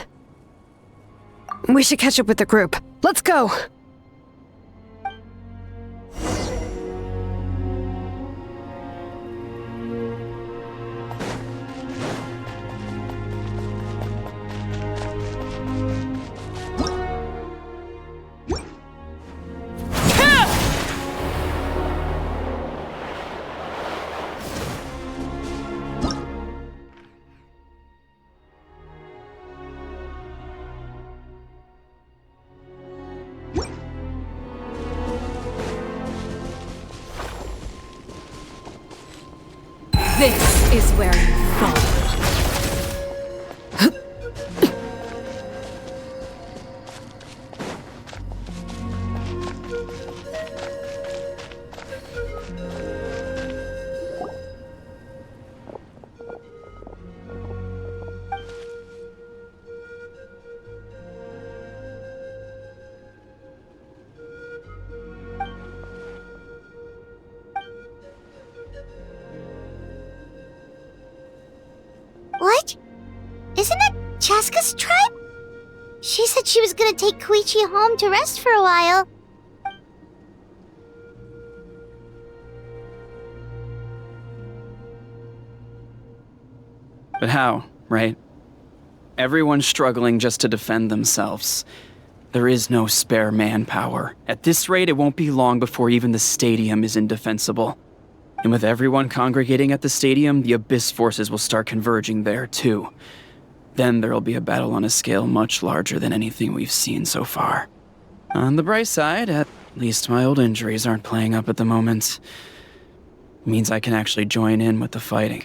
We should catch up with the group. Let's go! This is where you fall. Chaska's tribe? She said she was gonna take Koichi home to rest for a while. But how, right? Everyone's struggling just to defend themselves. There is no spare manpower. At this rate, it won't be long before even the stadium is indefensible. And with everyone congregating at the stadium, the Abyss forces will start converging there too. Then there'll be a battle on a scale much larger than anything we've seen so far. On the bright side, at least my old injuries aren't playing up at the moment. Means I can actually join in with the fighting.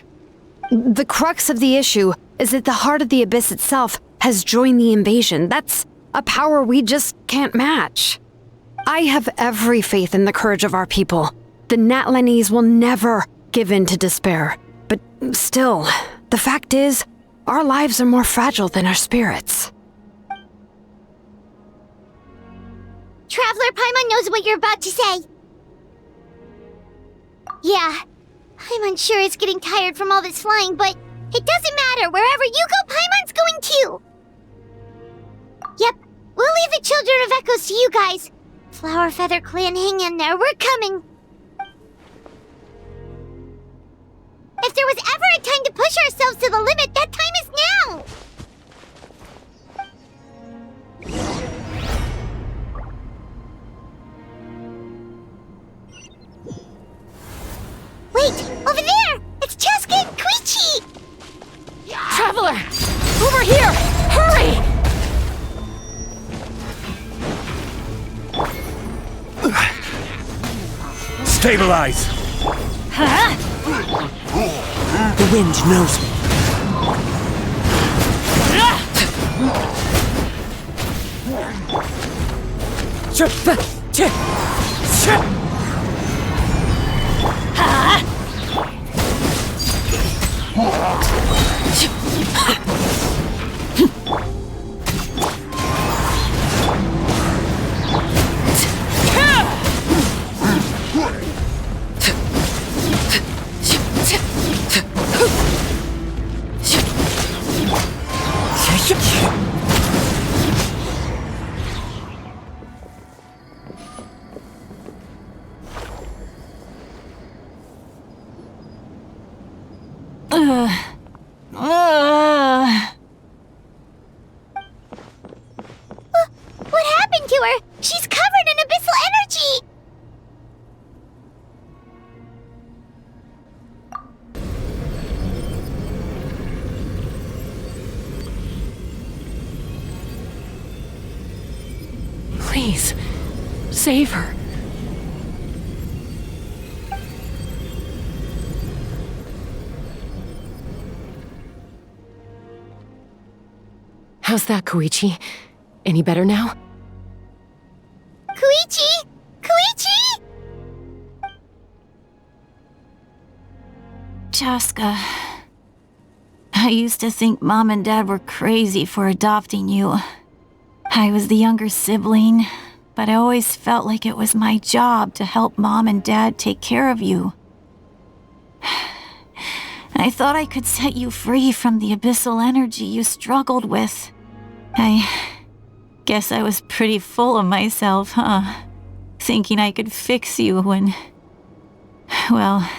The crux of the issue is that the heart of the Abyss itself has joined the invasion. That's a power we just can't match. I have every faith in the courage of our people. The Natlanese will never give in to despair. But still, the fact is, our lives are more fragile than our spirits. Traveler Paimon knows what you're about to say. Yeah, Paimon's sure is getting tired from all this flying, but it doesn't matter. Wherever you go, Paimon's going too. Yep, we'll leave the Children of Echoes to you guys. Flower Feather Clan, hang in there. We're coming. If there was ever a time to push ourselves to the limit, that time is now! Wait! Over there! It's Chaska and Koichi! Traveler! Over here! Hurry! Stabilize! Huh? The wind knows me. What happened to her? She's covered in abyssal energy! Please, save her. How's that, Koichi? Any better now? Koichi! Koichi! Chaska, I used to think Mom and Dad were crazy for adopting you. I was the younger sibling, but I always felt like it was my job to help Mom and Dad take care of you. I thought I could set you free from the abyssal energy you struggled with. I guess I was pretty full of myself, huh? Thinking I could fix you when... well,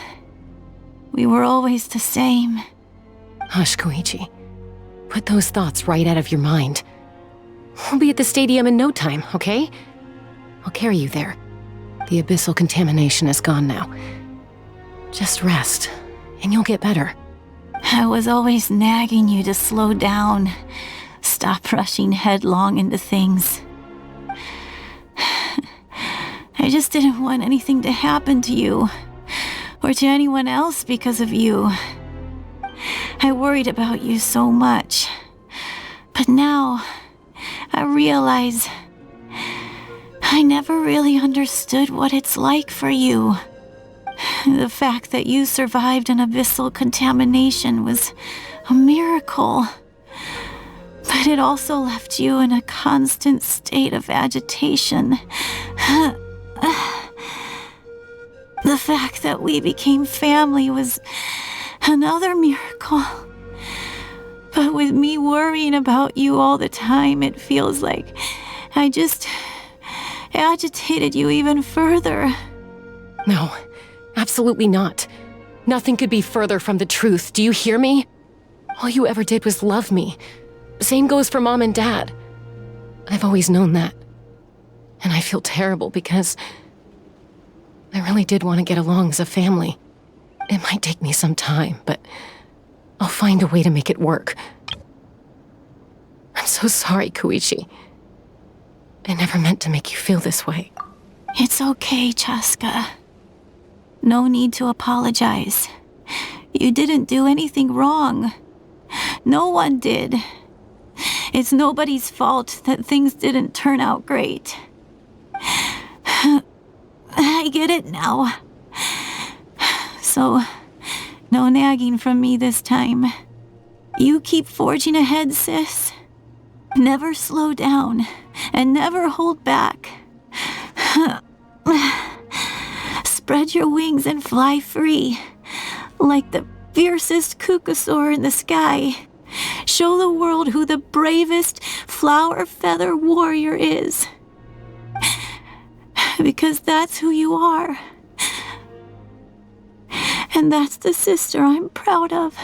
we were always the same. Hush, Koichi. Put those thoughts right out of your mind. We'll be at the stadium in no time, okay? I'll carry you there. The abyssal contamination is gone now. Just rest, and you'll get better. I was always nagging you to slow down. Stop rushing headlong into things. I just didn't want anything to happen to you, or to anyone else because of you. I worried about you so much. But now, I realize I never really understood what it's like for you. The fact that you survived an abyssal contamination was a miracle. But it also left you in a constant state of agitation. The fact that we became family was another miracle. But with me worrying about you all the time, it feels like I just agitated you even further. No, absolutely not. Nothing could be further from the truth. Do you hear me? All you ever did was love me. Same goes for Mom and Dad. I've always known that. And I feel terrible because I really did want to get along as a family. It might take me some time, but I'll find a way to make it work. I'm so sorry, Koichi. I never meant to make you feel this way. It's okay, Chaska. No need to apologize. You didn't do anything wrong. No one did. It's nobody's fault that things didn't turn out great. I get it now. So, no nagging from me this time. You keep forging ahead, sis. Never slow down, and never hold back. Spread your wings and fly free, like the fiercest kukasaur in the sky. Show the world who the bravest flower feather warrior is. Because that's who you are. And that's the sister I'm proud of.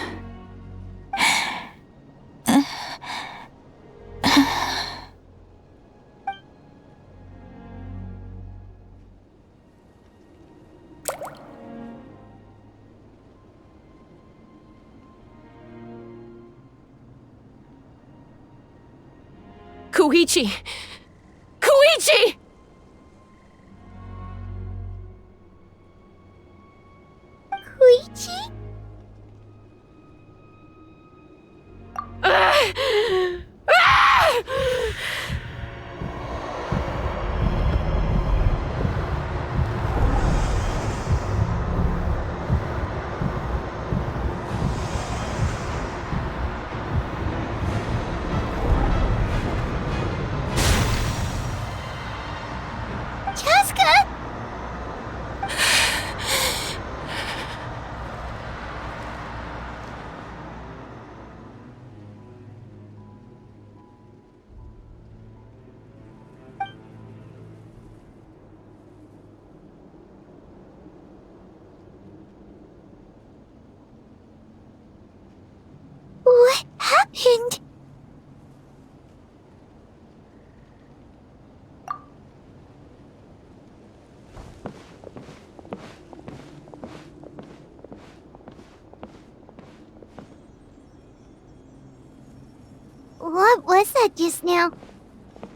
Koichi! Koichi! Koichi? Chaska? What happened? What was that just now?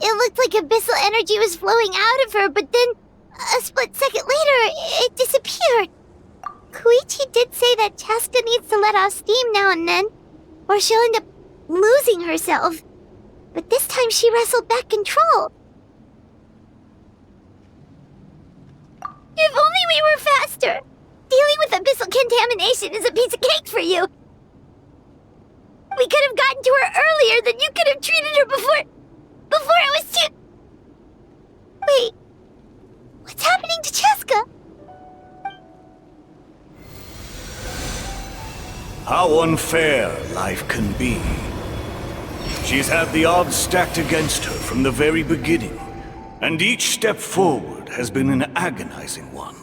It looked like abyssal energy was flowing out of her, but then, a split second later, it disappeared. Koichi did say that Chaska needs to let off steam now and then, or she'll end up losing herself. But this time she wrestled back control. If only we were faster! Dealing with abyssal contamination is a piece of cake for you! We could have gotten to her earlier, then you could have treated her before it was too... Wait, what's happening to Chaska? How unfair life can be. She's had the odds stacked against her from the very beginning, and each step forward has been an agonizing one.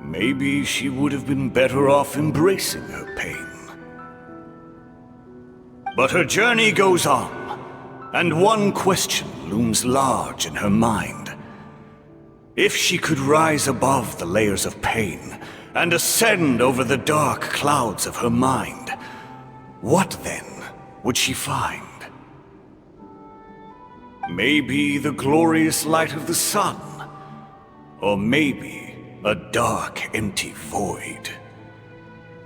Maybe she would have been better off embracing her pain. But her journey goes on, and one question looms large in her mind. If she could rise above the layers of pain and ascend over the dark clouds of her mind, what then would she find? Maybe the glorious light of the sun, or maybe a dark, empty void.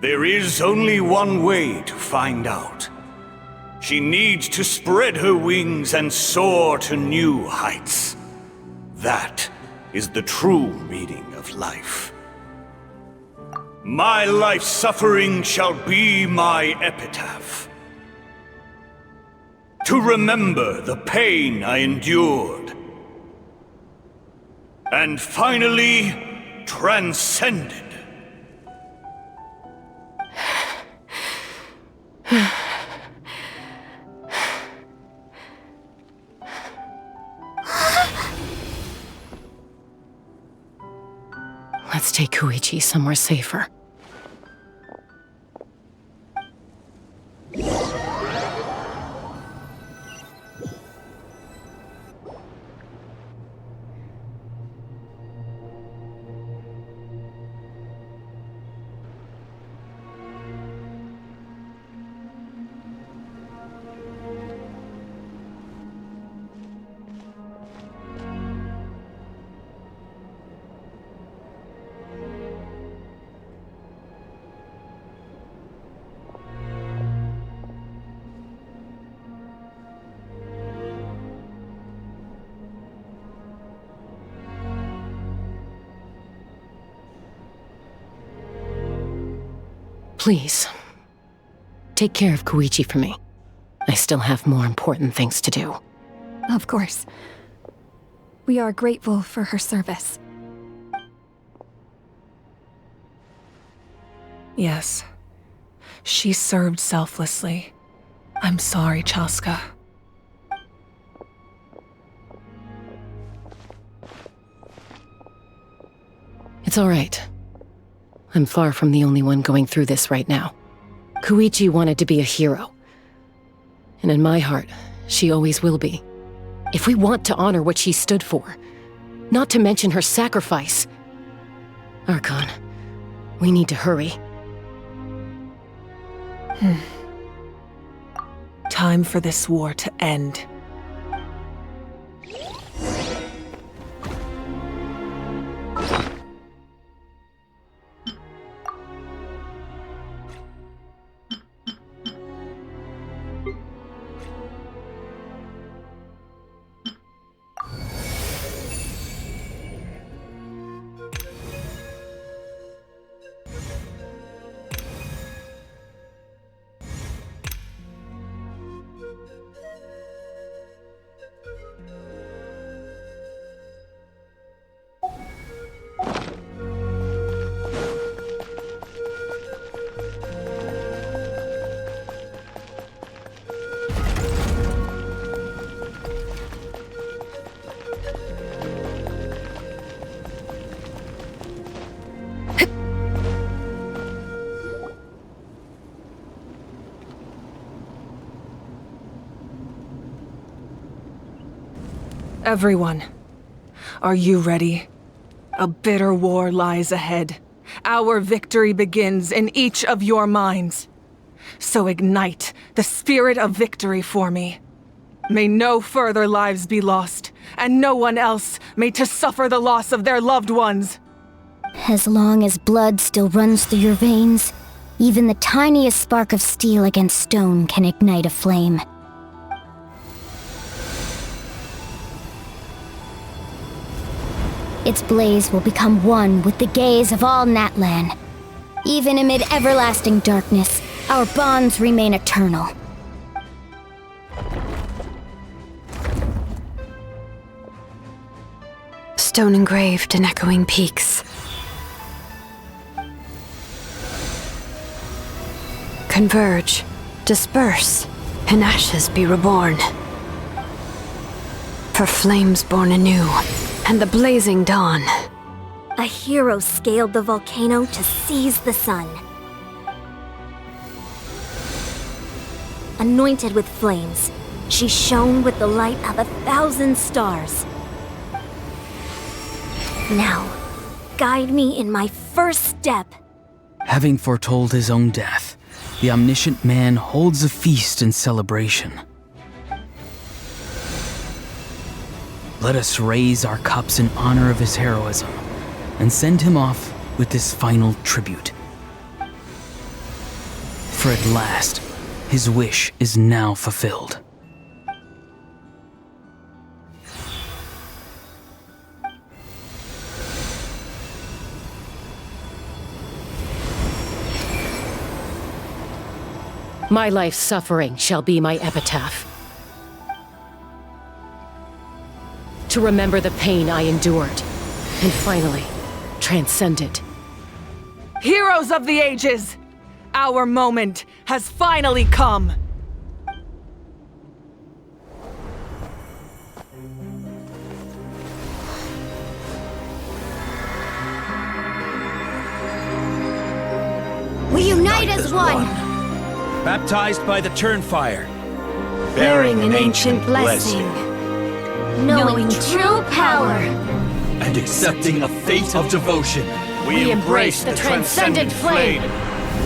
There is only one way to find out. She needs to spread her wings and soar to new heights. That is the true meaning of life. My life's suffering shall be my epitaph. To remember the pain I endured. And finally, transcended. Let's take Koichi somewhere safer. Please, take care of Koichi for me. I still have more important things to do. Of course. We are grateful for her service. Yes. She served selflessly. I'm sorry, Chaska. It's all right. I'm far from the only one going through this right now. Koichi wanted to be a hero. And in my heart, she always will be. If we want to honor what she stood for, not to mention her sacrifice. Archon, we need to hurry. Time for this war to end. Everyone, are you ready? A bitter war lies ahead. Our victory begins in each of your minds. So ignite the spirit of victory for me. May no further lives be lost, and no one else may to suffer the loss of their loved ones. As long as blood still runs through your veins, even the tiniest spark of steel against stone can ignite a flame. Its blaze will become one with the gaze of all Natlan. Even amid everlasting darkness, our bonds remain eternal. Stone engraved in echoing peaks. Converge, disperse, in ashes be reborn. For flames born anew, and the blazing dawn. A hero scaled the volcano to seize the sun. Anointed with flames, she shone with the light of 1,000 stars. Now, guide me in my first step. Having foretold his own death, the omniscient man holds a feast in celebration. Let us raise our cups in honor of his heroism and send him off with this final tribute. For at last, his wish is now fulfilled. My life's suffering shall be my epitaph. To remember the pain I endured, and finally, transcend it. Heroes of the ages! Our moment has finally come! unite as one. Baptized by the Turnfire. Bearing an ancient blessing. Knowing true power. And accepting a fate of devotion. We embrace the transcendent flame.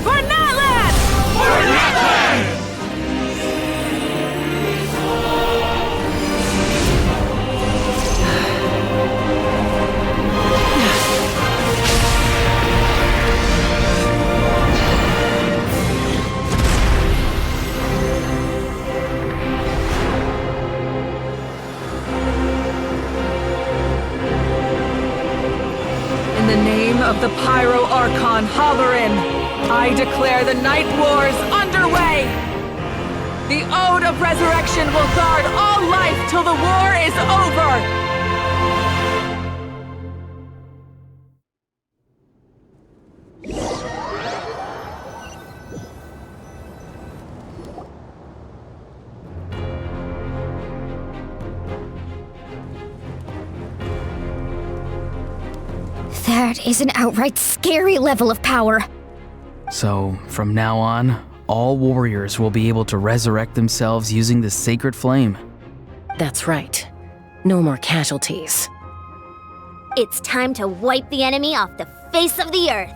For Natlan! For Natlan! In the name of the Pyro Archon Halloran, I declare the Night Wars underway! The Ode of Resurrection will guard all life till the war is over! That is an outright scary level of power. So, from now on, all warriors will be able to resurrect themselves using the sacred flame. That's right. No more casualties. It's time to wipe the enemy off the face of the earth.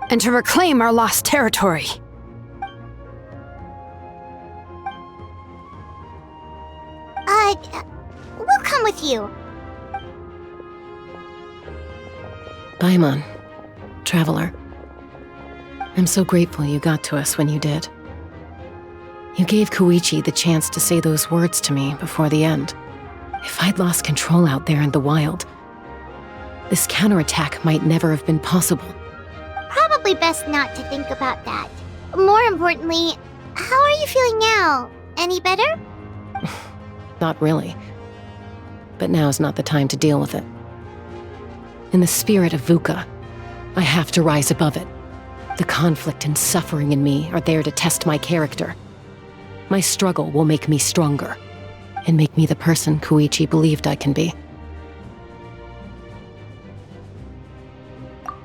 And to reclaim our lost territory. We'll come with you. Paimon, traveler. I'm so grateful you got to us when you did. You gave Koichi the chance to say those words to me before the end. If I'd lost control out there in the wild, this counterattack might never have been possible. Probably best not to think about that. More importantly, how are you feeling now? Any better? Not really. But now's not the time to deal with it. In the spirit of VUCA, I have to rise above it. The conflict and suffering in me are there to test my character. My struggle will make me stronger, and make me the person Koichi believed I can be.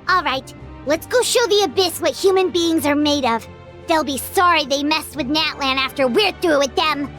Alright, let's go show the Abyss what human beings are made of. They'll be sorry they messed with Natlan after we're through with them.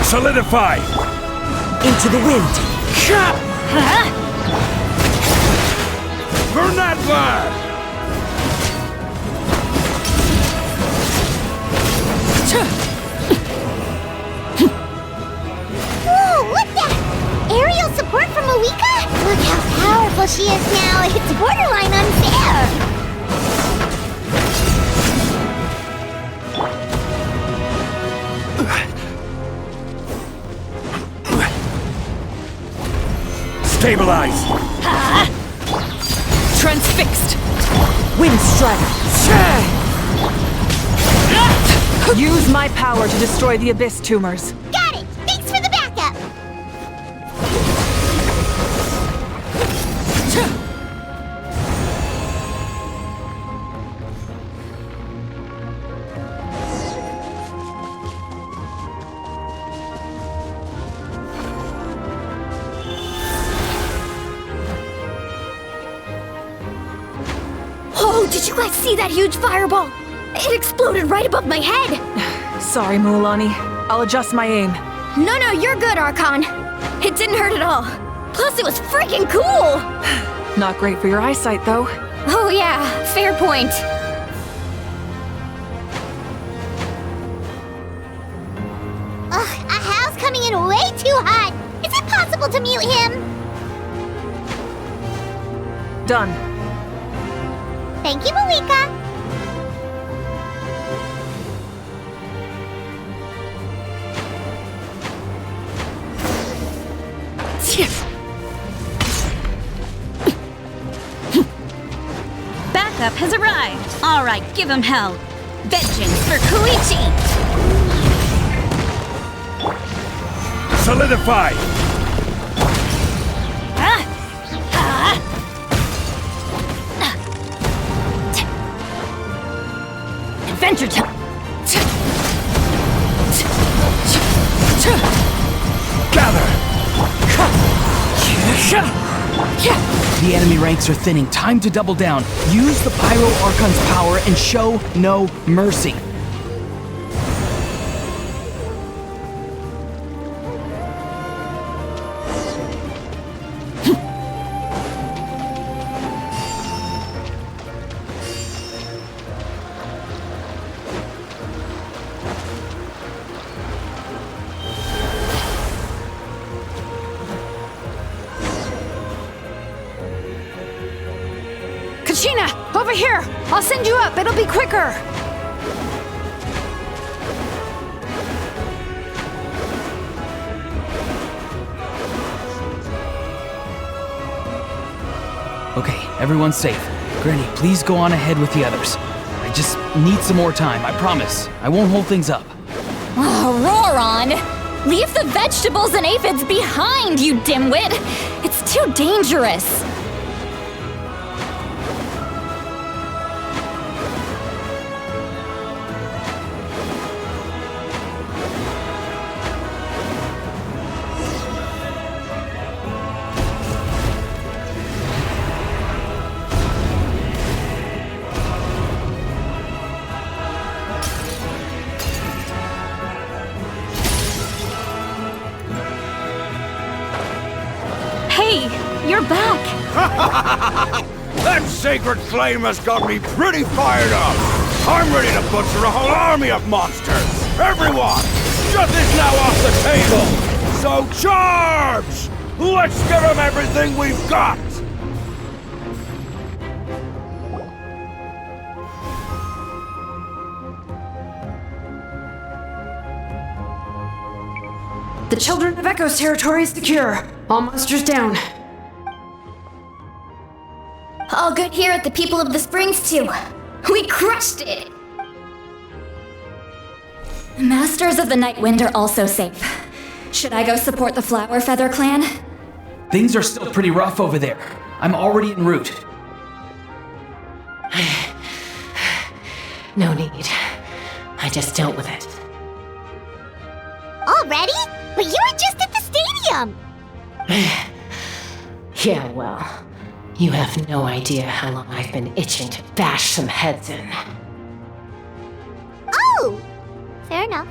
Solidify! Into the wind! For Natlan! Whoa, look that! Aerial support from Awika? Look how powerful she is now. It's borderline unfair. Stabilize! Transfixed! Wind strike! Use my power to destroy the Abyss tumors. Got it! Thanks for the backup! you guys see that huge fireball? It exploded right above my head! Sorry, Mualani. I'll adjust my aim. No, you're good, Archon. It didn't hurt at all. Plus, it was freaking cool! Not great for your eyesight, though. Oh yeah, fair point. Ugh, Ahal's coming in way too hot! Is it possible to mute him? Done. Thank you, Malika. Backup has arrived. All right, give him hell. Vengeance for Koichi. Solidify! Adventure time! Gather! The enemy ranks are thinning. Time to double down. Use the Pyro Archon's power and show no mercy. Kachina, over here! I'll send you up, it'll be quicker! Okay, everyone's safe. Granny, please go on ahead with the others. I just need some more time, I promise. I won't hold things up. Oh, Roron! Leave the vegetables and aphids behind, you dimwit! It's too dangerous! You're back! That sacred flame has got me pretty fired up! I'm ready to butcher a whole army of monsters! Everyone! Shut this now off the table! So charge! Let's give them everything we've got! The Children of Echo's territory is secure. All monsters down. All good here at the People of the Springs, too. We crushed it! Masters of the Night Wind are also safe. Should I go support the Flower Feather clan? Things are still pretty rough over there. I'm already en route. No need. I just dealt with it. Already? But you were just at the stadium! Yeah, well, you have no idea how long I've been itching to bash some heads in. Oh! Fair enough.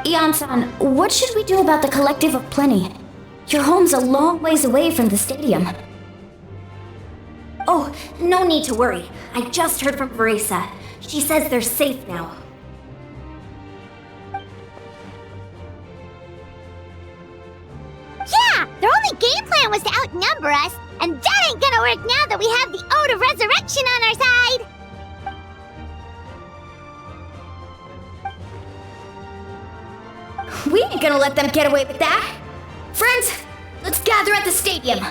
Ian-san, what should we do about the Collective of Plenty? Your home's a long ways away from the stadium. Oh, no need to worry. I just heard from Veresa. She says they're safe now. Yeah! Their only game plan was to outnumber us, and that ain't gonna work now that we have the Ode of Resurrection on our side! We ain't gonna let them get away with that! Friends, let's gather at the stadium!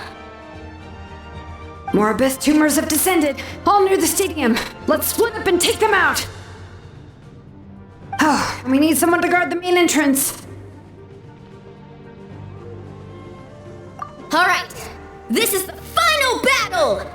More abyss tumors have descended, all near the stadium. Let's split up and take them out! Oh, and we need someone to guard the main entrance. Alright, this is the final battle!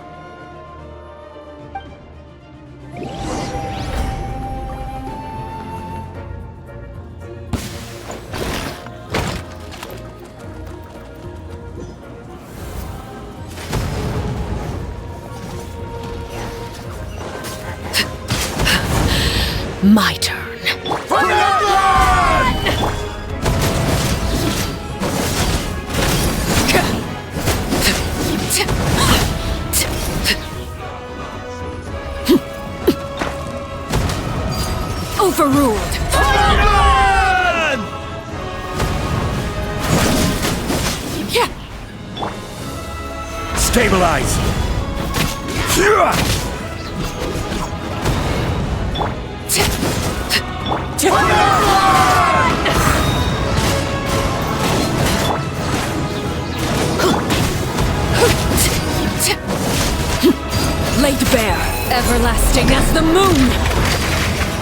My turn. For Natlan! Overruled! Stabilize! Laid bare, everlasting as the moon!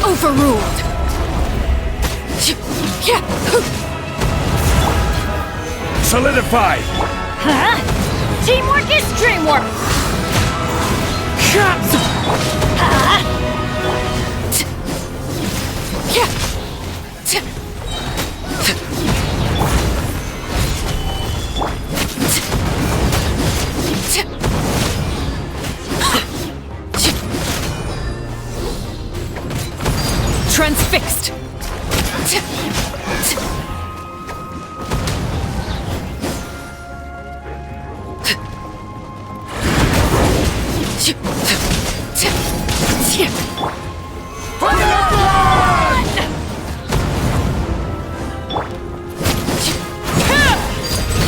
Overruled! Solidify! Huh? Teamwork is dreamwork! Transfixed!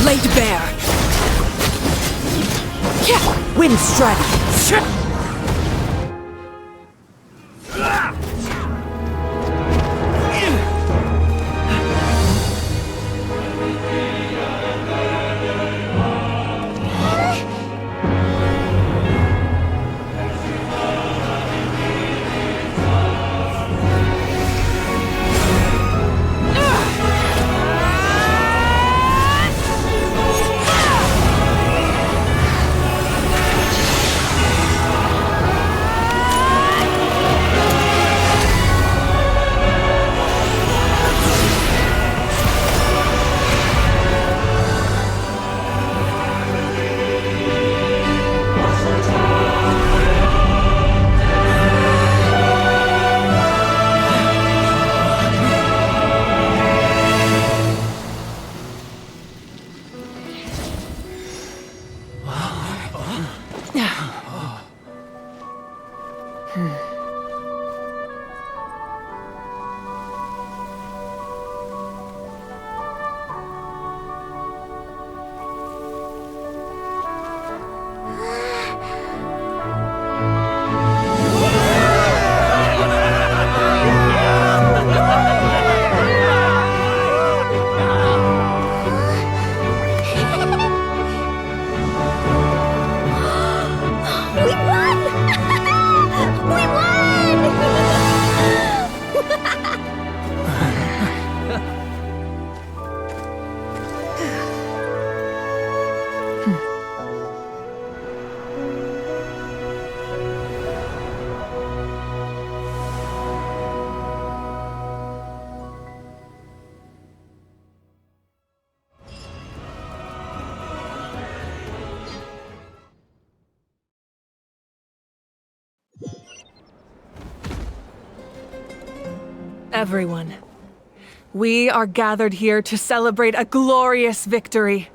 Laid bare! Wind strike! Everyone, we are gathered here to celebrate a glorious victory.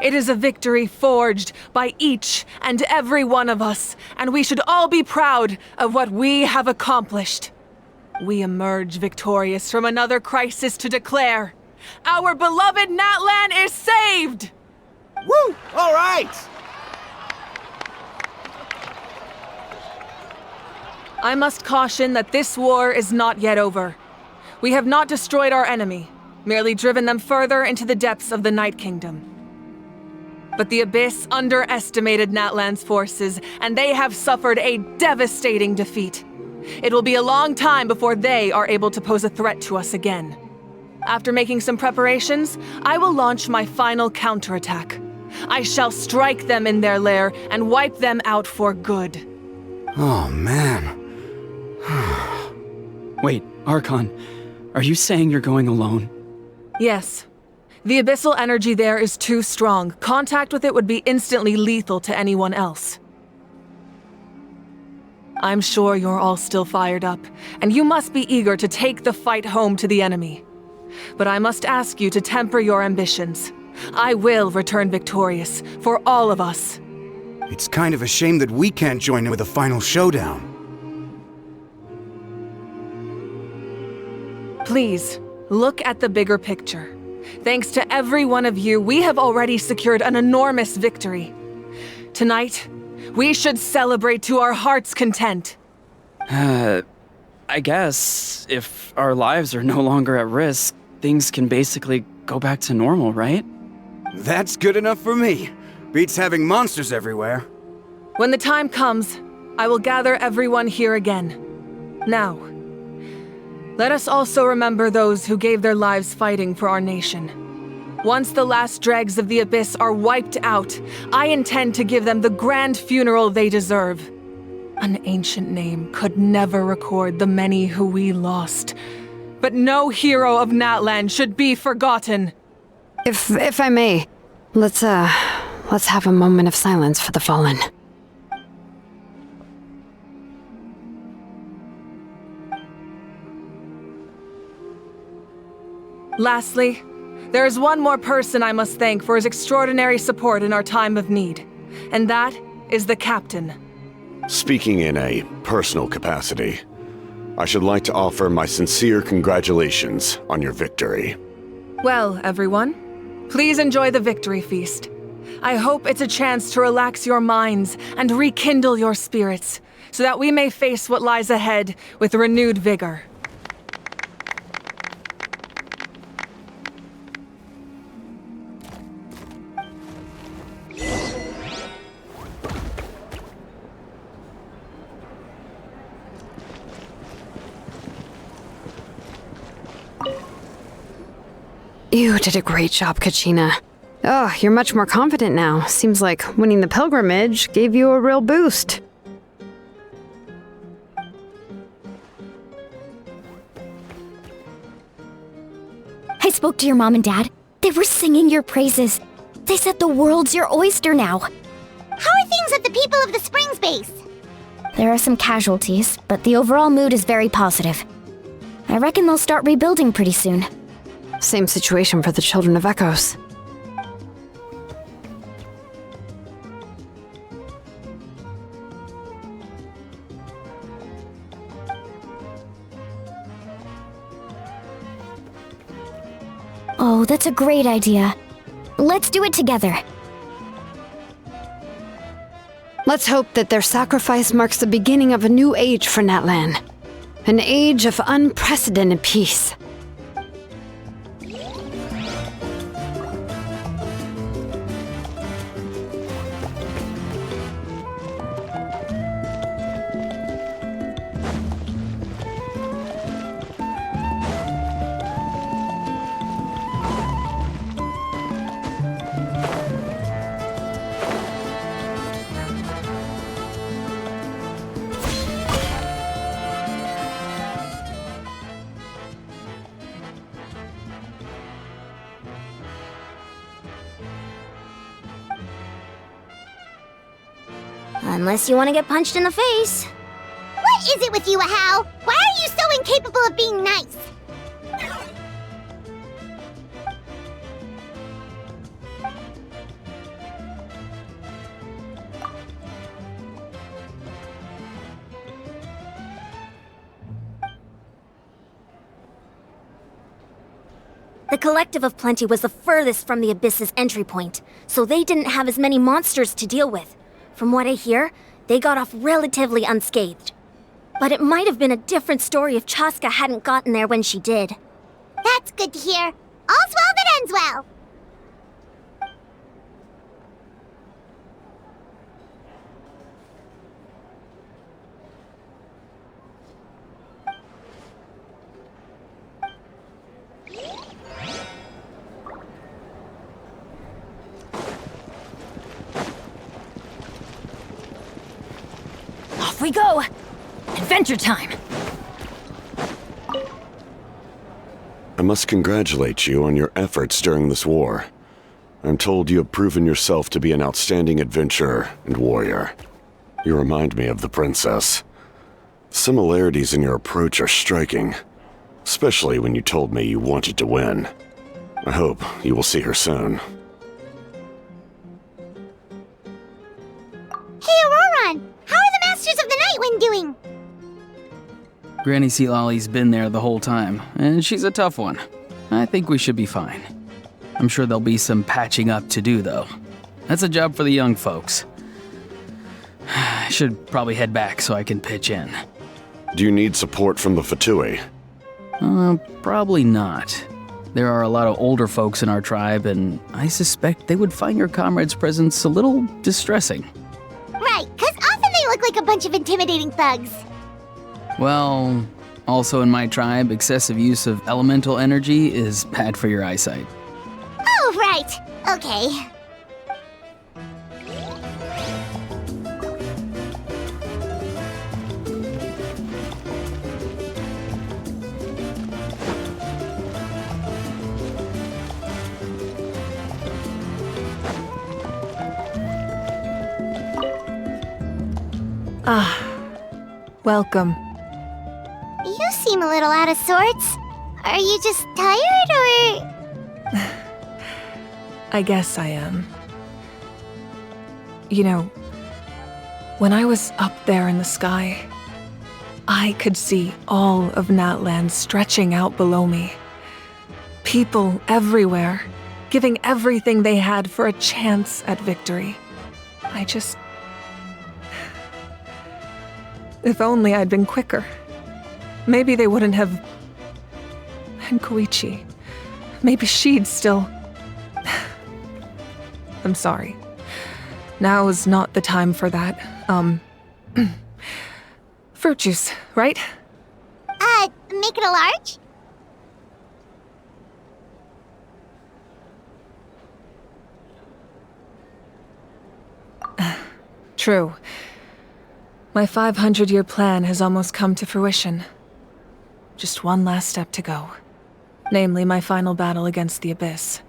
It is a victory forged by each and every one of us, and we should all be proud of what we have accomplished. We emerge victorious from another crisis to declare, our beloved Natlan is saved! Woo! All right! I must caution that this war is not yet over. We have not destroyed our enemy, merely driven them further into the depths of the Night Kingdom. But the Abyss underestimated Natlan's forces, and they have suffered a devastating defeat. It will be a long time before they are able to pose a threat to us again. After making some preparations, I will launch my final counterattack. I shall strike them in their lair and wipe them out for good. Oh, man. Wait, Archon, are you saying you're going alone? Yes. The abyssal energy there is too strong. Contact with it would be instantly lethal to anyone else. I'm sure you're all still fired up, and you must be eager to take the fight home to the enemy. But I must ask you to temper your ambitions. I will return victorious, for all of us. It's kind of a shame that we can't join in with a final showdown. Please, look at the bigger picture. Thanks to every one of you, we have already secured an enormous victory. Tonight, we should celebrate to our heart's content. I guess if our lives are no longer at risk, things can basically go back to normal, right? That's good enough for me. Beats having monsters everywhere. When the time comes, I will gather everyone here again. Now, let us also remember those who gave their lives fighting for our nation. Once the last dregs of the Abyss are wiped out, I intend to give them the grand funeral they deserve. An ancient name could never record the many who we lost. But no hero of Natlan should be forgotten. If I may, let's have a moment of silence for the fallen. Lastly, there is one more person I must thank for his extraordinary support in our time of need, and that is the Captain. Speaking in a personal capacity, I should like to offer my sincere congratulations on your victory. Well, everyone, please enjoy the victory feast. I hope it's a chance to relax your minds and rekindle your spirits, so that we may face what lies ahead with renewed vigor. You did a great job, Kachina. Oh, you're much more confident now. Seems like winning the pilgrimage gave you a real boost. I spoke to your mom and dad. They were singing your praises. They said the world's your oyster now. How are things at the People of the Springs base? There are some casualties, but the overall mood is very positive. I reckon they'll start rebuilding pretty soon. Same situation for the Children of Echoes. Oh, that's a great idea. Let's do it together. Let's hope that their sacrifice marks the beginning of a new age for Natlan. An age of unprecedented peace. Unless you want to get punched in the face. What is it with you, Ahau? Why are you so incapable of being nice? The Collective of Plenty was the furthest from the Abyss's entry point, so they didn't have as many monsters to deal with. From what I hear, they got off relatively unscathed. But it might have been a different story if Chaska hadn't gotten there when she did. That's good to hear. All's well that ends well. Off we go! Adventure time! I must congratulate you on your efforts during this war. I'm told you have proven yourself to be an outstanding adventurer and warrior. You remind me of the princess. Similarities in your approach are striking, especially when you told me you wanted to win. I hope you will see her soon. Hey, Auroron! How are the Masters of the Nightwind doing? Granny Sealolly's been there the whole time, and she's a tough one. I think we should be fine. I'm sure there'll be some patching up to do, though. That's a job for the young folks. I should probably head back so I can pitch in. Do you need support from the Fatui? Probably not. There are a lot of older folks in our tribe, and I suspect they would find your comrade's presence a little distressing. Right, 'cause often they look like a bunch of intimidating thugs. Well, also in my tribe, excessive use of elemental energy is bad for your eyesight. Oh, right. Okay. Welcome. You seem a little out of sorts. Are you just tired, or...? I guess I am. You know, when I was up there in the sky, I could see all of Natlan stretching out below me. People everywhere, giving everything they had for a chance at victory. If only I'd been quicker. Maybe they wouldn't have... And Koichi. Maybe she'd still... I'm sorry. Now is not the time for that. Fruit juice, right? Make it a large? True. My 500-year plan has almost come to fruition. Just one last step to go. Namely, my final battle against the Abyss.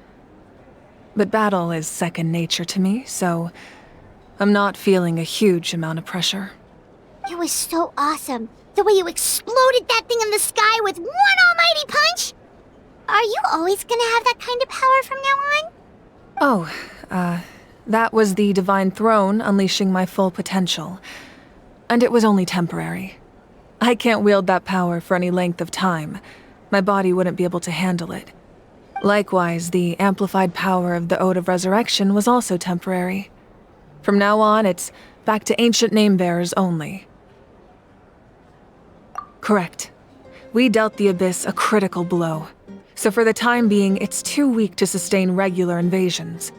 But battle is second nature to me, so I'm not feeling a huge amount of pressure. It was so awesome. The way you exploded that thing in the sky with one almighty punch! Are you always gonna have that kind of power from now on? That was the Divine Throne unleashing my full potential. And it was only temporary. I can't wield that power for any length of time. My body wouldn't be able to handle it. Likewise, the amplified power of the Ode of Resurrection was also temporary. From now on, it's back to ancient name-bearers only. Correct. We dealt the Abyss a critical blow. So for the time being, it's too weak to sustain regular invasions.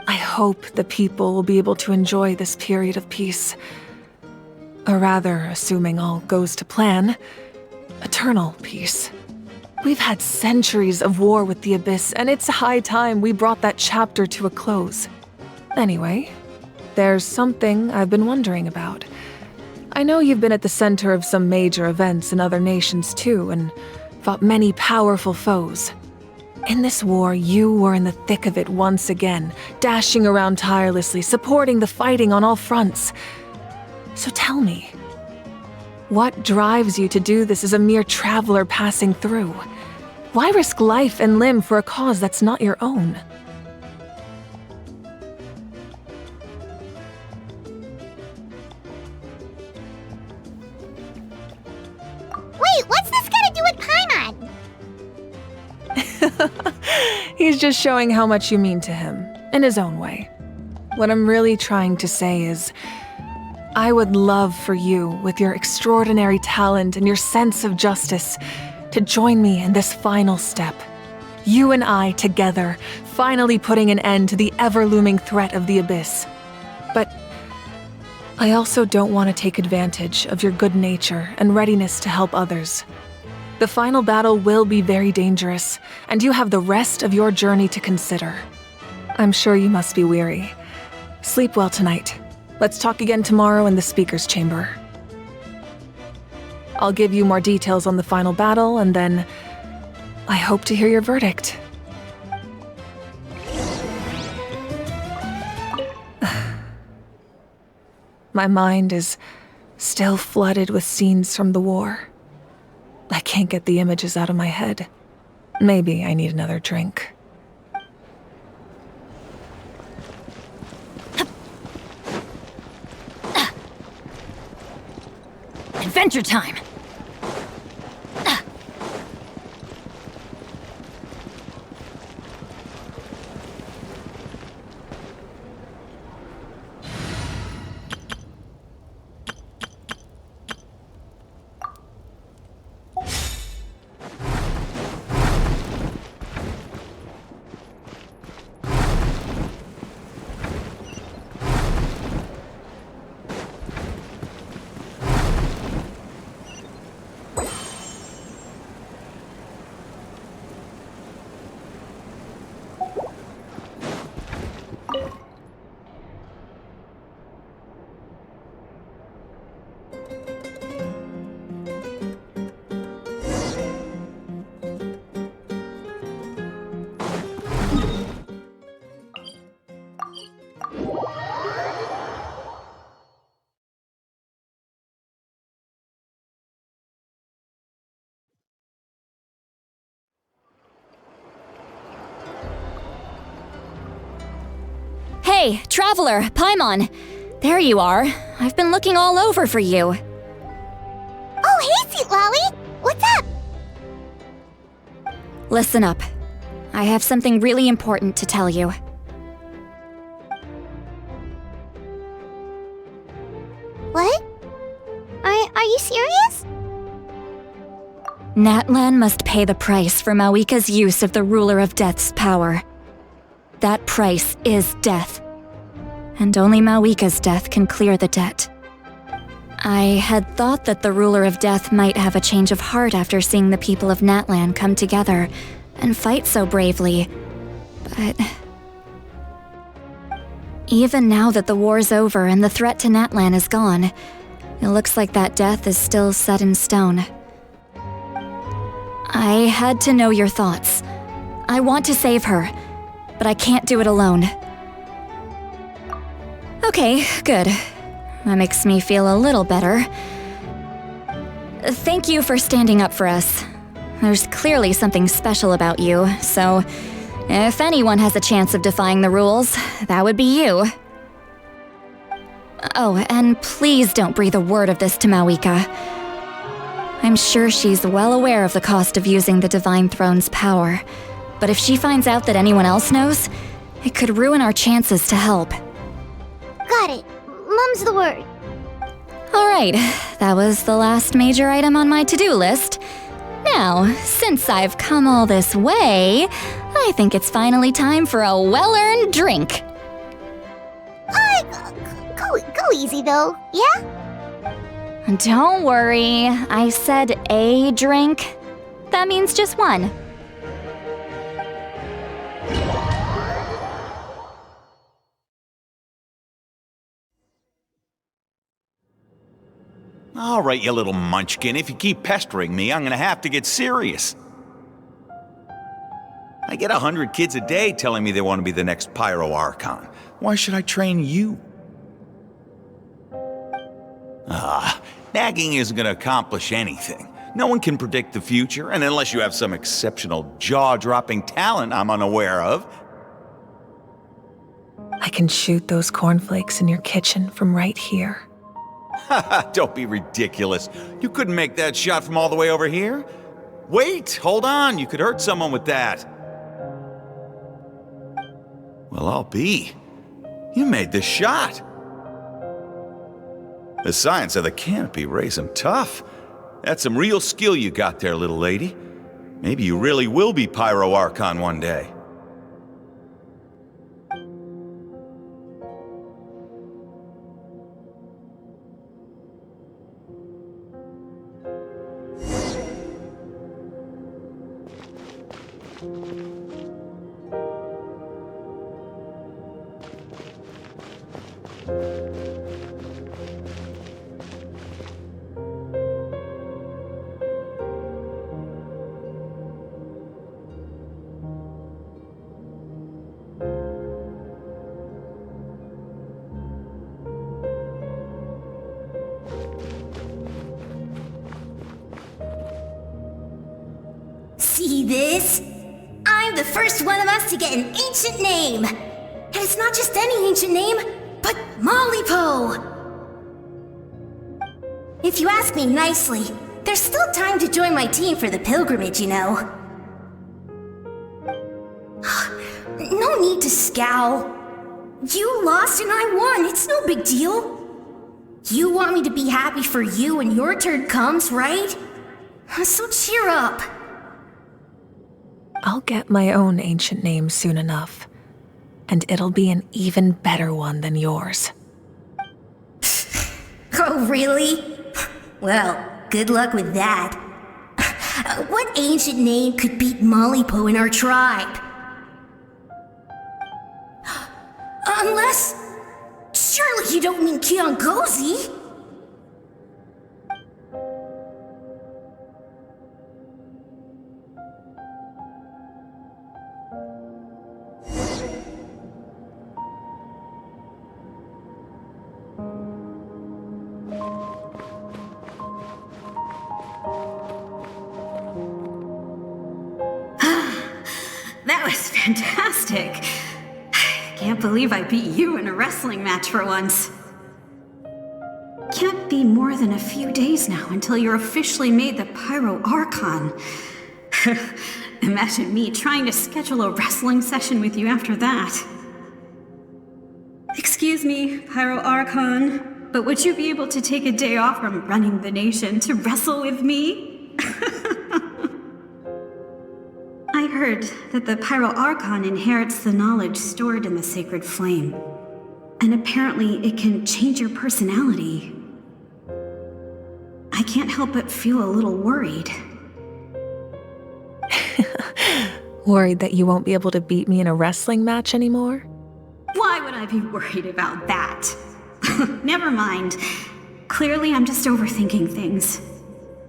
I hope the people will be able to enjoy this period of peace. Or rather, assuming all goes to plan, eternal peace. We've had centuries of war with the Abyss, and it's high time we brought that chapter to a close. Anyway, there's something I've been wondering about. I know you've been at the center of some major events in other nations too, and fought many powerful foes. In this war, you were in the thick of it once again, dashing around tirelessly, supporting the fighting on all fronts. So tell me, what drives you to do this as a mere traveler passing through? Why risk life and limb for a cause that's not your own? Wait, what's this got to do with Paimon? He's just showing how much you mean to him, in his own way. What I'm really trying to say is, I would love for you, with your extraordinary talent and your sense of justice, to join me in this final step. You and I together, finally putting an end to the ever-looming threat of the Abyss. But I also don't want to take advantage of your good nature and readiness to help others. The final battle will be very dangerous, and you have the rest of your journey to consider. I'm sure you must be weary. Sleep well tonight. Let's talk again tomorrow in the speaker's chamber. I'll give you more details on the final battle, and then I hope to hear your verdict. My mind is still flooded with scenes from the war. I can't get the images out of my head. Maybe I need another drink. Adventure time! Hey, Traveler, Paimon! There you are. I've been looking all over for you. Oh, hey, Sweet Lolly! What's up? Listen up. I have something really important to tell you. What? Are you serious? Natlan must pay the price for Mawika's use of the Ruler of Death's power. That price is death. And only Mawika's death can clear the debt. I had thought that the Ruler of Death might have a change of heart after seeing the people of Natlan come together and fight so bravely, but... Even now that the war's over and the threat to Natlan is gone, it looks like that death is still set in stone. I had to know your thoughts. I want to save her, but I can't do it alone. Okay, good. That makes me feel a little better. Thank you for standing up for us. There's clearly something special about you, so if anyone has a chance of defying the rules, that would be you. Oh, and please don't breathe a word of this to Mawika. I'm sure she's well aware of the cost of using the Divine Throne's power, but if she finds out that anyone else knows, it could ruin our chances to help. Got it. Mum's the word. Alright, that was the last major item on my to-do list. Now, since I've come all this way, I think it's finally time for a well-earned drink. Go easy though, yeah? Don't worry, I said a drink. That means just one. All right, you little munchkin, if you keep pestering me, I'm gonna have to get serious. I get 100 kids a day telling me they want to be the next Pyro Archon. Why should I train you? Nagging isn't gonna accomplish anything. No one can predict the future, and unless you have some exceptional jaw-dropping talent I'm unaware of. I can shoot those cornflakes in your kitchen from right here. Haha, don't be ridiculous. You couldn't make that shot from all the way over here? Wait, hold on, you could hurt someone with that. Well, I'll be. You made the shot. The science of the canopy raised him tough. That's some real skill you got there, little lady. Maybe you really will be Pyro Archon one day. See this? I'm the first one of us to get an ancient name. And it's not just any ancient name, but Malipo. If you ask me nicely, there's still time to join my team for the pilgrimage, you know. No need to scowl. You lost and I won, it's no big deal. You want me to be happy for you when your turn comes, right? So cheer up. I'll get my own ancient name soon enough. And it'll be an even better one than yours. Oh, really? Well, good luck with that. What ancient name could beat Malipo in our tribe? Unless... surely you don't mean Kiangozi? That was fantastic. Can't believe I beat you in a wrestling match for once. Can't be more than a few days now until you're officially made the Pyro Archon. Imagine me trying to schedule a wrestling session with you after that. Excuse me, Pyro Archon, but would you be able to take a day off from running the nation to wrestle with me? I heard that the Pyro Archon inherits the knowledge stored in the sacred flame. And apparently it can change your personality. I can't help but feel a little worried. Worried that you won't be able to beat me in a wrestling match anymore? Why would I be worried about that? Never mind. Clearly I'm just overthinking things.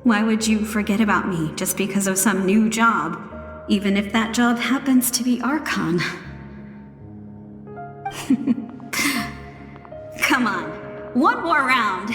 Why would you forget about me just because of some new job? Even if that job happens to be Archon. Come on, one more round.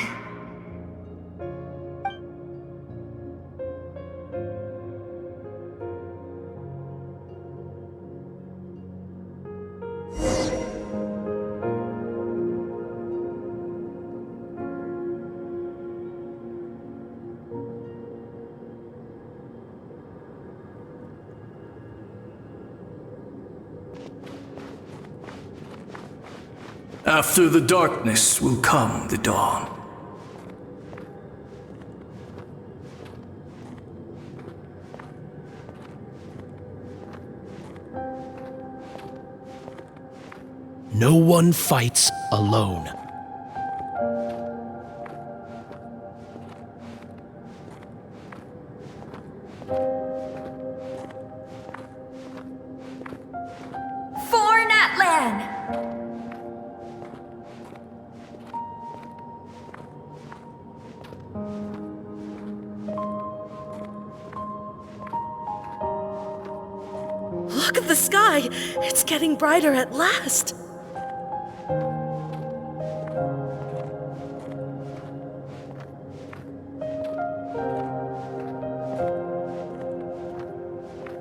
After the darkness will come the dawn. No one fights alone. For Natlan! Look at the sky! It's getting brighter at last!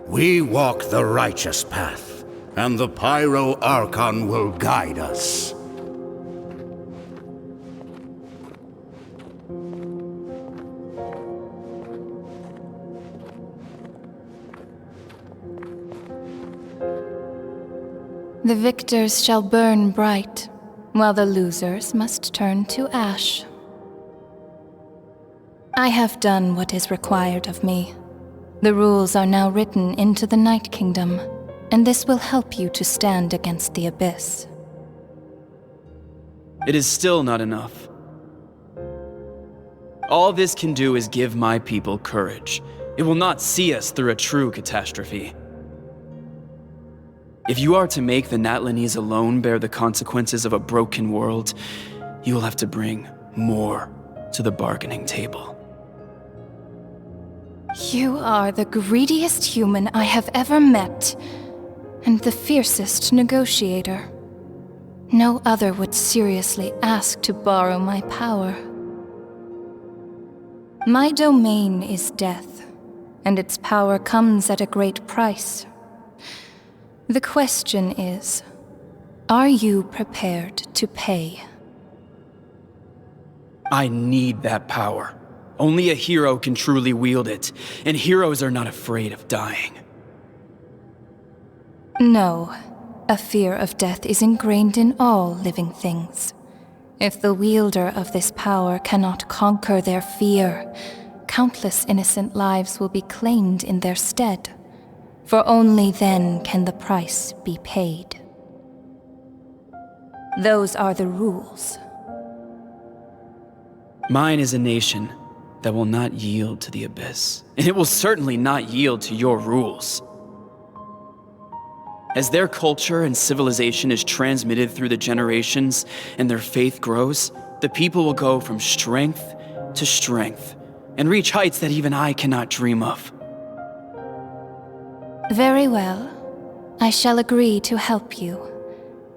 We walk the righteous path, and the Pyro Archon will guide us. The victors shall burn bright, while the losers must turn to ash. I have done what is required of me. The rules are now written into the Night Kingdom, and this will help you to stand against the Abyss. It is still not enough. All this can do is give my people courage. It will not see us through a true catastrophe. If you are to make the Natlanese alone bear the consequences of a broken world, you will have to bring more to the bargaining table. You are the greediest human I have ever met, and the fiercest negotiator. No other would seriously ask to borrow my power. My domain is death, and its power comes at a great price. The question is, are you prepared to pay? I need that power. Only a hero can truly wield it, and heroes are not afraid of dying. No, a fear of death is ingrained in all living things. If the wielder of this power cannot conquer their fear, countless innocent lives will be claimed in their stead, for only then can the price be paid. Those are the rules. Mine is a nation that will not yield to the Abyss, and it will certainly not yield to your rules. As their culture and civilization is transmitted through the generations and their faith grows, the people will go from strength to strength and reach heights that even I cannot dream of. Very well. I shall agree to help you.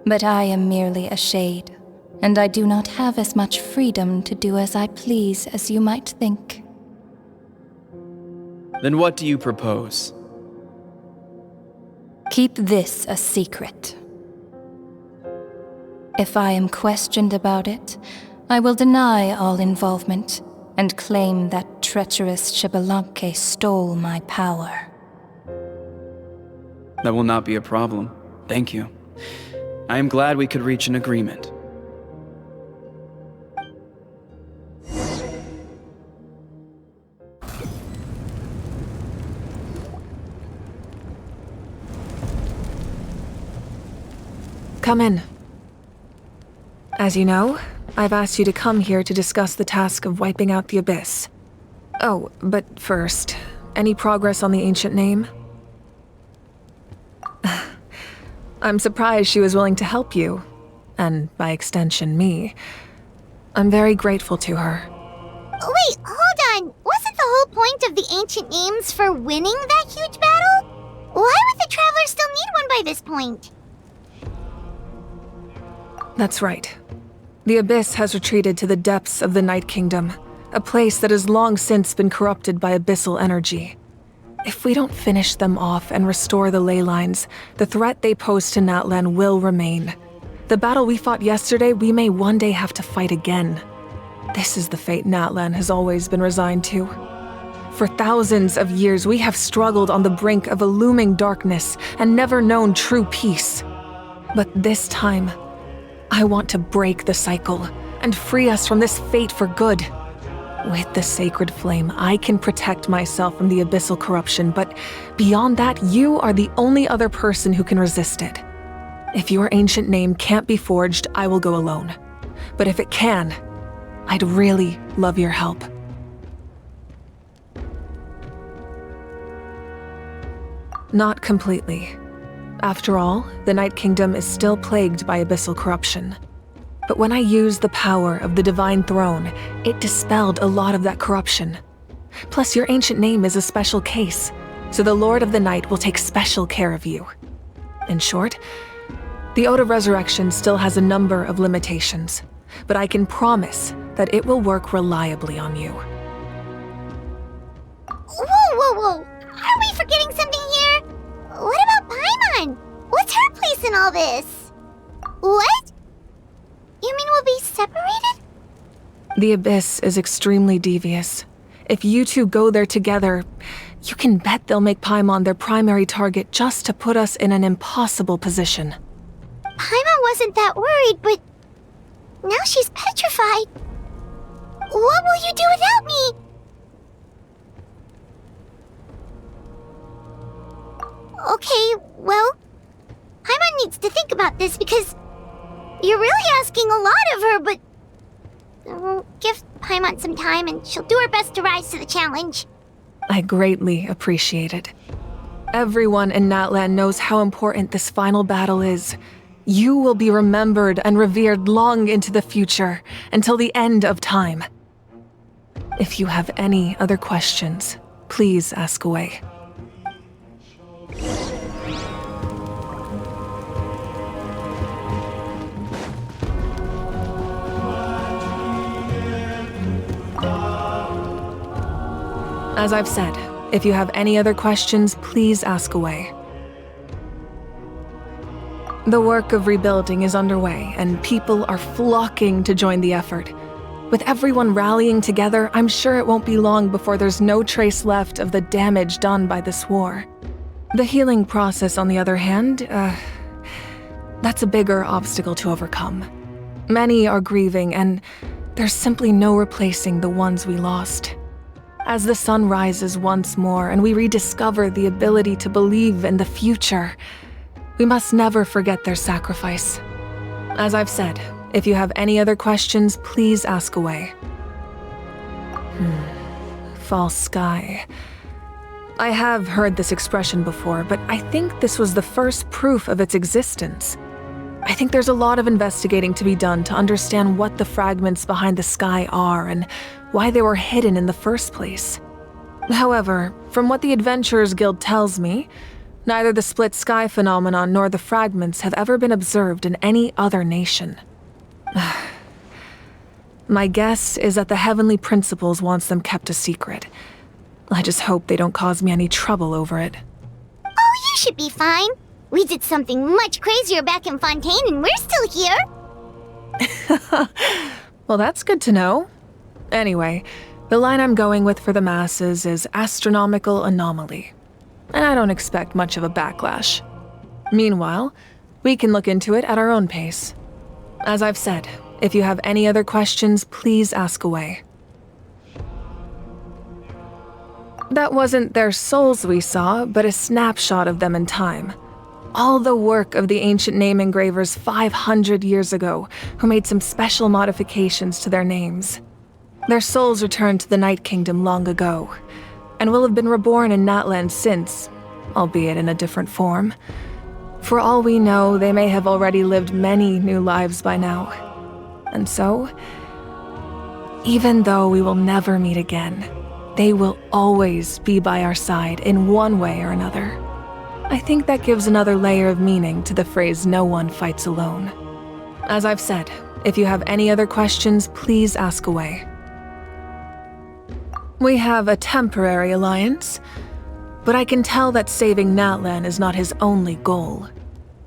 But I am merely a shade, and I do not have as much freedom to do as I please as you might think. Then what do you propose? Keep this a secret. If I am questioned about it, I will deny all involvement and claim that treacherous Xbalanque stole my power. That will not be a problem. Thank you. I am glad we could reach an agreement. Come in. As you know, I've asked you to come here to discuss the task of wiping out the Abyss. Oh, but first, any progress on the ancient name? I'm surprised she was willing to help you, and by extension, me. I'm very grateful to her. Wait, hold on. Wasn't the whole point of the ancient names for winning that huge battle? Why would the Traveler still need one by this point? That's right. The Abyss has retreated to the depths of the Night Kingdom, a place that has long since been corrupted by abyssal energy. If we don't finish them off and restore the ley lines, the threat they pose to Natlan will remain. The battle we fought yesterday, we may one day have to fight again. This is the fate Natlan has always been resigned to. For thousands of years, we have struggled on the brink of a looming darkness and never known true peace. But this time, I want to break the cycle and free us from this fate for good. With the sacred flame, I can protect myself from the abyssal corruption, but beyond that, you are the only other person who can resist it. If your ancient name can't be forged, I will go alone. But if it can, I'd really love your help. Not completely. After all, the Night Kingdom is still plagued by abyssal corruption. But when I used the power of the Divine Throne, it dispelled a lot of that corruption. Plus, your ancient name is a special case, so the Lord of the Night will take special care of you. In short, the Ode of Resurrection still has a number of limitations, but I can promise that it will work reliably on you. Whoa! Are we forgetting something here? What about Paimon? What's her place in all this? What? You mean we'll be separated? The Abyss is extremely devious. If you two go there together, you can bet they'll make Paimon their primary target just to put us in an impossible position. Paimon wasn't that worried, but now she's petrified. What will you do without me? Okay, well, Paimon needs to think about this because you're really asking a lot of her, but we'll give Paimon some time and she'll do her best to rise to the challenge. I greatly appreciate it. Everyone in Natlan knows how important this final battle is. You will be remembered and revered long into the future, until the end of time. If you have any other questions, please ask away. As I've said, If you have any other questions, please ask away. The work of rebuilding is underway, and people are flocking to join the effort. With everyone rallying together, I'm sure it won't be long before there's no trace left of the damage done by this war. The healing process, on the other hand, that's a bigger obstacle to overcome. Many are grieving, and there's simply no replacing the ones we lost. As the sun rises once more and we rediscover the ability to believe in the future, we must never forget their sacrifice. As I've said, if you have any other questions, please ask away. False sky. I have heard this expression before, but I think this was the first proof of its existence. I think there's a lot of investigating to be done to understand what the fragments behind the sky are and why they were hidden in the first place. However, from what the Adventurers Guild tells me, neither the split sky phenomenon nor the fragments have ever been observed in any other nation. My guess is that the Heavenly Principles wants them kept a secret. I just hope they don't cause me any trouble over it. Oh, you should be fine. We did something much crazier back in Fontaine and we're still here. Well, that's good to know. Anyway, the line I'm going with for the masses is astronomical anomaly. And I don't expect much of a backlash. Meanwhile, we can look into it at our own pace. As I've said, if you have any other questions, please ask away. That wasn't their souls we saw, but a snapshot of them in time. All the work of the ancient name engravers 500 years ago, who made some special modifications to their names. Their souls returned to the Night Kingdom long ago, and will have been reborn in Natlan since, albeit in a different form. For all we know, they may have already lived many new lives by now. And so, even though we will never meet again, they will always be by our side in one way or another. I think that gives another layer of meaning to the phrase "no one fights alone." As I've said, if you have any other questions, please ask away. We have a temporary alliance, but I can tell that saving Natlan is not his only goal.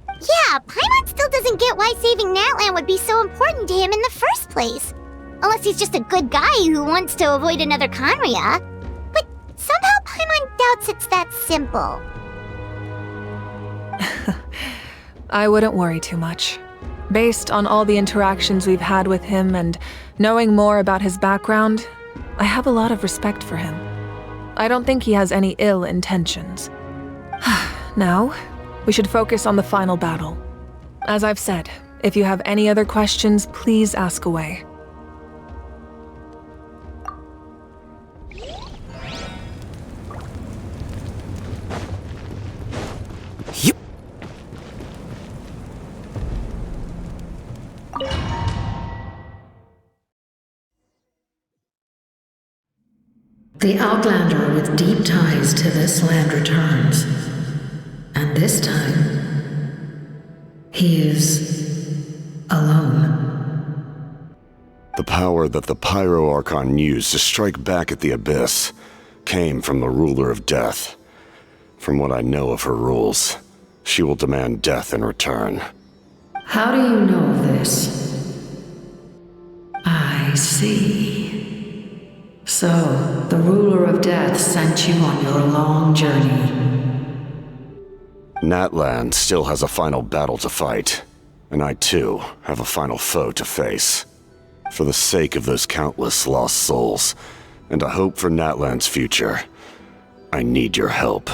Yeah, Paimon still doesn't get why saving Natlan would be so important to him in the first place. Unless he's just a good guy who wants to avoid another Conria. But somehow Paimon doubts it's that simple. I wouldn't worry too much. Based on all the interactions we've had with him and knowing more about his background, I have a lot of respect for him. I don't think he has any ill intentions. Now, we should focus on the final battle. As I've said, if you have any other questions, please ask away. The Outlander with deep ties to this land returns. And this time, he is alone. The power that the Pyro Archon used to strike back at the Abyss came from the Ruler of Death. From what I know of her rules, she will demand death in return. How do you know of this? I see. So, the Ruler of Death sent you on your long journey. Natlan still has a final battle to fight, and I too have a final foe to face. For the sake of those countless lost souls, and a hope for Natlan's future, I need your help.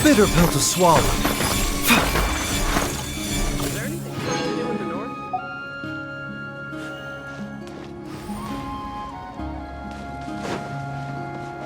bitter pill to swallow.